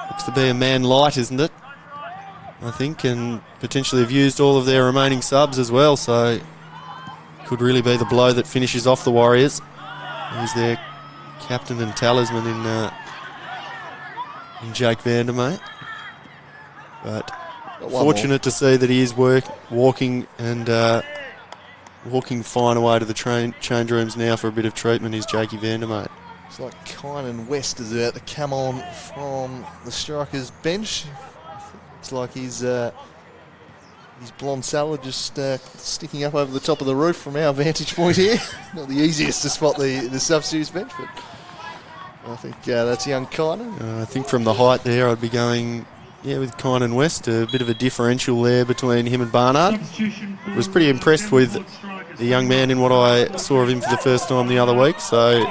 Looks to be a man light, isn't it? I think, and potentially have used all of their remaining subs as well, so could really be the blow that finishes off the Warriors. He's their captain and talisman in Jake Vandermeer. But fortunate to see that he is walking fine away to the change rooms now for a bit of treatment is Jakey Vandermeer. It's like Kynan West is about to come on from the strikers bench. It's like his blonde salad just sticking up over the top of the roof from our vantage point here. Not the easiest to spot the substitutes bench, but I think that's young Kynan. I think from the height there I'd be going with Kynan West. A bit of a differential there between him and Barnard. Was pretty impressed with the young man in what I saw of him for the first time the other week, so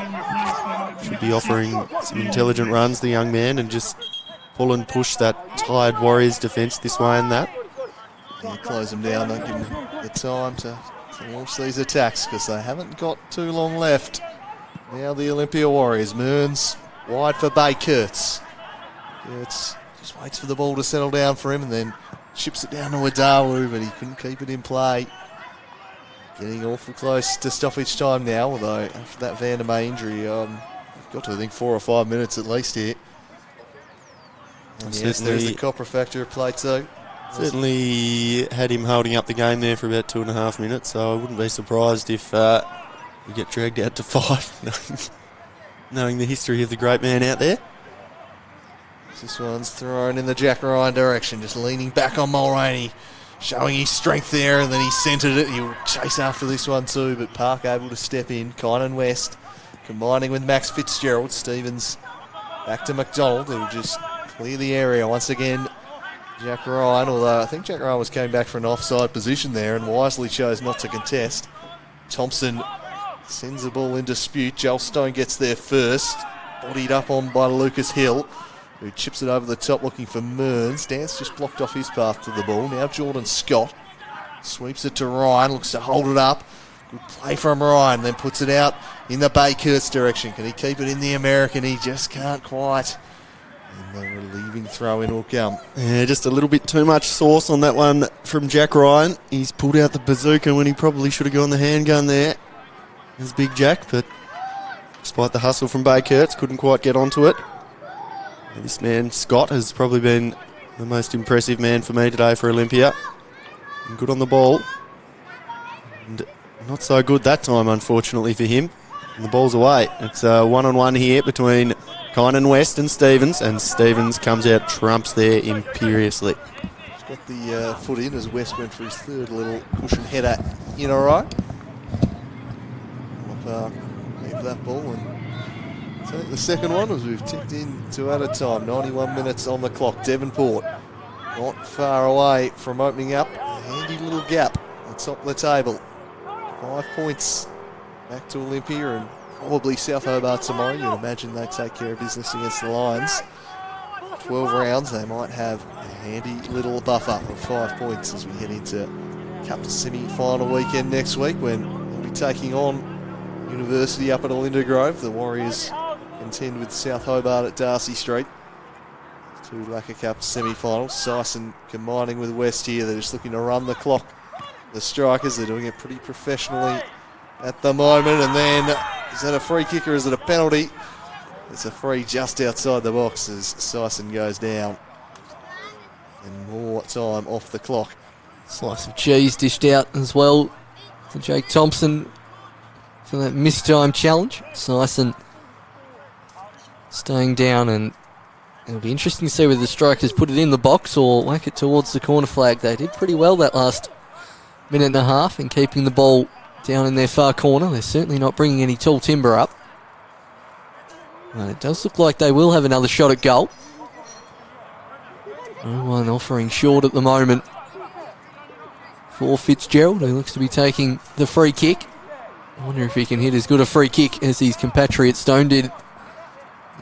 should be offering some intelligent runs, the young man, and just pull and push that tired Warriors defence this way and that. Yeah, close them down, don't give them the time to launch these attacks because they haven't got too long left. Now the Olympia Warriors. Mearns wide for Bay Kurtz. Kurtz just waits for the ball to settle down for him and then chips it down to Adawu, but he couldn't keep it in play. Getting awful close to stoppage time now, although after that Vandermeer injury, got to I think 4 or 5 minutes at least here. And yes, there's the copper factor at play too. Certainly had him holding up the game there for about 2.5 minutes, so I wouldn't be surprised if we get dragged out to 5, knowing the history of the great man out there. This one's thrown in the Jack Ryan direction, just leaning back on Mulroney, showing his strength there, and then he centred it. He'll chase after this one too, but Park able to step in. Kynan West combining with Max Fitzgerald. Stevens back to McDonald, who'll just clear the area once again. Jack Ryan, although I think Jack Ryan was coming back for an offside position there and wisely chose not to contest. Thompson sends the ball in dispute. Joel Stone gets there first, bodied up on by Lucas Hill, who chips it over the top looking for Mearns. Dance just blocked off his path to the ball. Now Jordan Scott sweeps it to Ryan, looks to hold it up. Good play from Ryan, then puts it out in the Bay Kurtz direction. Can he keep it in the American? He just can't quite. And the relieving throw in will come. Yeah, just a little bit too much sauce on that one from Jack Ryan. He's pulled out the bazooka when he probably should have gone the handgun there. There's Big Jack, but despite the hustle from Bay Kurtz, couldn't quite get onto it. This man, Scott, has probably been the most impressive man for me today for Olympia. And good on the ball. And not so good that time, unfortunately, for him. And the ball's away. It's a one-on-one here between Kynan West and Stevens comes out trumps there imperiously. He's got the foot in as West went for his third little cushion header in all right. Leave that ball and take the second one as we've ticked in to added time. 91 minutes on the clock. Devonport not far away from opening up. A handy little gap at the top of the table. 5 points back to Olympia and probably South Hobart tomorrow. You'd imagine they take care of business against the Lions. 12 rounds, they might have a handy little buffer of 5 points as we head into Cup semi-final weekend next week when we'll be taking on University up at Olinda Grove. The Warriors contend with South Hobart at Darcy Street. 2 Lacquer Cup semi-finals. Sison combining with West here. They're just looking to run the clock. The Strikers, they're doing it pretty professionally at the moment. And then, is that a free kick or is it a penalty? It's a free just outside the box as Sison goes down. And more time off the clock. Slice of cheese dished out as well to Jake Thompson for that missed time challenge. Sison staying down, and it'll be interesting to see whether the Strikers put it in the box or whack it towards the corner flag. They did pretty well that last minute and a half in keeping the ball down in their far corner. They're certainly not bringing any tall timber up. And it does look like they will have another shot at goal. No one offering short at the moment for Fitzgerald, who looks to be taking the free kick. I wonder if he can hit as good a free kick as his compatriot Stone did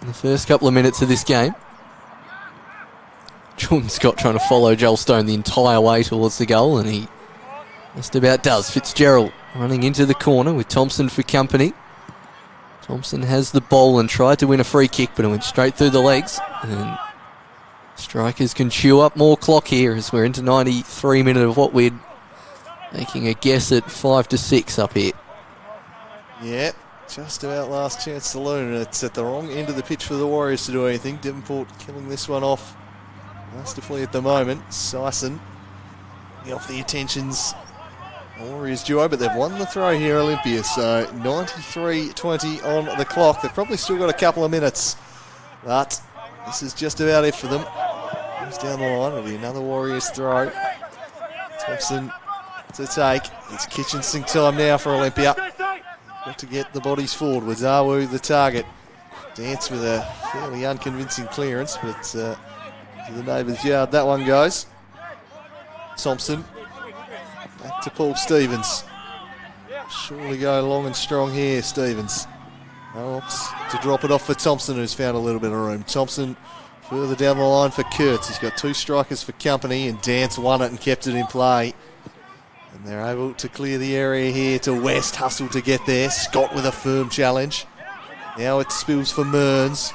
in the first couple of minutes of this game. Jordan Scott trying to follow Joel Stone the entire way towards the goal, and he just about does. Fitzgerald running into the corner with Thompson for company. Thompson has the ball and tried to win a free kick, but it went straight through the legs. And Strikers can chew up more clock here as we're into 93 minutes of what we're making a guess at 5-6 up here. Yeah, just about last chance saloon, and it's at the wrong end of the pitch for the Warriors to do anything. Devonport killing this one off masterfully at the moment. Sison off the attentions. Warriors duo, but they've won the throw here, Olympia. So 93-20 on the clock. They've probably still got a couple of minutes, but this is just about it for them. Comes down the line. It'll be another Warriors throw. Thompson to take. It's kitchen sink time now for Olympia. Got to get the bodies forward with Zawu the target. Dance with a fairly unconvincing clearance, but to the neighbour's yard that one goes. Thompson back to Paul Stevens. Surely go long and strong here, Stevens. Opts to drop it off for Thompson, who's found a little bit of room. Thompson further down the line for Kurtz. He's got 2 strikers for company, and Dance won it and kept it in play. And they're able to clear the area here to West. Hustle to get there. Scott with a firm challenge. Now it spills for Mearns.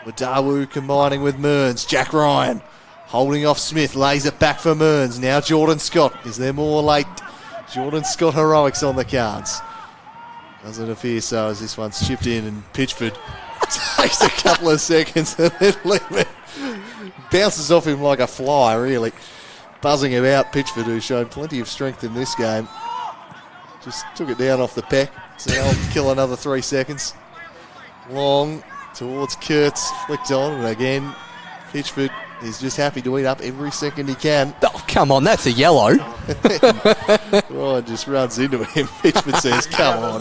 Wadawu combining with Mearns. Jack Ryan holding off Smith. Lays it back for Mearns. Now Jordan Scott. Is there more late Jordan Scott heroics on the cards. Doesn't appear so as this one's chipped in and Pitchford takes a couple of seconds and then Lehman bounces off him like a fly, really. Buzzing about Pitchford, who's shown plenty of strength in this game. Just took it down off the peck. So I'll kill another 3 seconds. Long towards Kurtz, flicked on, and again, Pitchford is just happy to eat up every second he can. Oh, come on, that's a yellow. Ryan just runs into him. Pitchford says, come on.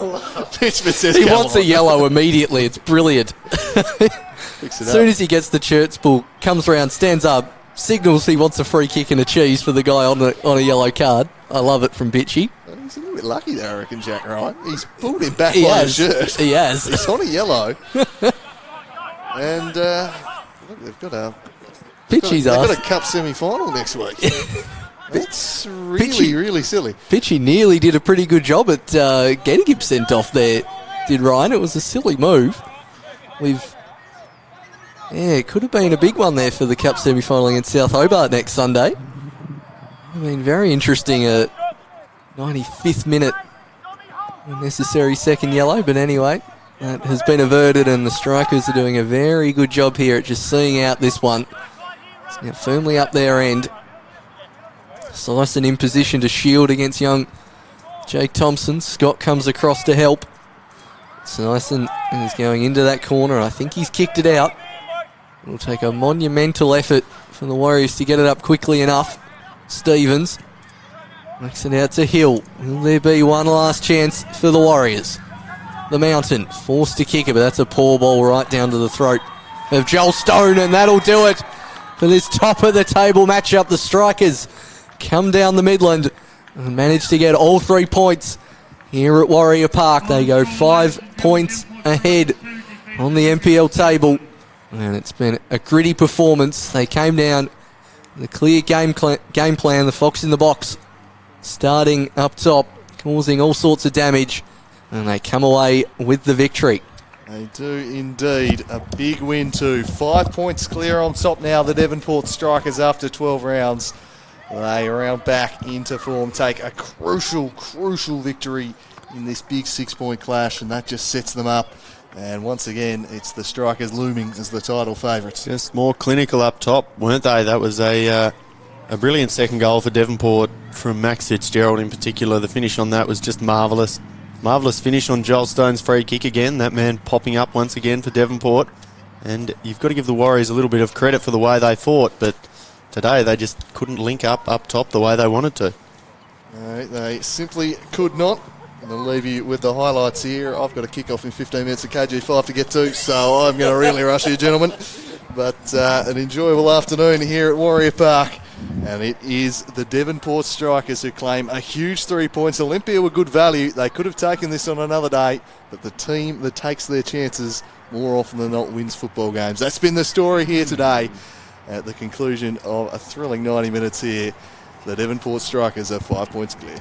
Pitchford says, he wants a yellow immediately. It's brilliant. As soon as he gets the shirts ball, comes round, stands up, signals he wants a free kick and a cheese for the guy on a yellow card. I love it from Bitchy. He's a little bit lucky there, I reckon, Jack Ryan. He's pulled him back He by has. his shirt. He has. He's on a yellow. And look, they've got a Pitchy's they've got asked. a cup semi-final next week. That's really silly. Pitchy nearly did a pretty good job at getting him sent off there, did Ryan. It was a silly move. It could have been a big one there for the Cup semi-final against South Hobart next Sunday. I mean, very interesting. 95th minute, unnecessary second yellow, but anyway, that has been averted, and the Strikers are doing a very good job here at just seeing out this one. It's now firmly up their end. Sison in position to shield against young Jake Thompson. Scott comes across to help. Sison is going into that corner. I think he's kicked it out. It'll take a monumental effort for the Warriors to get it up quickly enough. Stevens makes it out to Hill. Will there be one last chance for the Warriors? The Mountain forced to kick it, but that's a poor ball right down to the throat of Joel Stone, and that'll do it for this top of the table matchup. The Strikers come down the Midland and manage to get all 3 points here at Warrior Park. They go 5 points ahead on the NPL table, and it's been a gritty performance. They came down with a clear game plan, the Fox in the box, starting up top, causing all sorts of damage, and they come away with the victory. They do indeed. A big win too. 5 points clear on top now, the Devonport Strikers, after 12 rounds. They round back into form, take a crucial victory in this big 6-point clash, and that just sets them up. And once again, it's the Strikers looming as the title favourites. Just more clinical up top, weren't they? That was a brilliant second goal for Devonport from Max Fitzgerald in particular. The finish on that was just marvellous. Marvellous finish on Joel Stone's free kick again. That man popping up once again for Devonport. And you've got to give the Warriors a little bit of credit for the way they fought, but today they just couldn't link up top the way they wanted to. No, they simply could not. I'm going to leave you with the highlights here. I've got a kick-off in 15 minutes of KG5 to get to, so I'm going to really rush you, gentlemen. But an enjoyable afternoon here at Warrior Park. And it is the Devonport Strikers who claim a huge 3 points. Olympia were good value. They could have taken this on another day, but the team that takes their chances more often than not wins football games. That's been the story here today. At the conclusion of a thrilling 90 minutes here, the Devonport Strikers are 5 points clear.